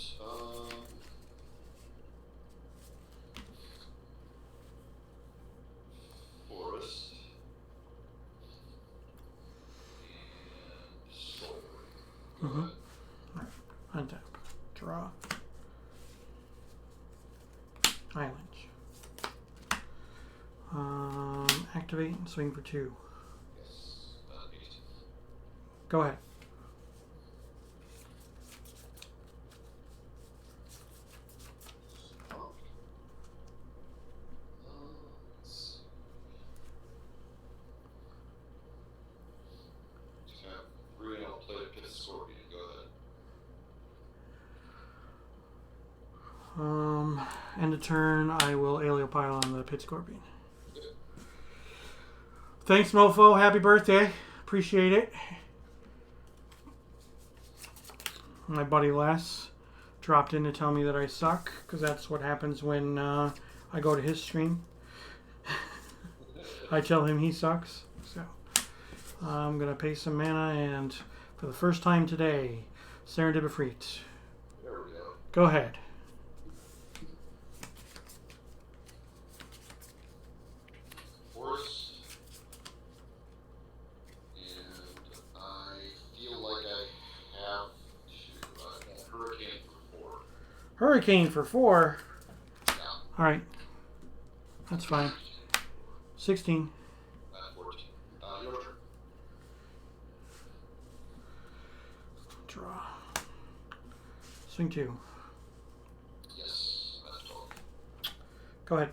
Forest. And Soul. Mhm. Untap. Draw. Island. Activate and swing for 2. Yes, neat. Go ahead. Oh. Let's see. Just have Ruin, I'll play the Pit Scorpion. Go ahead. End of turn, I will Aeolipile on the Pit Scorpion. Thanks, Mofo. Happy birthday. Appreciate it. My buddy Les dropped in to tell me that I suck, because that's what happens when I go to his stream. I tell him he sucks. So I'm going to pay some mana, and for the first time today, Serendipity. There we go. Go ahead. Forest. And I feel like I have to Hurricane for 4. Hurricane for 4. Yeah. All right. That's fine. 16. 14. Your turn. Draw. Swing 2. Yes, that's 12. Go ahead.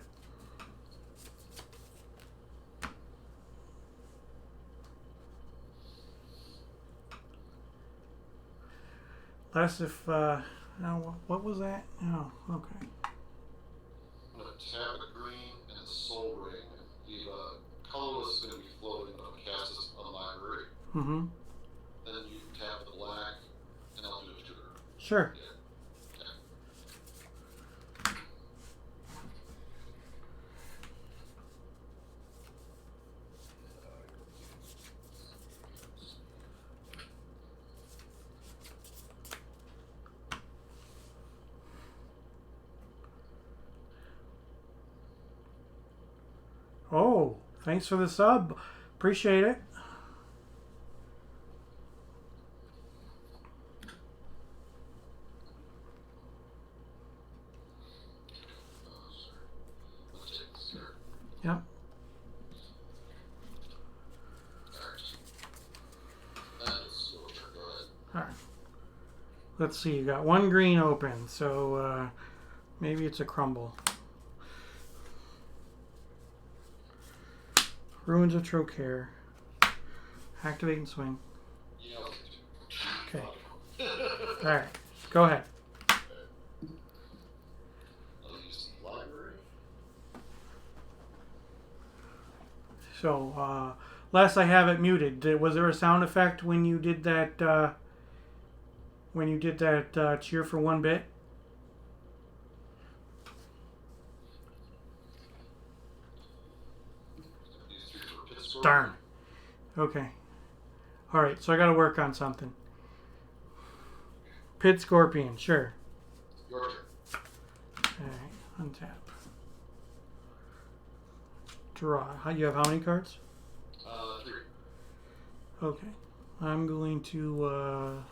Less if, no, what was that? Oh, okay. I'm going to tap a green and a Soul Ring. The colorless is going to be floating, but I'm going to cast this on library. Mm-hmm. Then you tap the black, and I'll do a tutor. Sure. Yeah. Oh, thanks for the sub. Appreciate it. Let's take this here. Yep. That's your turn. Go ahead. All right. Let's see. You got 1 green open, so maybe it's a crumble. Ruins of Trocare. Activate and swing. You know, Okay. All right. Go ahead. I'll use the library. So, Les, I have it muted. Was there a sound effect when you did that? When you did that cheer for 1 bit? Scorpion. Darn. Okay. Alright, so I gotta work on something. Pit Scorpion, sure. Your turn. Alright, untap. Draw. You have how many cards? 3. Okay. I'm going to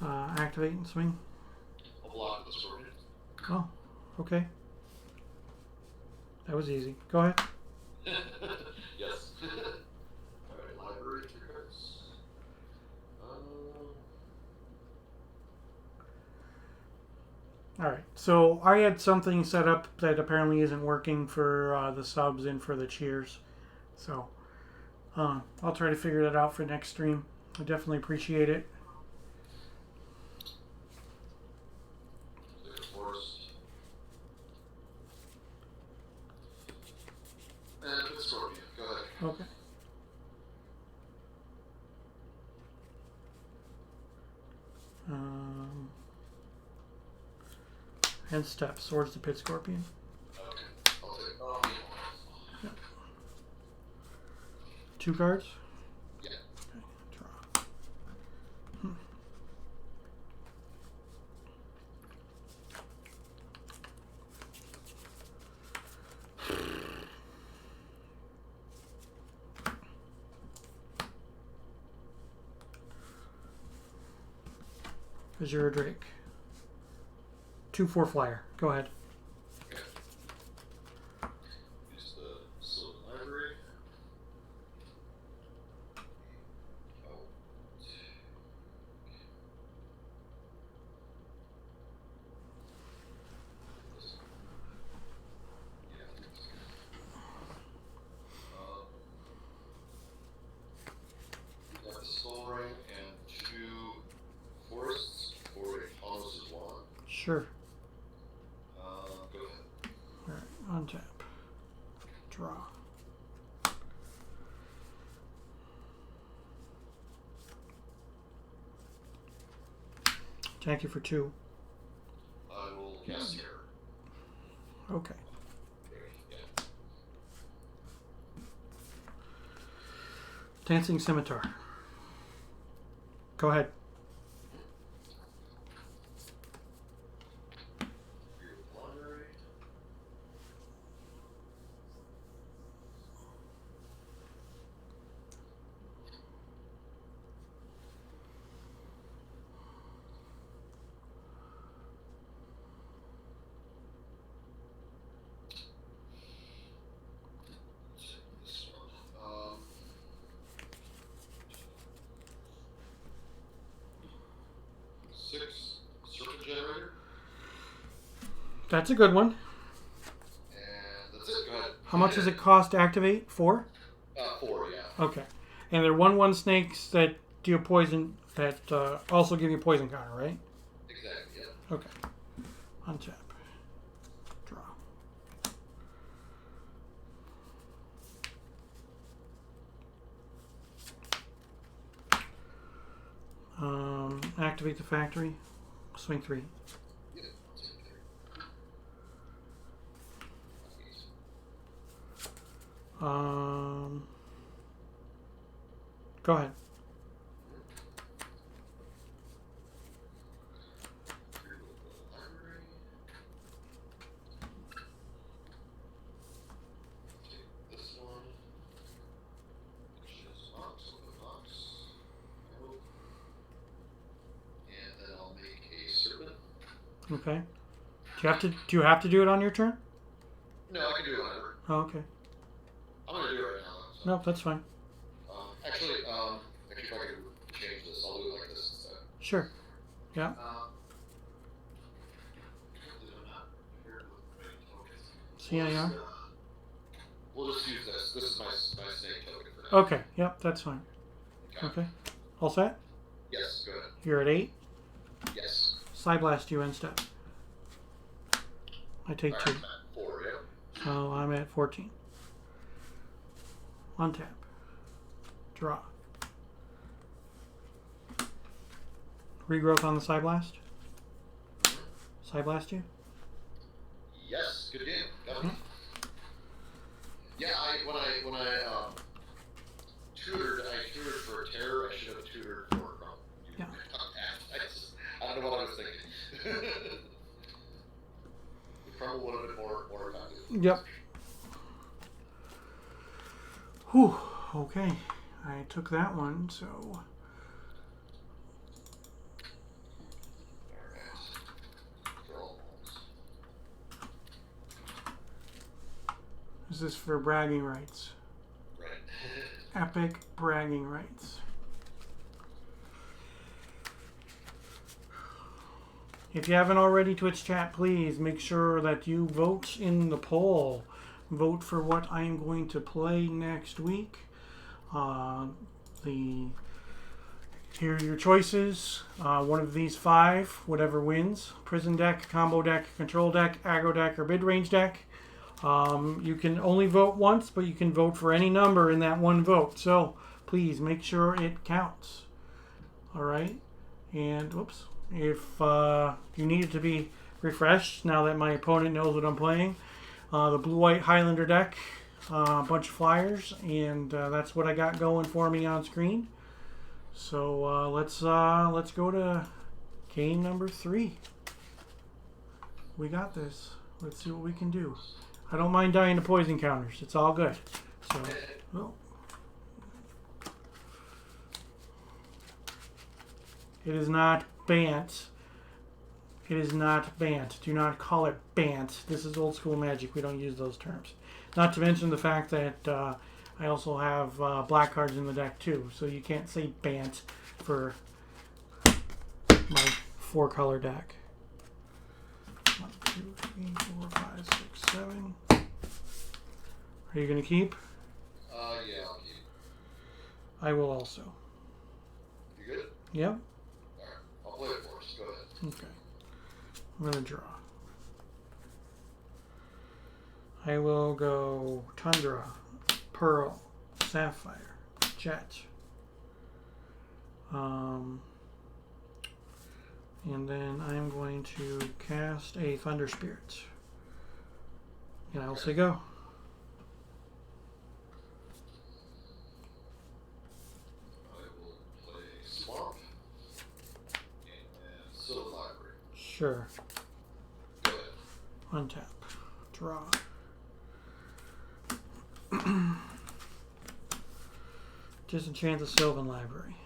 activate and swing. I'll block with the Scorpion. Oh, okay. That was easy. Go ahead. Yes. Alright, library, 3 cards. Alright, so I had something set up that apparently isn't working for the subs and for the cheers. So, I'll try to figure that out for next stream. I definitely appreciate it. Take a forest. And Pit Scorpion. Go ahead. Okay. And step. Swords to Pit Scorpion. Okay. I'll take. 2 cards? Yeah. Okay, draw. Azure Drake. 2/4 flyer. Go ahead. Okay. Use the Sylvan Library. Oh. Yeah, I think that's good. We got the Skull Ring and 2 forests for a Thomas's Wand. Sure. Go ahead. Alright, untap. Draw. Attack you for 2. I will cast Terror. Okay. Yeah. Dancing Scimitar. Go ahead. Library. This one. 6 Serpent Generator. That's a good one. And that's it. Go ahead. How much does it cost to activate? 4? 4, yeah. Okay. And they're 1/1 snakes that deal poison, that also give you poison counter, right? Exactly, yeah. Okay. Untap. Draw. Activate the factory. Swing 3. Yeah, I'll take it. Go ahead. Library. Take this one. Which is box, open box. Arrow. And then I'll make a serpent. Okay. Do you have to do it on your turn? No, I can do it whenever. Oh, okay. I'm gonna do it right now. So. No, that's fine. Actually, if I could change this, I'll do it like this instead. Sure. Yeah. I'm not prepared with my tokens. CIR. We'll just use this. This is my snake token for now. Okay. Yep, that's fine. Okay. All set? Yes, go ahead. You're at 8. Yes. Psyblast you end step. I take 2. Alright, I'm at 4, yeah. So I'm at 14. Untap. Draw. Regrowth on the Psyblast. Psyblast you. Yes, good game. Got it. Yeah, when I tutored for terror. I should have tutored for crumble. Yeah. I don't know what I was thinking. The crumble would have been more effective. Yep. Whew. Okay. I took that one, so. Is this for bragging rights? Right. Epic bragging rights. If you haven't already, Twitch chat, please make sure that you vote in the poll. Vote for what I am going to play next week. Here are your choices. One of these 5, whatever wins. Prison deck, combo deck, control deck, aggro deck, or mid-range deck. You can only vote once, but you can vote for any number in that one vote. So please make sure it counts. All right. And whoops, if you need it to be refreshed now that my opponent knows what I'm playing, the blue-white Highlander deck, a bunch of flyers, and that's what I got going for me on screen. So let's go to game number 3. We got this. Let's see what we can do. I don't mind dying to poison counters. It's all good. So, well, it is not Bant. It is not Bant. Do not call it Bant. This is old school Magic. We don't use those terms. Not to mention the fact that I also have black cards in the deck too. So you can't say Bant for my 4-color deck. 1, 2, 3, 4, 5, 6, 7. Are you going to keep? Yeah, I'll keep. I will also. You good? Yep. Alright, I'll play it for us. Go ahead. Okay. I'm going to draw. I will go Tundra, Pearl, Sapphire, Jet. And then I'm going to cast a Thunder Spirit. And I'll say go. I will play Swamp and Sylvan Library. Sure. Go ahead. Untap. Draw. Disenchant the Sylvan Library.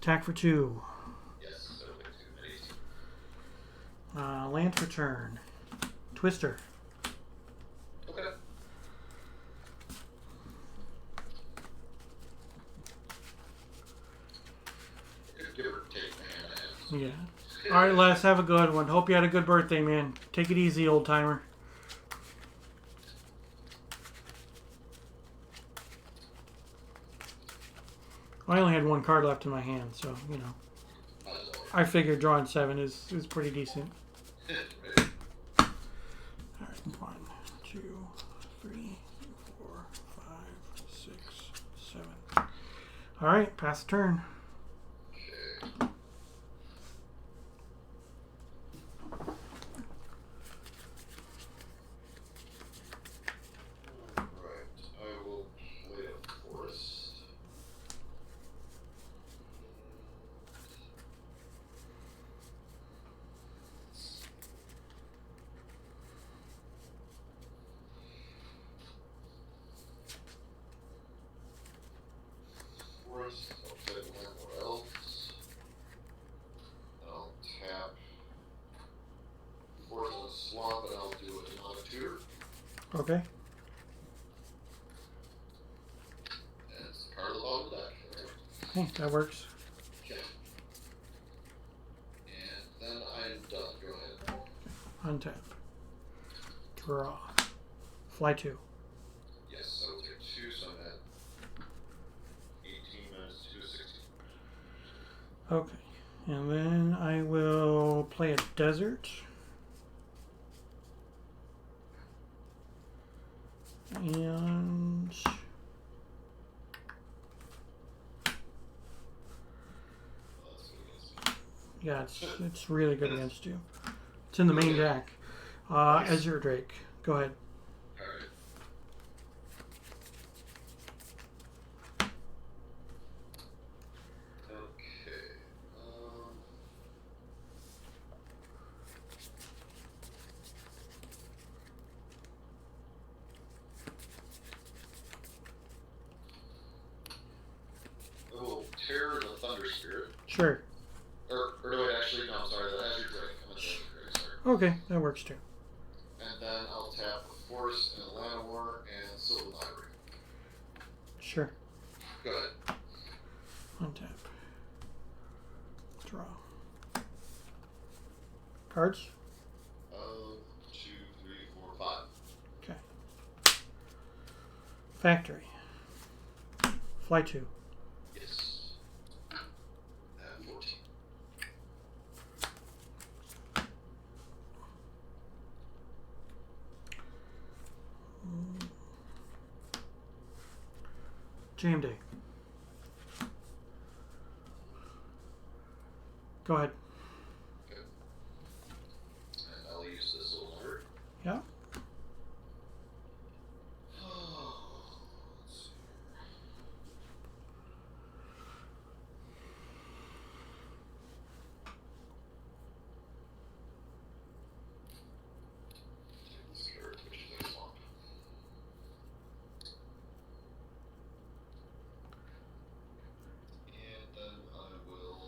Attack for 2. Yes, that'll make 2 Land for turn. Twister. Okay. Give or take a hand. Yeah. Alright, Les, have a good one. Hope you had a good birthday, man. Take it easy, old timer. I only had 1 card left in my hand, so, you know. I figured drawing 7 is pretty decent. Alright, 1, 2, 3, 4, 5, 6, 7. Alright, pass the turn. Okay. Alright, I will play a forest. Forest, I'll play one more elves. And I'll tap forest and swamp, and I'll do another tutor. Okay. And it's the card of the bottom of the deck. Okay, that works. Okay. And then I'm done. Go ahead. Untap. Draw. Fly 2. Yes, I will take 2, so I'm at 18 minus 2 is 16. Okay. And then I will play a desert. And That's what it is. yeah, it's really good against you. It's in the main deck. Azure Drake. Go ahead. Alright. Sure. Or do I actually? No, I'm sorry. The Azure Drake. I'm at the Azure Drake. Sorry. Okay, that works too. And then I'll tap Force and Llanowar and Sylvan Library. Sure. Go ahead. Untap. Draw. Cards? 2, 3, 4, 5. Okay. Factory. Fly 2. Yes. 14. Jam Day. Go ahead. Okay. And I'll use this little number. Yeah. Let's see. Take this card, which is a swamp. And then I will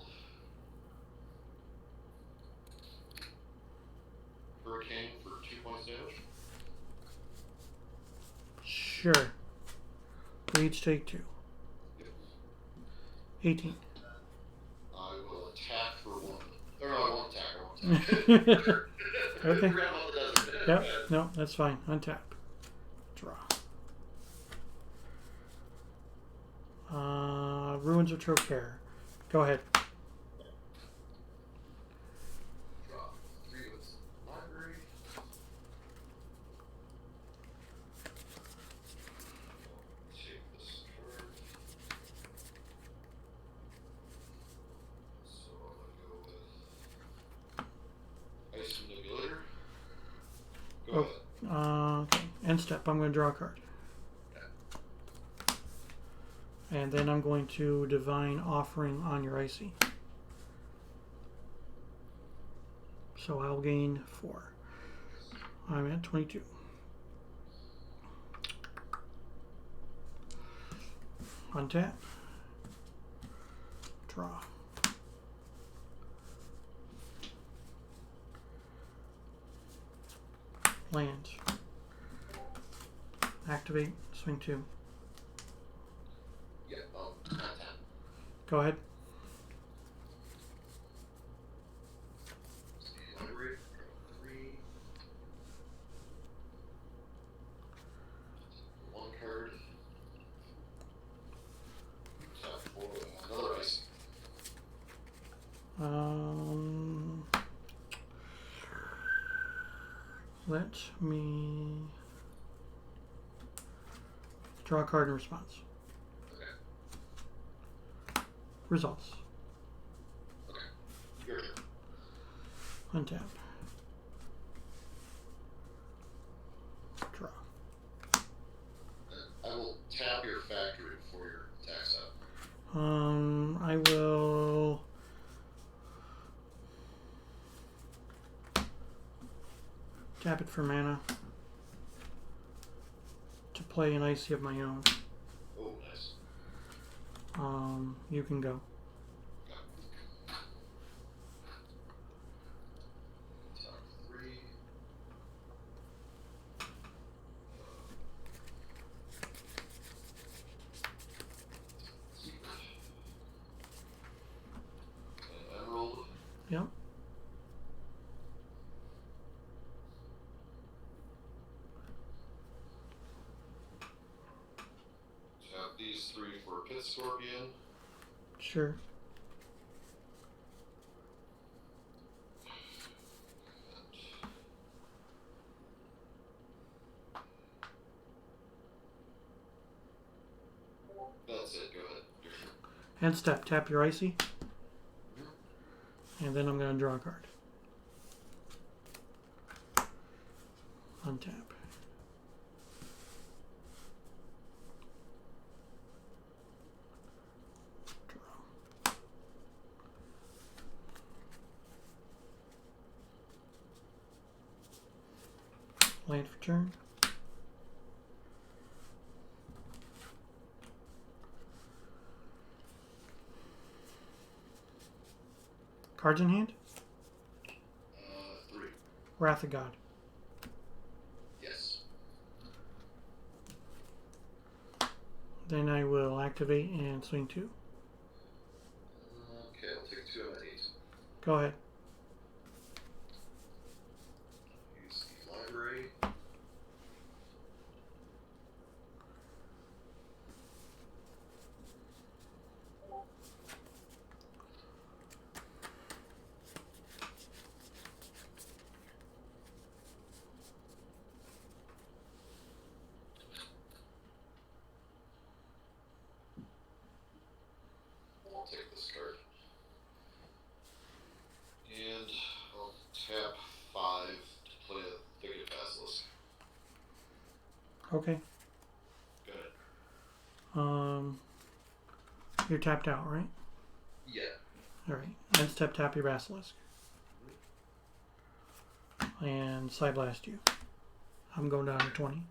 Hurricane for 2 points damage. Sure. We each take 2. Yep. 18. I will attack for 1. Or no, I won't attack. I won't attack. Okay. Forgot about the desert. Yep. No, that's fine. Untap. Draw. Ruins of Trocaire. Go ahead. Draw 3 with library. Take this card. So I'm gonna go with Ice Manipulator. Go Oh. ahead. Okay. End step. I'm going to draw a card. And then I'm going to Divine Offering on your Icy. So I'll gain 4. I'm at 22. Untap. Draw. Land. Activate. Swing 2. Yeah, not 10. Go ahead. Library. 3. 1 card. Tap for another ice. Let me draw a card in response. Okay. Results. Okay. Your turn. Untap. Draw. I will tap your factory for your attack step. I will tap it for mana to play an Icy of my own. Oh, nice. You can go. Top 3. Emerald. Yep. Tap these 3 for Pit Scorpion. Sure. That's it. Go ahead. Your turn. End step. Tap your Icy. And then I'm going to draw a card. Untap. Draw. Land for turn. Cards in hand? 3. Wrath of God. Yes. Then I will activate and swing 2. Okay, I'll take 2 amenities. Go ahead. Use the library. I'll take this card. And I'll tap 5 to play a Thicket Basilisk. Okay. Good. You're tapped out, right? Yeah. Alright. End step, tap your Basilisk. And side blast you. I'm going down to 20.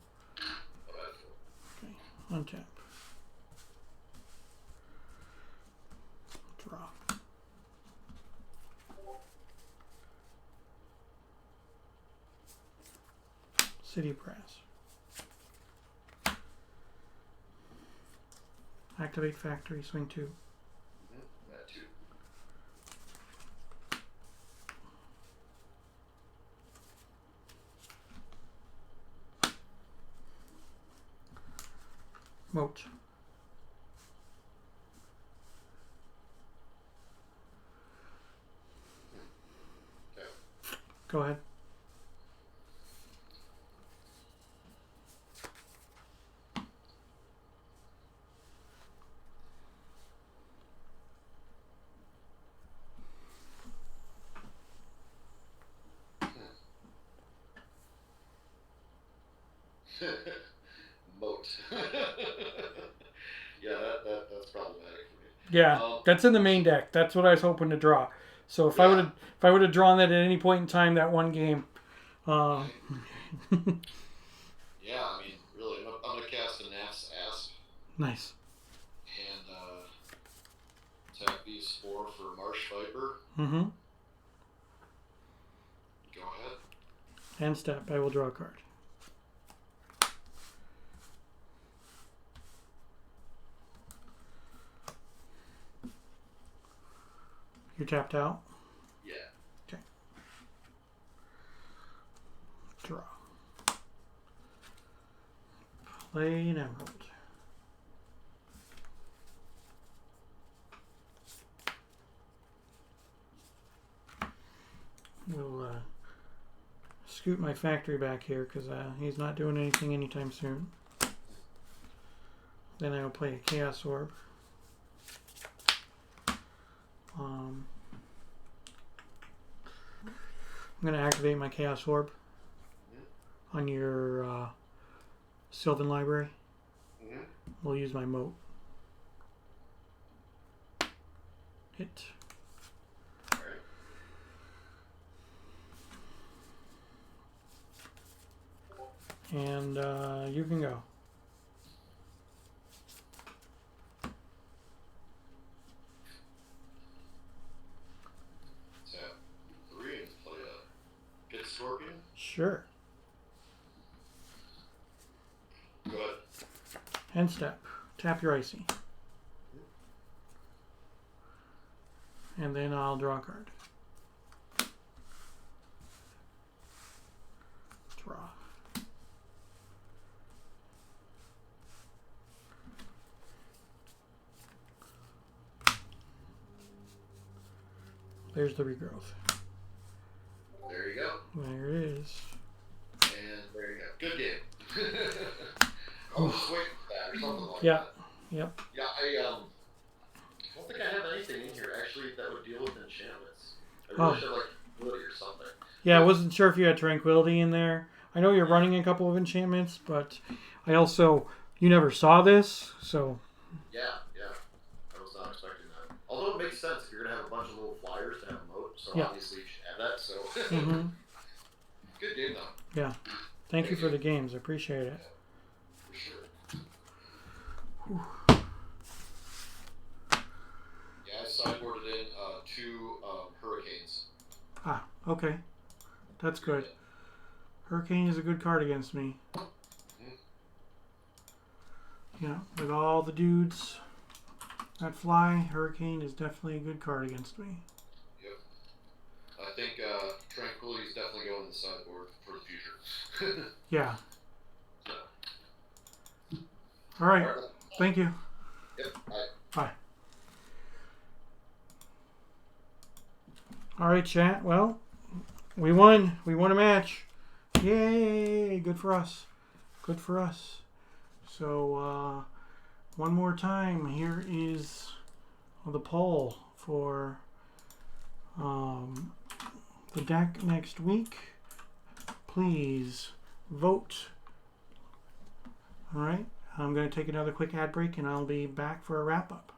Okay. Untap. Draw. City Brass. Activate factory, swing 2. That 2. Moat. Okay. Go ahead. Moat. Yeah, that's problematic for me. Yeah, that's in the main deck. That's what I was hoping to draw. So if I would have drawn that at any point in time that one game, Yeah, I mean, really, I'm gonna cast a Naf's Asp nice. and tap these 4 for Marsh Viper. Mm-hmm. Go ahead. End step. I will draw a card. You're tapped out. Yeah. Okay. Draw. Play an emerald. We'll scoot my factory back here because he's not doing anything anytime soon. Then I will play a Chaos Orb. I'm going to activate my Chaos Orb on your Sylvan Library. Mm-hmm. We'll use my moat. Hit. Alright. And you can go. Tap 3 and play a Pit Scorpion. Sure. Go ahead. End step. Tap your icy. And then I'll draw a card. Draw. There's the regrowth. There you go. There it is. And there you go. Good game. I was just waiting for that or something like Yeah. that. Yep. Yeah, I don't think I have anything in here actually that would deal with enchantments. I really should have like ability or something. Yeah, I wasn't sure if you had Tranquility in there. I know you're running a couple of enchantments, but I also, you never saw this, so. Yeah. I was not expecting that. Although it makes sense if you're gonna have a bunch of little flyers to have a moat, so Yeah. obviously you should have that. So Mm-hmm. good game though. Yeah. Thank you for the games. I appreciate it. For sure. Yeah, I sideboarded in 2 Hurricane Ah, okay. That's good. Hurricane is a good card against me. Yeah, with all the dudes that fly, Hurricane is definitely a good card against me. Yep. I think Tranquility is definitely going to the sideboard for the future. Yeah. All right. Thank you. Yep. Bye. Bye. All right, chat. Well, we won. We won a match. Yay! Good for us. Good for us. So, one more time. Here is the poll for the deck next week. Please vote. All right. I'm going to take another quick ad break and I'll be back for a wrap up.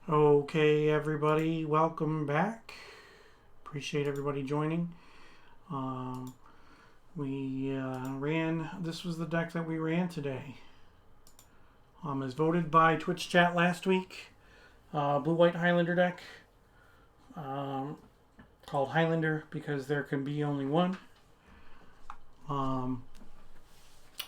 Okay, everybody, welcome back. Appreciate everybody joining. This was the deck that we ran today. As voted by Twitch chat last week, blue-white Highlander deck, called Highlander because there can be only one.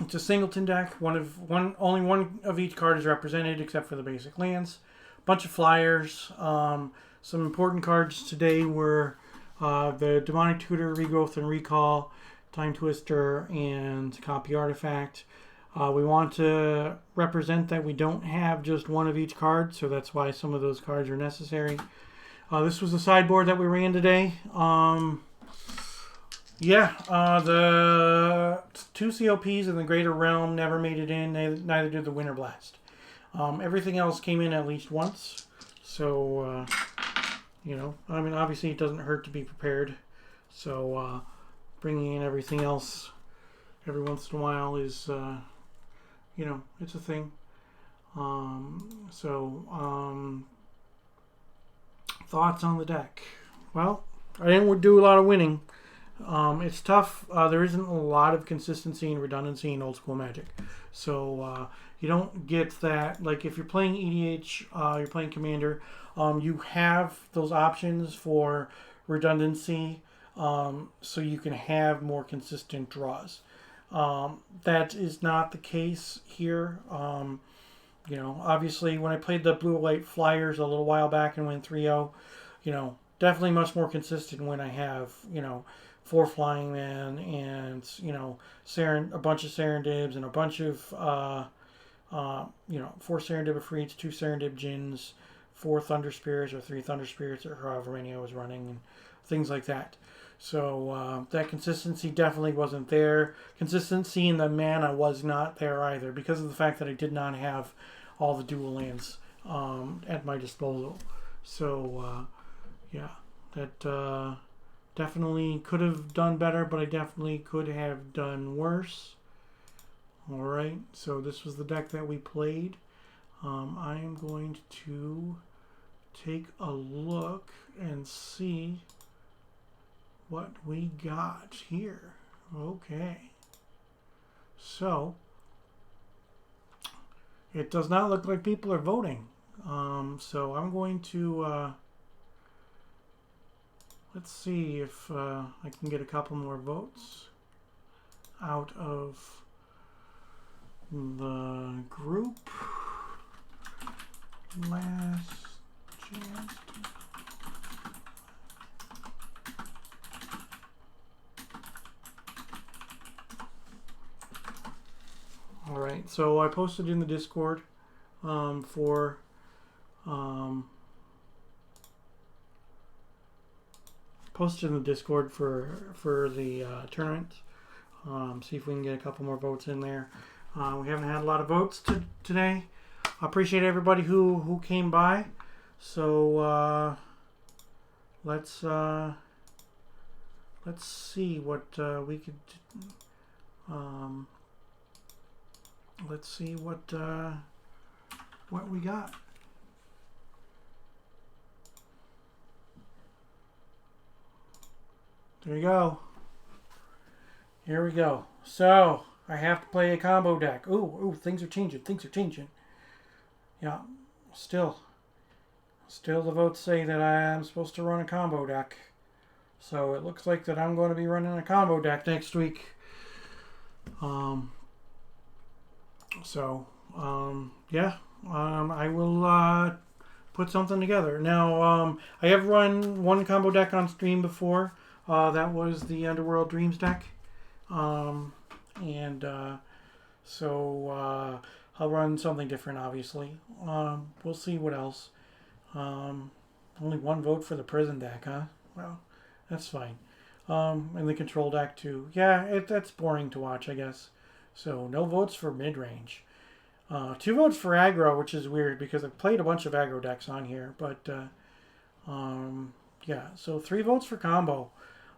It's a singleton deck. Only one of each card is represented except for the basic lands. Bunch of flyers. Some important cards today were the Demonic Tutor, Regrowth and Recall, Time Twister, and Copy Artifact. We want to represent that we don't have just one of each card, so that's why some of those cards are necessary. This was the sideboard that we ran today. The two COPs in the Greater Realm never made it in. Neither did the Winter Blast. Everything else came in at least once. So, obviously it doesn't hurt to be prepared. So, bringing in everything else every once in a while is, it's a thing. Thoughts on the deck? Well, I didn't do a lot of winning. It's tough. There isn't a lot of consistency and redundancy in old school Magic. So, you don't get that. Like, if you're playing EDH, you're playing Commander, you have those options for redundancy, so you can have more consistent draws. That is not the case here. Obviously, when I played the blue-white Flyers a little while back and went 3-0, definitely much more consistent when I have, 4 Flying Men and, a bunch of Serendibs and a bunch of, 4 Serendib Efreets, 2 Serendib Djinns, 4 Thunder Spirits or 3 Thunder Spirits or however many I was running and things like that. So that consistency definitely wasn't there. Consistency in the mana was not there either because of the fact that I did not have all the dual lands at my disposal. So, that definitely could have done better, but I definitely could have done worse. Alright, so this was the deck that we played. I am going to take a look and see what we got here. Okay. So, it does not look like people are voting. So I'm going to, let's see if I can get a couple more votes out of the group. Last chance. Alright, so I posted in the Discord for the tournament. See if we can get a couple more votes in there. We haven't had a lot of votes today. I appreciate everybody who came by. So let's see what we could. Let's see what we got. There you go. Here we go. So I have to play a combo deck. Ooh, things are changing. Things are changing. Yeah, still the votes say that I am supposed to run a combo deck. So it looks like that I'm going to be running a combo deck next week. Yeah. I will put something together. Now, I have run one combo deck on stream before. That was the Underworld Dreams deck. So I'll run something different, obviously. We'll see what else. Only one vote for the prison deck, huh? Well, that's fine. And the control deck, too. Yeah, that's boring to watch, I guess. So, no votes for mid-range. 2 votes for aggro, which is weird because I've played a bunch of aggro decks on here. But, yeah, so 3 votes for combo.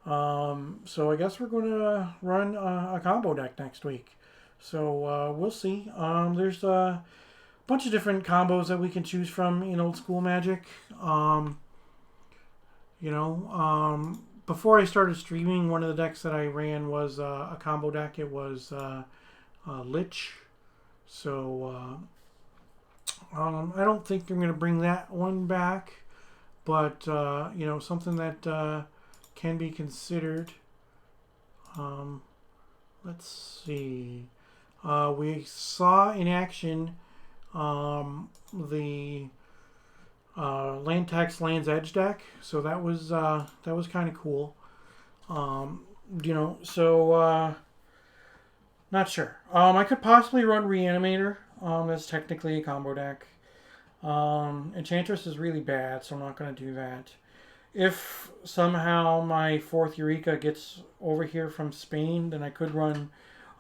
So I guess we're going to run a combo deck next week. So we'll see. There's a bunch of different combos that we can choose from in Old School Magic. Before I started streaming, one of the decks that I ran was a combo deck. It was Lich. So I don't think I'm going to bring that one back. But, something that can be considered. Let's see. We saw in action the Land Tax Land's Edge deck, so that was kind of cool. Not sure. I could possibly run Reanimator. That's technically a combo deck. Enchantress is really bad, so I'm not going to do that. If somehow my 4th Eureka gets over here from Spain, then I could run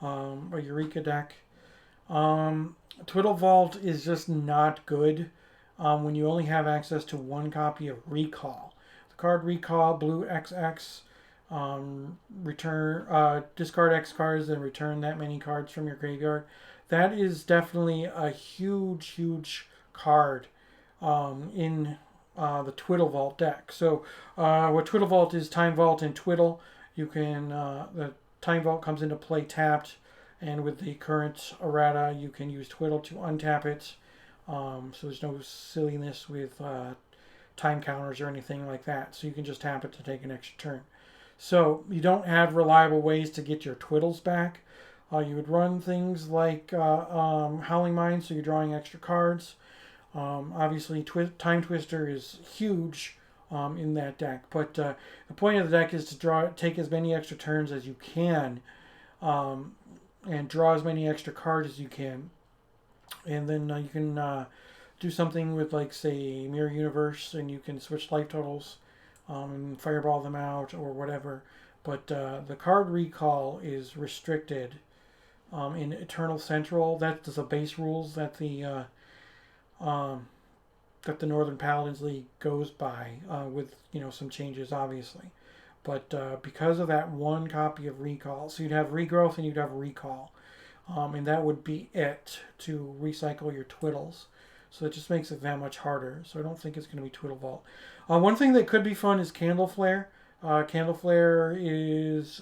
a Eureka deck. Twiddle Vault is just not good when you only have access to 1 copy of Recall. The card Recall, blue XX, discard X cards and return that many cards from your graveyard. That is definitely a huge card in the Twiddle Vault deck. So what Twiddle Vault is, Time Vault and Twiddle. You can the Time Vault comes into play tapped, and with the current errata, you can use Twiddle to untap it. So there's no silliness with time counters or anything like that. So you can just tap it to take an extra turn. So you don't have reliable ways to get your Twiddles back. You would run things like Howling Mine, so you're drawing extra cards. Obviously, Time Twister is huge in that deck, but the point of the deck is to take as many extra turns as you can, and draw as many extra cards as you can, and then you can do something with, like, say, Mirror Universe, and you can switch life totals and fireball them out or whatever. But the card Recall is restricted in Eternal Central. That's the base rules that the Northern Paladins League goes by, with some changes, obviously. But because of that 1 copy of Recall, so you'd have Regrowth and you'd have Recall, and that would be it to recycle your Twiddles. So it just makes it that much harder. So I don't think it's going to be Twiddle Vault. One thing that could be fun is Candle Flare. Candle Flare is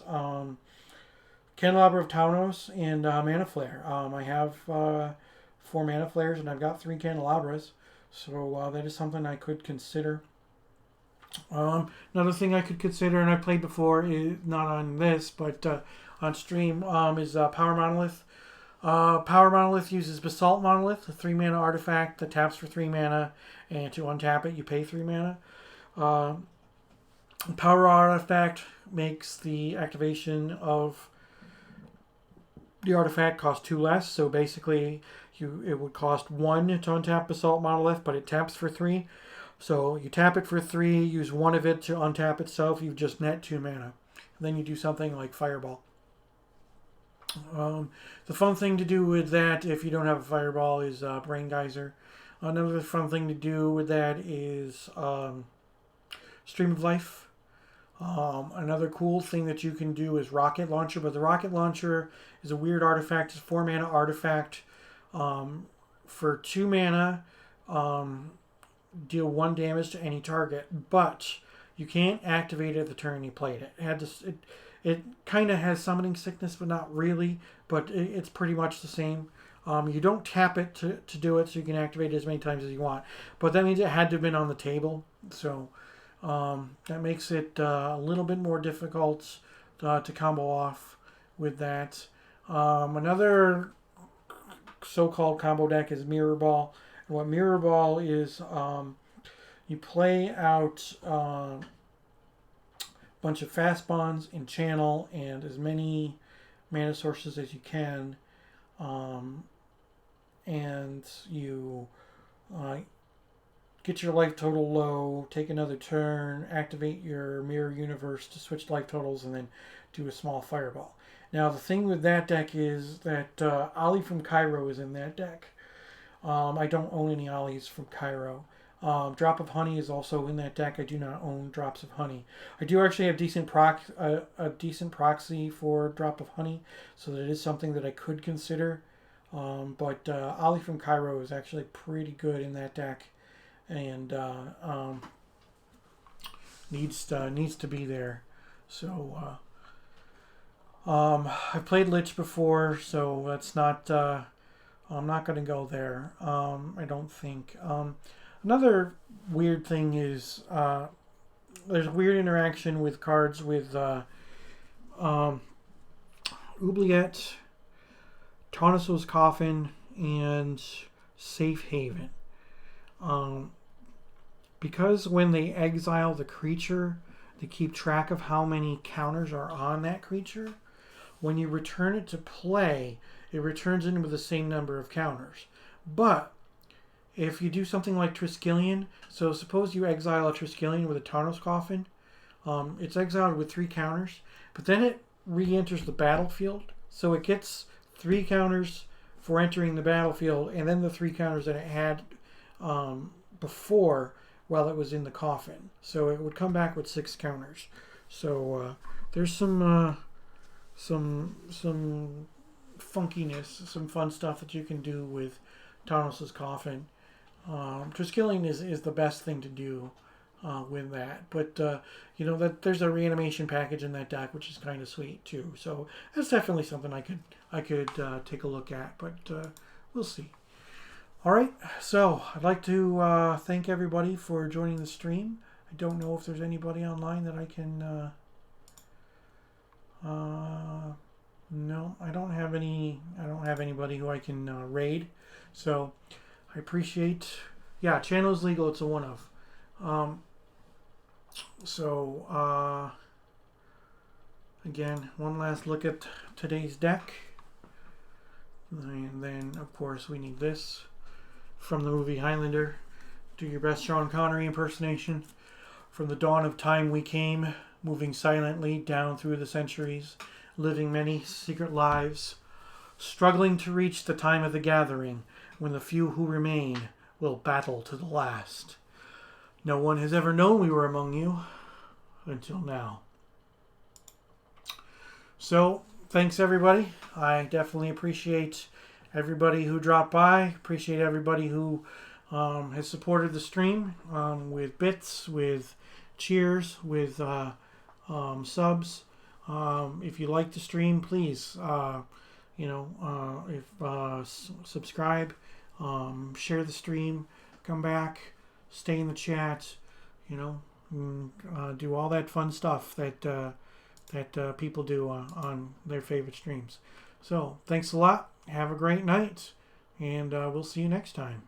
Candelabra of Taunos and Mana Flare. I have 4 Mana Flares and I've got 3 Candelabras. So that is something I could consider. Another thing I could consider, and I played before, is not on this, but on stream, is Power Monolith. Power Monolith uses Basalt Monolith, a 3 mana artifact that taps for 3 mana, and to untap it, you pay 3 mana. Power Artifact makes the activation of the artifact cost 2 less, so basically it would cost 1 to untap Basalt Monolith, but it taps for 3. So you tap it for 3, use 1 of it to untap itself, you just net 2 mana. And then you do something like Fireball. The fun thing to do with that, if you don't have a Fireball, is Brain Geyser. Another fun thing to do with that is Stream of Life. Another cool thing that you can do is Rocket Launcher, but the Rocket Launcher is a weird artifact. It's a 4 mana artifact. For 2 mana, deal 1 damage to any target, but you can't activate it the turn you played it. It kind of has Summoning Sickness, but not really, but it's pretty much the same. You don't tap it to do it, so you can activate it as many times as you want. But that means it had to have been on the table, so that makes it a little bit more difficult to combo off with that. Another so-called combo deck is Mirror Ball. And what Mirror Ball is, you play out a bunch of fast bonds in channel and as many mana sources as you can, and you get your life total low, take another turn, activate your Mirror Universe to switch life totals, and then do a small fireball. Now, the thing with that deck is that Ollie from Cairo is in that deck. I don't own any Ollies from Cairo. Drop of Honey is also in that deck. I do not own Drops of Honey. I do actually have a decent proxy for Drop of Honey, so that is something that I could consider. But Ollie from Cairo is actually pretty good in that deck, and needs to be there. So I've played Lich before, so that's not. I'm not going to go there. I don't think. Another weird thing is there's weird interaction with cards with Oubliette, Tawnos's Coffin, and Safe Haven. Because when they exile the creature, they keep track of how many counters are on that creature. When you return it to play, it returns in with the same number of counters. But if you do something like Triskelion, so suppose you exile a Triskelion with a Tawnos Coffin, it's exiled with 3 counters, but then it re-enters the battlefield, so it gets 3 counters for entering the battlefield, and then the 3 counters that it had before while it was in the coffin. So it would come back with 6 counters. So there's some funkiness, some fun stuff that you can do with Tawnos' Coffin. Triskelion is the best thing to do with that, but that there's a reanimation package in that deck, which is kind of sweet too. So that's definitely something I could take a look at, but we'll see. All right, so I'd like to thank everybody for joining the stream. I don't know if there's anybody online that I can. No, I don't have anybody who I can raid. So I appreciate. Yeah, channel is legal. It's a one of. Again, one last look at today's deck, and then of course we need this from the movie Highlander. Do your best Sean Connery impersonation. From the dawn of time we came, moving silently down through the centuries, living many secret lives, struggling to reach the time of the gathering, when the few who remain will battle to the last. No one has ever known we were among you until now. So, thanks everybody. I definitely appreciate everybody who dropped by. Appreciate everybody who has supported the stream with bits, with cheers, with subs. If you like the stream, please, subscribe, share the stream, come back, stay in the chat, do all that fun stuff that people do on their favorite streams. So, thanks a lot. Have a great night, and we'll see you next time.